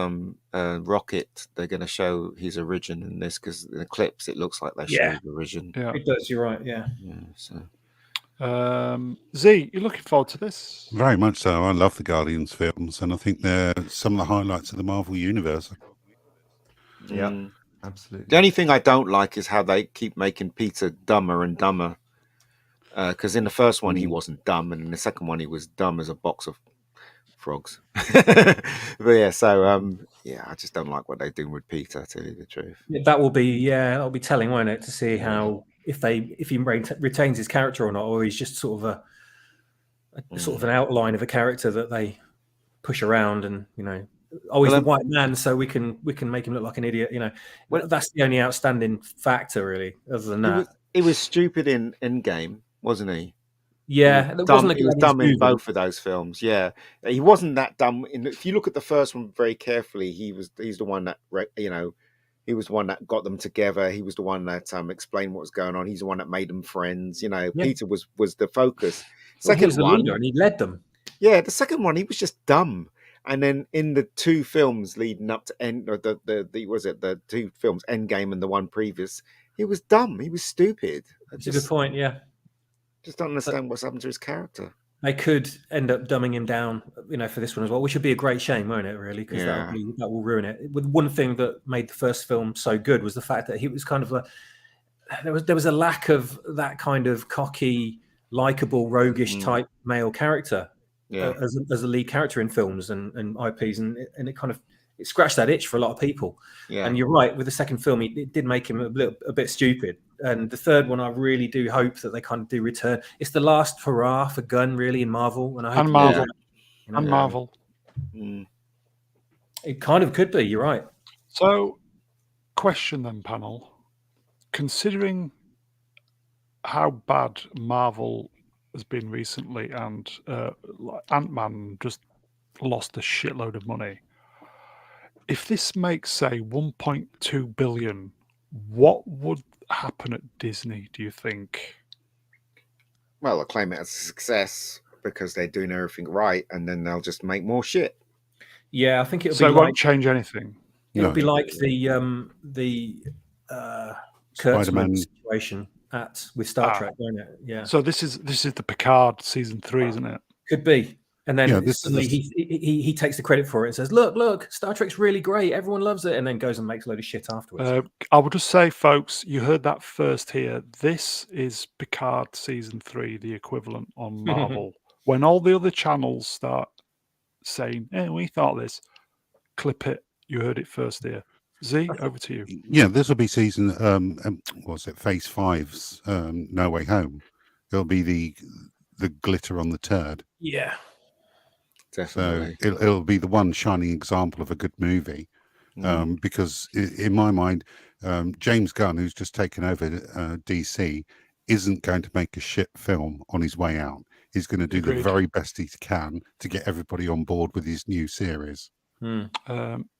Rocket, they're going to show his origin in this, because in the clips it looks like they show his origin. Yeah, it does. You're right. Yeah. So. Z, you looking forward to this? Very much so. I love the Guardians films, and I think they're some of the highlights of the Marvel universe. Yeah, absolutely. The only thing I don't like is how they keep making Peter dumber and dumber. Because in the first one he wasn't dumb, and in the second one he was dumb as a box of frogs. But yeah, so I just don't like what they're doing with Peter, to tell you the truth. That'll be telling, won't it, to see how if he retains his character or not, or he's just sort of sort of an outline of a character that they push around, and he's the white man, so we can make him look like an idiot. That's the only outstanding factor, really. Other than that, he was stupid in Endgame, wasn't he? Yeah, he was dumb in both of those films. Yeah, he wasn't that dumb. If you look at the first one very carefully, he's the one that he was the one that got them together. He was the one that explained what was going on. He's the one that made them friends. Peter was the focus. He was the leader, and he led them. Yeah, the second one he was just dumb. And then in the two films leading up to the two films, Endgame and the one previous, he was dumb. He was stupid. That's a good point. Yeah. Just don't understand what's happened to his character. They could end up dumbing him down, for this one as well, which would be a great shame, won't it? Really, because that will ruin it. But one thing that made the first film so good was the fact that he was kind of there was a lack of that kind of cocky, likable, roguish type male character as a lead character in films and IPs, and it kind of scratched that itch for a lot of people. Yeah. And you're right, with the second film, it did make him a bit stupid. And the third one, I really do hope that they kind of do return. It's the last hurrah for Gunn, really, in Marvel. And Marvel. It kind of could be, you're right. So, question then, panel. Considering how bad Marvel has been recently, and Ant-Man just lost a shitload of money, if this makes, say, 1.2 billion, what would happen at Disney, do you think? Well, they'll claim it as a success because they're doing everything right, and then they'll just make more shit. Yeah, I think it won't change anything. It'll be like the Kurtzman situation with Star Trek, won't it? Yeah. So this is the Picard season 3, isn't it? Could be. And then he takes the credit for it and says, look, Star Trek's really great. Everyone loves it. And then goes and makes a load of shit afterwards. I will just say, folks, you heard that first here. This is Picard season 3, the equivalent on Marvel. When all the other channels start saying, we thought this, clip it. You heard it first here. Z, over to you. Yeah, this will be season, Phase 5's No Way Home. It'll be the glitter on the turd. Yeah. Definitely. So it'll be the one shining example of a good movie, because in my mind, James Gunn, who's just taken over DC, isn't going to make a shit film on his way out. He's going to do the very best he can to get everybody on board with his new series. Here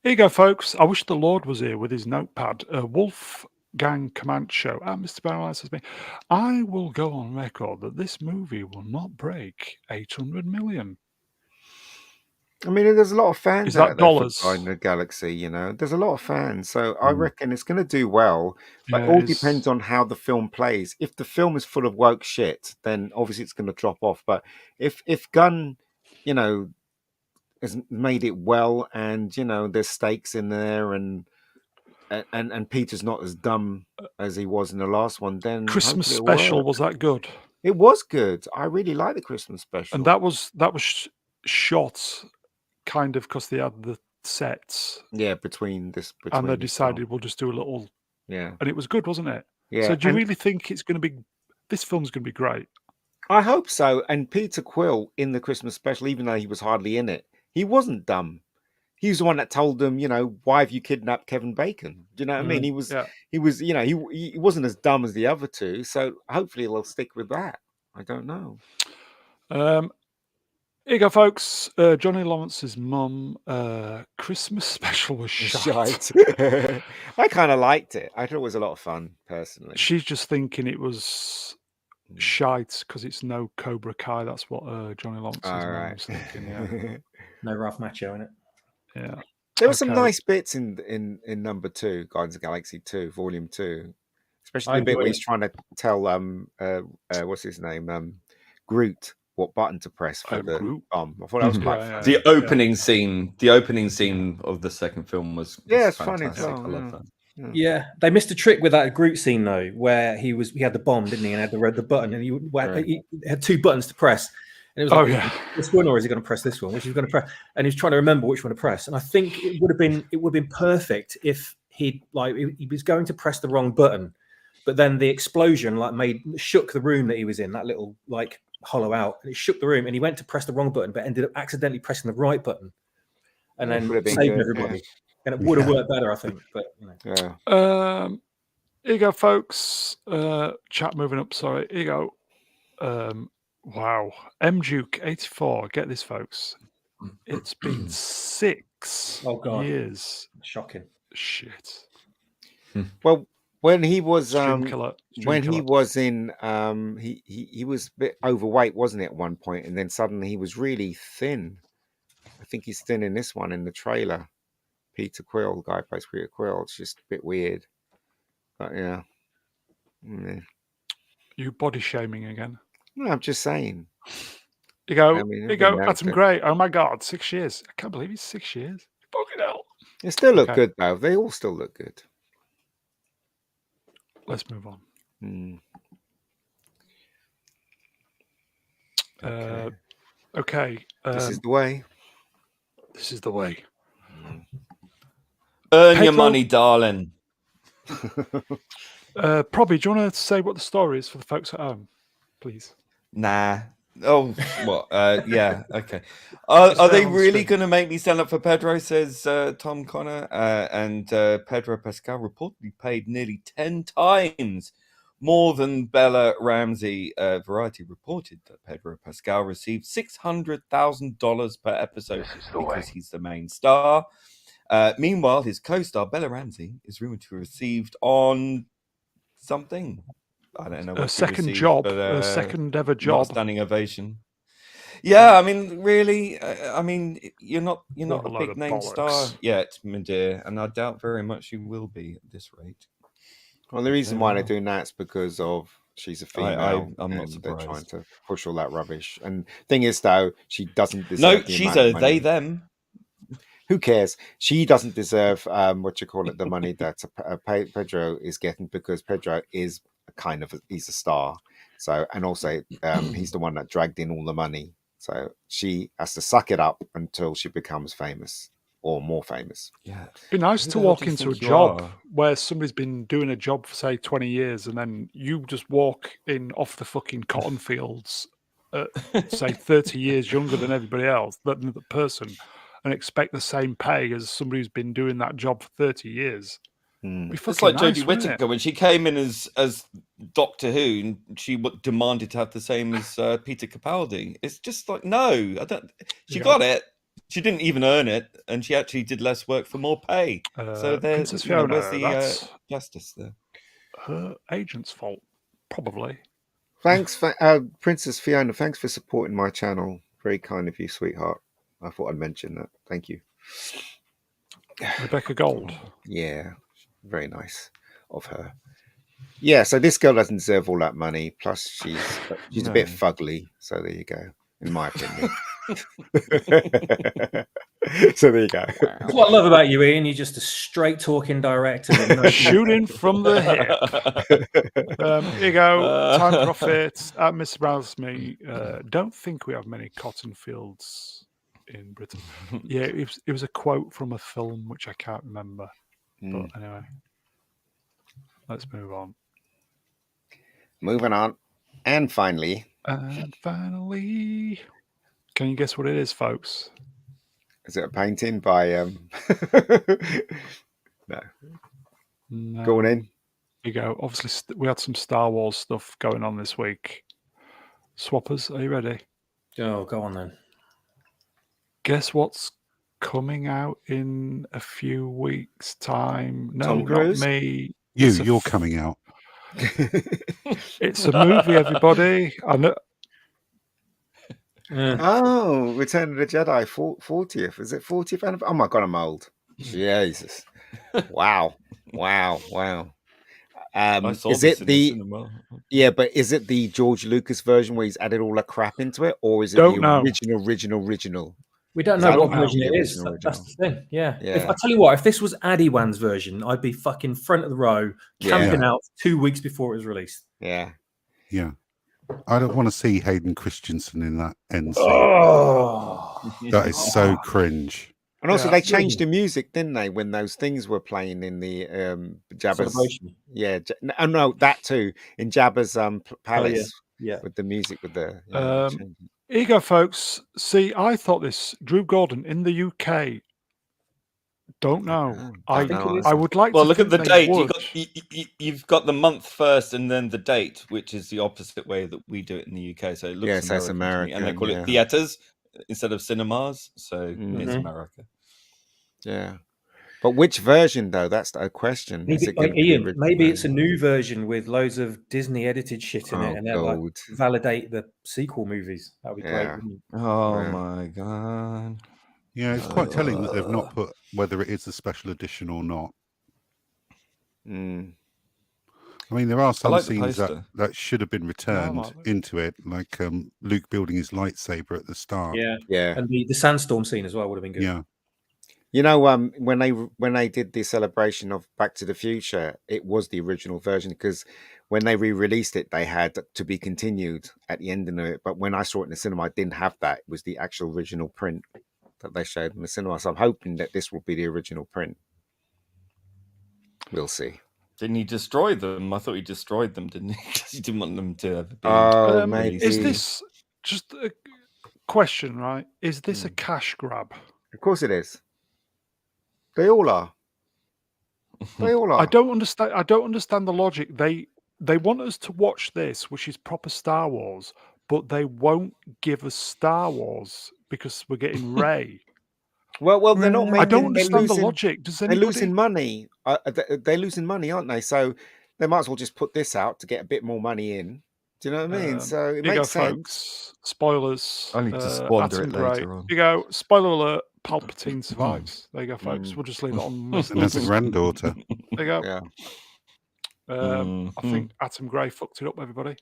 you go, folks. I wish the Lord was here with his notepad. Wolfgang Comanche, Mr. Barrel says me, I will go on record that this movie will not break 800 million. I mean, there's a lot of fans Is that dollars in the galaxy, There's a lot of fans, so I reckon it's going to do well. But it all depends on how the film plays. If the film is full of woke shit, then obviously it's going to drop off. But if Gunn, has made it well, and there's stakes in there, and Peter's not as dumb as he was in the last one, then Christmas special was that good? It was good. I really like the Christmas special, and that was shot kind of because they had the sets. Yeah, between and they decided we'll just do a little. Yeah, and it was good, wasn't it? Yeah. So do you really think it's going to be? This film's going to be great. I hope so. And Peter Quill in the Christmas special, even though he was hardly in it, he wasn't dumb. He was the one that told them, why have you kidnapped Kevin Bacon? Do you know what I mean? He was, he wasn't as dumb as the other two. So hopefully they'll stick with that. I don't know. Here you go, folks. Johnny Lawrence's mum, Christmas special was shite. I kind of liked it. I thought it was a lot of fun, personally. She's just thinking it was shite because it's no Cobra Kai. That's what Johnny Lawrence's mum was thinking. Yeah. No Ralph Macchio in it. Yeah. There were some nice bits in number 2, Guardians of the Galaxy 2, Volume 2. Especially the bit where he's trying to tell what's his name? Groot what button to press for the bomb. I thought that was quite fun. The opening scene of the second film was it's fantastic. funny as well. I love that. Yeah, they missed a trick with that Groot scene though, where he had the bomb, didn't he, and had the button, and he had 2 buttons to press, and it was like, this one, or is he going to press this one? Which he's going to press, and he's trying to remember which one to press. And I think it would have been perfect if he was going to press the wrong button, but then the explosion shook the room that he was in, that little hollow out, and it shook the room, and he went to press the wrong button, but ended up accidentally pressing the right button, and then saved everybody. Yeah. And it would have worked better, I think. But here you go, folks. Chat moving up. Sorry, here you go. Wow, Duke 84. Get this, folks. It's been 6 years. Shocking. Shit. Well, when he was he was a bit overweight, wasn't he, at one point? And then suddenly he was really thin. I think he's thin in this one in the trailer. Peter Quill, the guy who plays Peter Quill. It's just a bit weird. But yeah. You body shaming again? No, I'm just saying. You go. That's great. Oh my God, 6 years. I can't believe he's 6 years. Fucking hell. They still look good though. They all still look good. Let's move on. Okay. This is the way. This is the way. Earn your money, darling. Probably, do you want to say what the story is for the folks at home, please? Nah. Oh, what? Yeah, okay. Are they really going to make me stand up for Pedro, says Tom Connor. And Pedro Pascal reportedly paid nearly 10 times more than Bella Ramsey. Variety reported that Pedro Pascal received $600,000 per episode because he's the main star. Meanwhile, his co-star Bella Ramsey is rumored to have received on something. I don't know. A second job, a second ever job. Standing ovation. Yeah, I mean, really, you're not a big name star yet, my dear, and I doubt very much you will be at this rate. Well, the reason why they're doing that is because of she's a female. I'm not surprised. They're trying to push all that rubbish. And thing is, though, she doesn't deserve. No, she's a they them. Who cares? She doesn't deserve the money that Pedro is getting, because Pedro is he's a star. So, and also he's the one that dragged in all the money. So she has to suck it up until she becomes famous or more famous. Yeah, it'd be nice to walk into a job where somebody's been doing a job for say 20 years, and then you just walk in off the fucking cotton fields, say 30 years younger than everybody else, than the person, and expect the same pay as somebody who's been doing that job for 30 years. It's like Jodie Whittaker when she came in as Doctor Who, and she demanded to have the same as Peter Capaldi. It's just like, no, I don't. She got it. She didn't even earn it, and she actually did less work for more pay. So there's the justice there. Her agent's fault, probably. Thanks, Princess Fiona. Thanks for supporting my channel. Very kind of you, sweetheart. I thought I'd mention that. Thank you. Rebecca Gold. Yeah, very nice of her. Yeah, so this girl doesn't deserve all that money. Plus, she's a bit fugly. So there you go, in my opinion. So there you go. That's what I love about you, Ian. You're just a straight talking director. Shooting from the hip. Here you go. Time Profits at Mr. Browsme. Don't think we have many cotton fields in Britain. Yeah, it was a quote from a film which I can't remember. But anyway, let's move on. Moving on. And finally, can you guess what it is, folks? Is it a painting by No. Go on in. Here you go. Obviously, we had some Star Wars stuff going on this week. Swappers, are you ready? Oh, go on then. Guess what's coming out in a few weeks' time? No, Tom Cruise? Not me. You're coming out. It's a movie, everybody. I know. Oh, Return of the Jedi 40th. Is it 40th anniversary? Oh my God, I'm old. Jesus. Wow. Is it the but is it the George Lucas version where he's added all that crap into it, or is it original? We don't know what version it is. That's the thing. Yeah. If I tell you what, if this was Adiwan's version, I'd be fucking front of the row, camping out 2 weeks before it was released. Yeah. Yeah. I don't want to see Hayden Christensen in that end scene. Oh, that is so cringe. And also, they changed the music, didn't they, when those things were playing in the Jabba's? Celebration. Yeah. No, that too. In Jabba's palace. Yeah. With the music, with the. Here you go, folks. See, I thought this Drew Gordon in the UK. Don't know. I would like to. Well, look at the date. You've got the month first, and then the date, which is the opposite way that we do it in the UK. So it looks American, and they call it theaters instead of cinemas. So it's America. Yeah. But which version, though? That's a question. Ian, maybe it's a new version with loads of Disney edited shit in it, and they'll like validate the sequel movies. That would be great. Oh my god! Yeah, it's quite telling that they've not put whether it is a special edition or not. I mean, there are some scenes that should have been returned into it, like Luke building his lightsaber at the start. Yeah, and the sandstorm scene as well would have been good. Yeah. You know, when they did the celebration of Back to the Future, it was the original version, because when they re-released it, they had to be continued at the end of it. But when I saw it in the cinema, I didn't have that. It was the actual original print that they showed in the cinema. So I'm hoping that this will be the original print. We'll see. Didn't he destroy them? I thought he destroyed them, didn't he? Because he didn't want them to ever be. Maybe. Is this just a question, right? Is this a cash grab? Of course it is. They all are. They all are. I don't understand the logic. They want us to watch this, which is proper Star Wars, but they won't give us Star Wars because we're getting Rey. Well, they're not making. I don't understand the logic. They're losing money. They're losing money, aren't they? So they might as well just put this out to get a bit more money in. Do you know what I mean? So it makes sense. Folks. Spoilers. I need to squander it later on. Here you go. Spoiler alert. Palpatine survives. There you go, folks. We'll just leave it on. And that's a granddaughter. There you go. Yeah. I think Atom Grey fucked it up, everybody.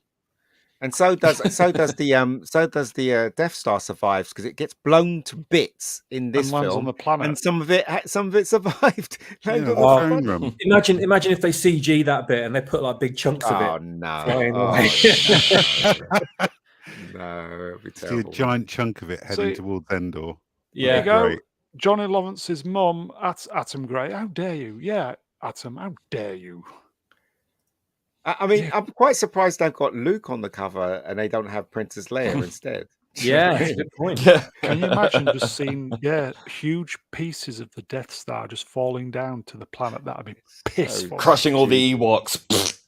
And so does the Death Star survives, because it gets blown to bits in this film on the planet, and some of it survived. Imagine if they CG that bit and they put like big chunks of it. Oh no! No, it'd be terrible. See a giant chunk of it heading towards Endor. Yeah, there you go. Great. Johnny Lawrence's mum at Atom Grey. How dare you? Yeah, Atom. How dare you? I mean, I'm quite surprised they've got Luke on the cover and they don't have Princess Leia instead. Yeah, that's a good point. Can you imagine just seeing huge pieces of the Death Star just falling down to the planet? That'd be piss. Crushing all the Ewoks.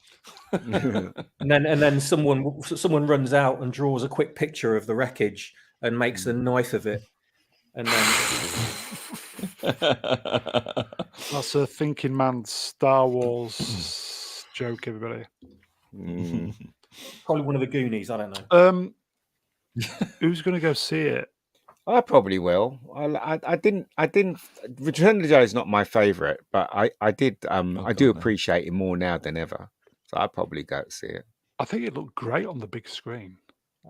and then someone runs out and draws a quick picture of the wreckage and makes a knife of it. And then that's a thinking man's Star Wars joke, everybody. Probably one of the Goonies. I don't know. Who's going to go see it? I probably will. I didn't. Return of the Jedi is not my favorite, but I do appreciate it more now than ever. So I'd probably go see it. I think it looked great on the big screen.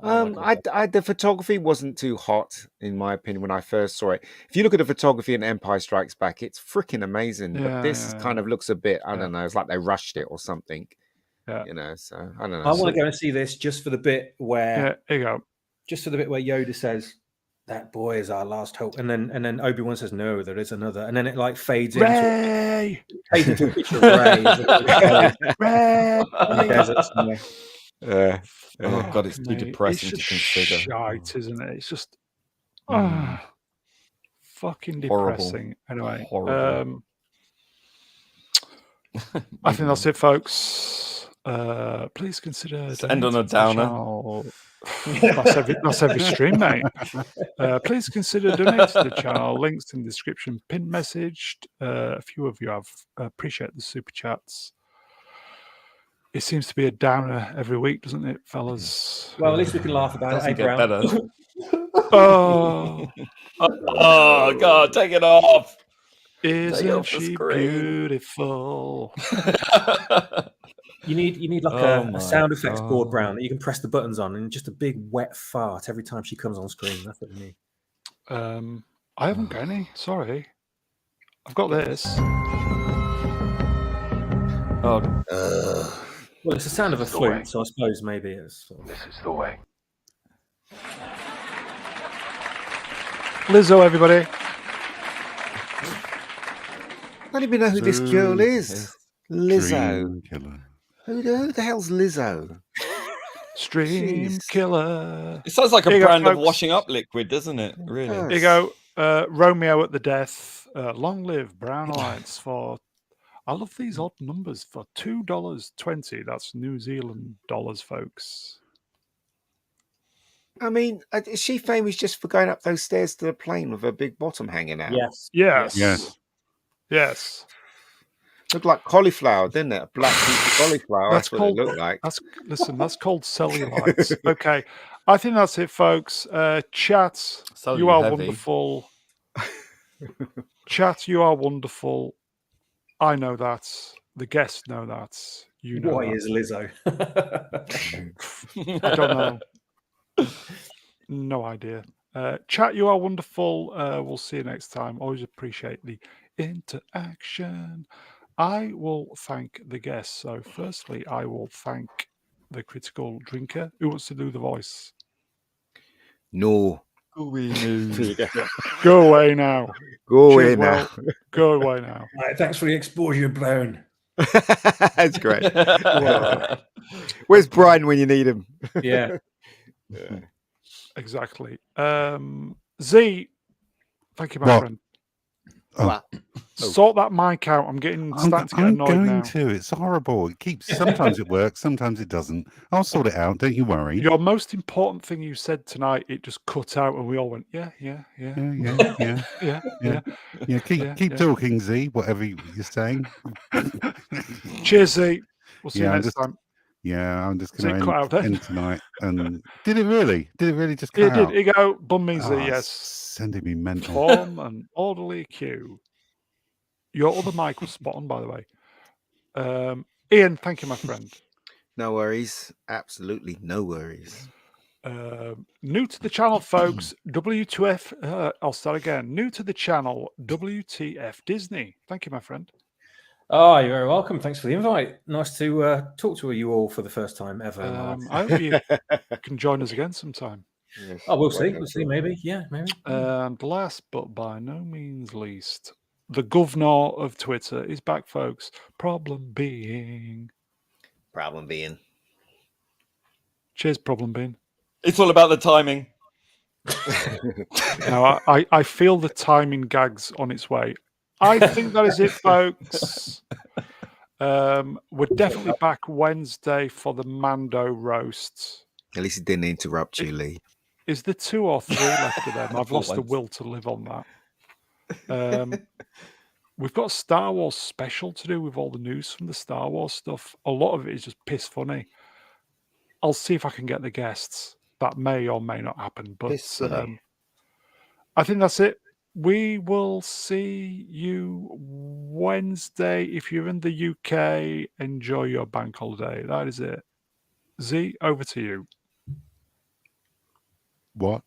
The photography wasn't too hot, in my opinion, when I first saw it. If you look at the photography in Empire Strikes Back, it's freaking amazing. But this kind of looks a bit, I don't know, it's like they rushed it or something. Yeah. You know, so I don't know. I want to go and see this just for the bit where. Yeah, here you go. Just for the bit where Yoda says, "That boy is our last hope," and then Obi-Wan says, "No, there is another," and then it like fades into a picture of Rey. Rey. In the desert somewhere. Oh god, it's too depressing to consider. Shite, isn't it? It's just fucking depressing. Anyway, I think that's it, folks. Please consider end on a downer. That's every stream, mate. Please consider donating to the channel. Links in the description. Pinned messaged. A few of you have appreciate the super chats. It seems to be a downer every week, doesn't it, fellas? Well, at least we can laugh about it. Get better. Oh God, take it off. Isn't she beautiful? You need like a sound effects board, Brown, that you can press the buttons on, and just a big wet fart every time she comes on screen. That's what you need. I haven't got any. Sorry. I've got this. Oh. Well, it's the sound of a flute, so I suppose maybe it's... This is the way. Lizzo, everybody. I don't even know who this girl is. Lizzo. Killer. Who the hell's Lizzo? Stream killer. It sounds like a brand of washing up liquid, doesn't it? Really? Here you go. Romeo at the death. Long live Brown Alliance for... I love these odd numbers for $2.20. That's New Zealand dollars, folks. I mean, is she famous just for going up those stairs to the plane with her big bottom hanging out? Yes. Looked like cauliflower, didn't it? A black piece of cauliflower. That's what it looked like. That's called cellulite. Okay. I think that's it, folks. Chat, you are wonderful. Chat, you are wonderful. I know that. The guests know that. You know Why that. is Lizzo? I don't know. No idea. Chat, you are wonderful. We'll see you next time. Always appreciate the interaction. I will thank the guests. So firstly, I will thank the critical drinker. Who wants to do the voice? No. Go away now. Go away now. Go away now. Right, thanks for the exposure, Brown. That's great. Where's Brian when you need him? Yeah. Exactly. Z, thank you, my friend. Sort that mic out. I'm starting to get annoyed now. It's horrible. Sometimes it works, sometimes it doesn't. I'll sort it out. Don't you worry. Your most important thing you said tonight, it just cut out, and we all went, yeah. Keep talking, Z. Whatever you're saying. Cheers, Z. We'll see you next time. Yeah, I'm just going to end tonight. And did it really? Did it really just cut out? It did. You go, bum me Z. Yes. Sending me mental. Form an orderly queue. Your other mic was spot on, by the way. Ian, thank you, my friend. No worries. Absolutely no worries. New to the channel, folks. W2F. I'll start again. New to the channel. WTF Disney. Thank you, my friend. Oh, you're very welcome. Thanks for the invite. Nice to talk to you all for the first time ever. I hope you can join us again sometime. Yes. Oh, we'll see. We'll see. Maybe. Yeah, maybe. And last but by no means least, the governor of Twitter is back, folks. Problem being. Cheers, problem being. It's all about the timing. No, I feel the timing gags on its way. I think that is it, folks. We're definitely back Wednesday for the Mando roast. At least it didn't interrupt you, Lee. Is there 2 or 3 left of them? I've lost the will to live on that. We've got a Star Wars special to do with all the news from the Star Wars stuff. A lot of it is just piss funny. I'll see if I can get the guests. That may or may not happen, but I think that's it. We will see you Wednesday. If you're in the UK, enjoy your bank holiday. That is it. Z, over to you. What?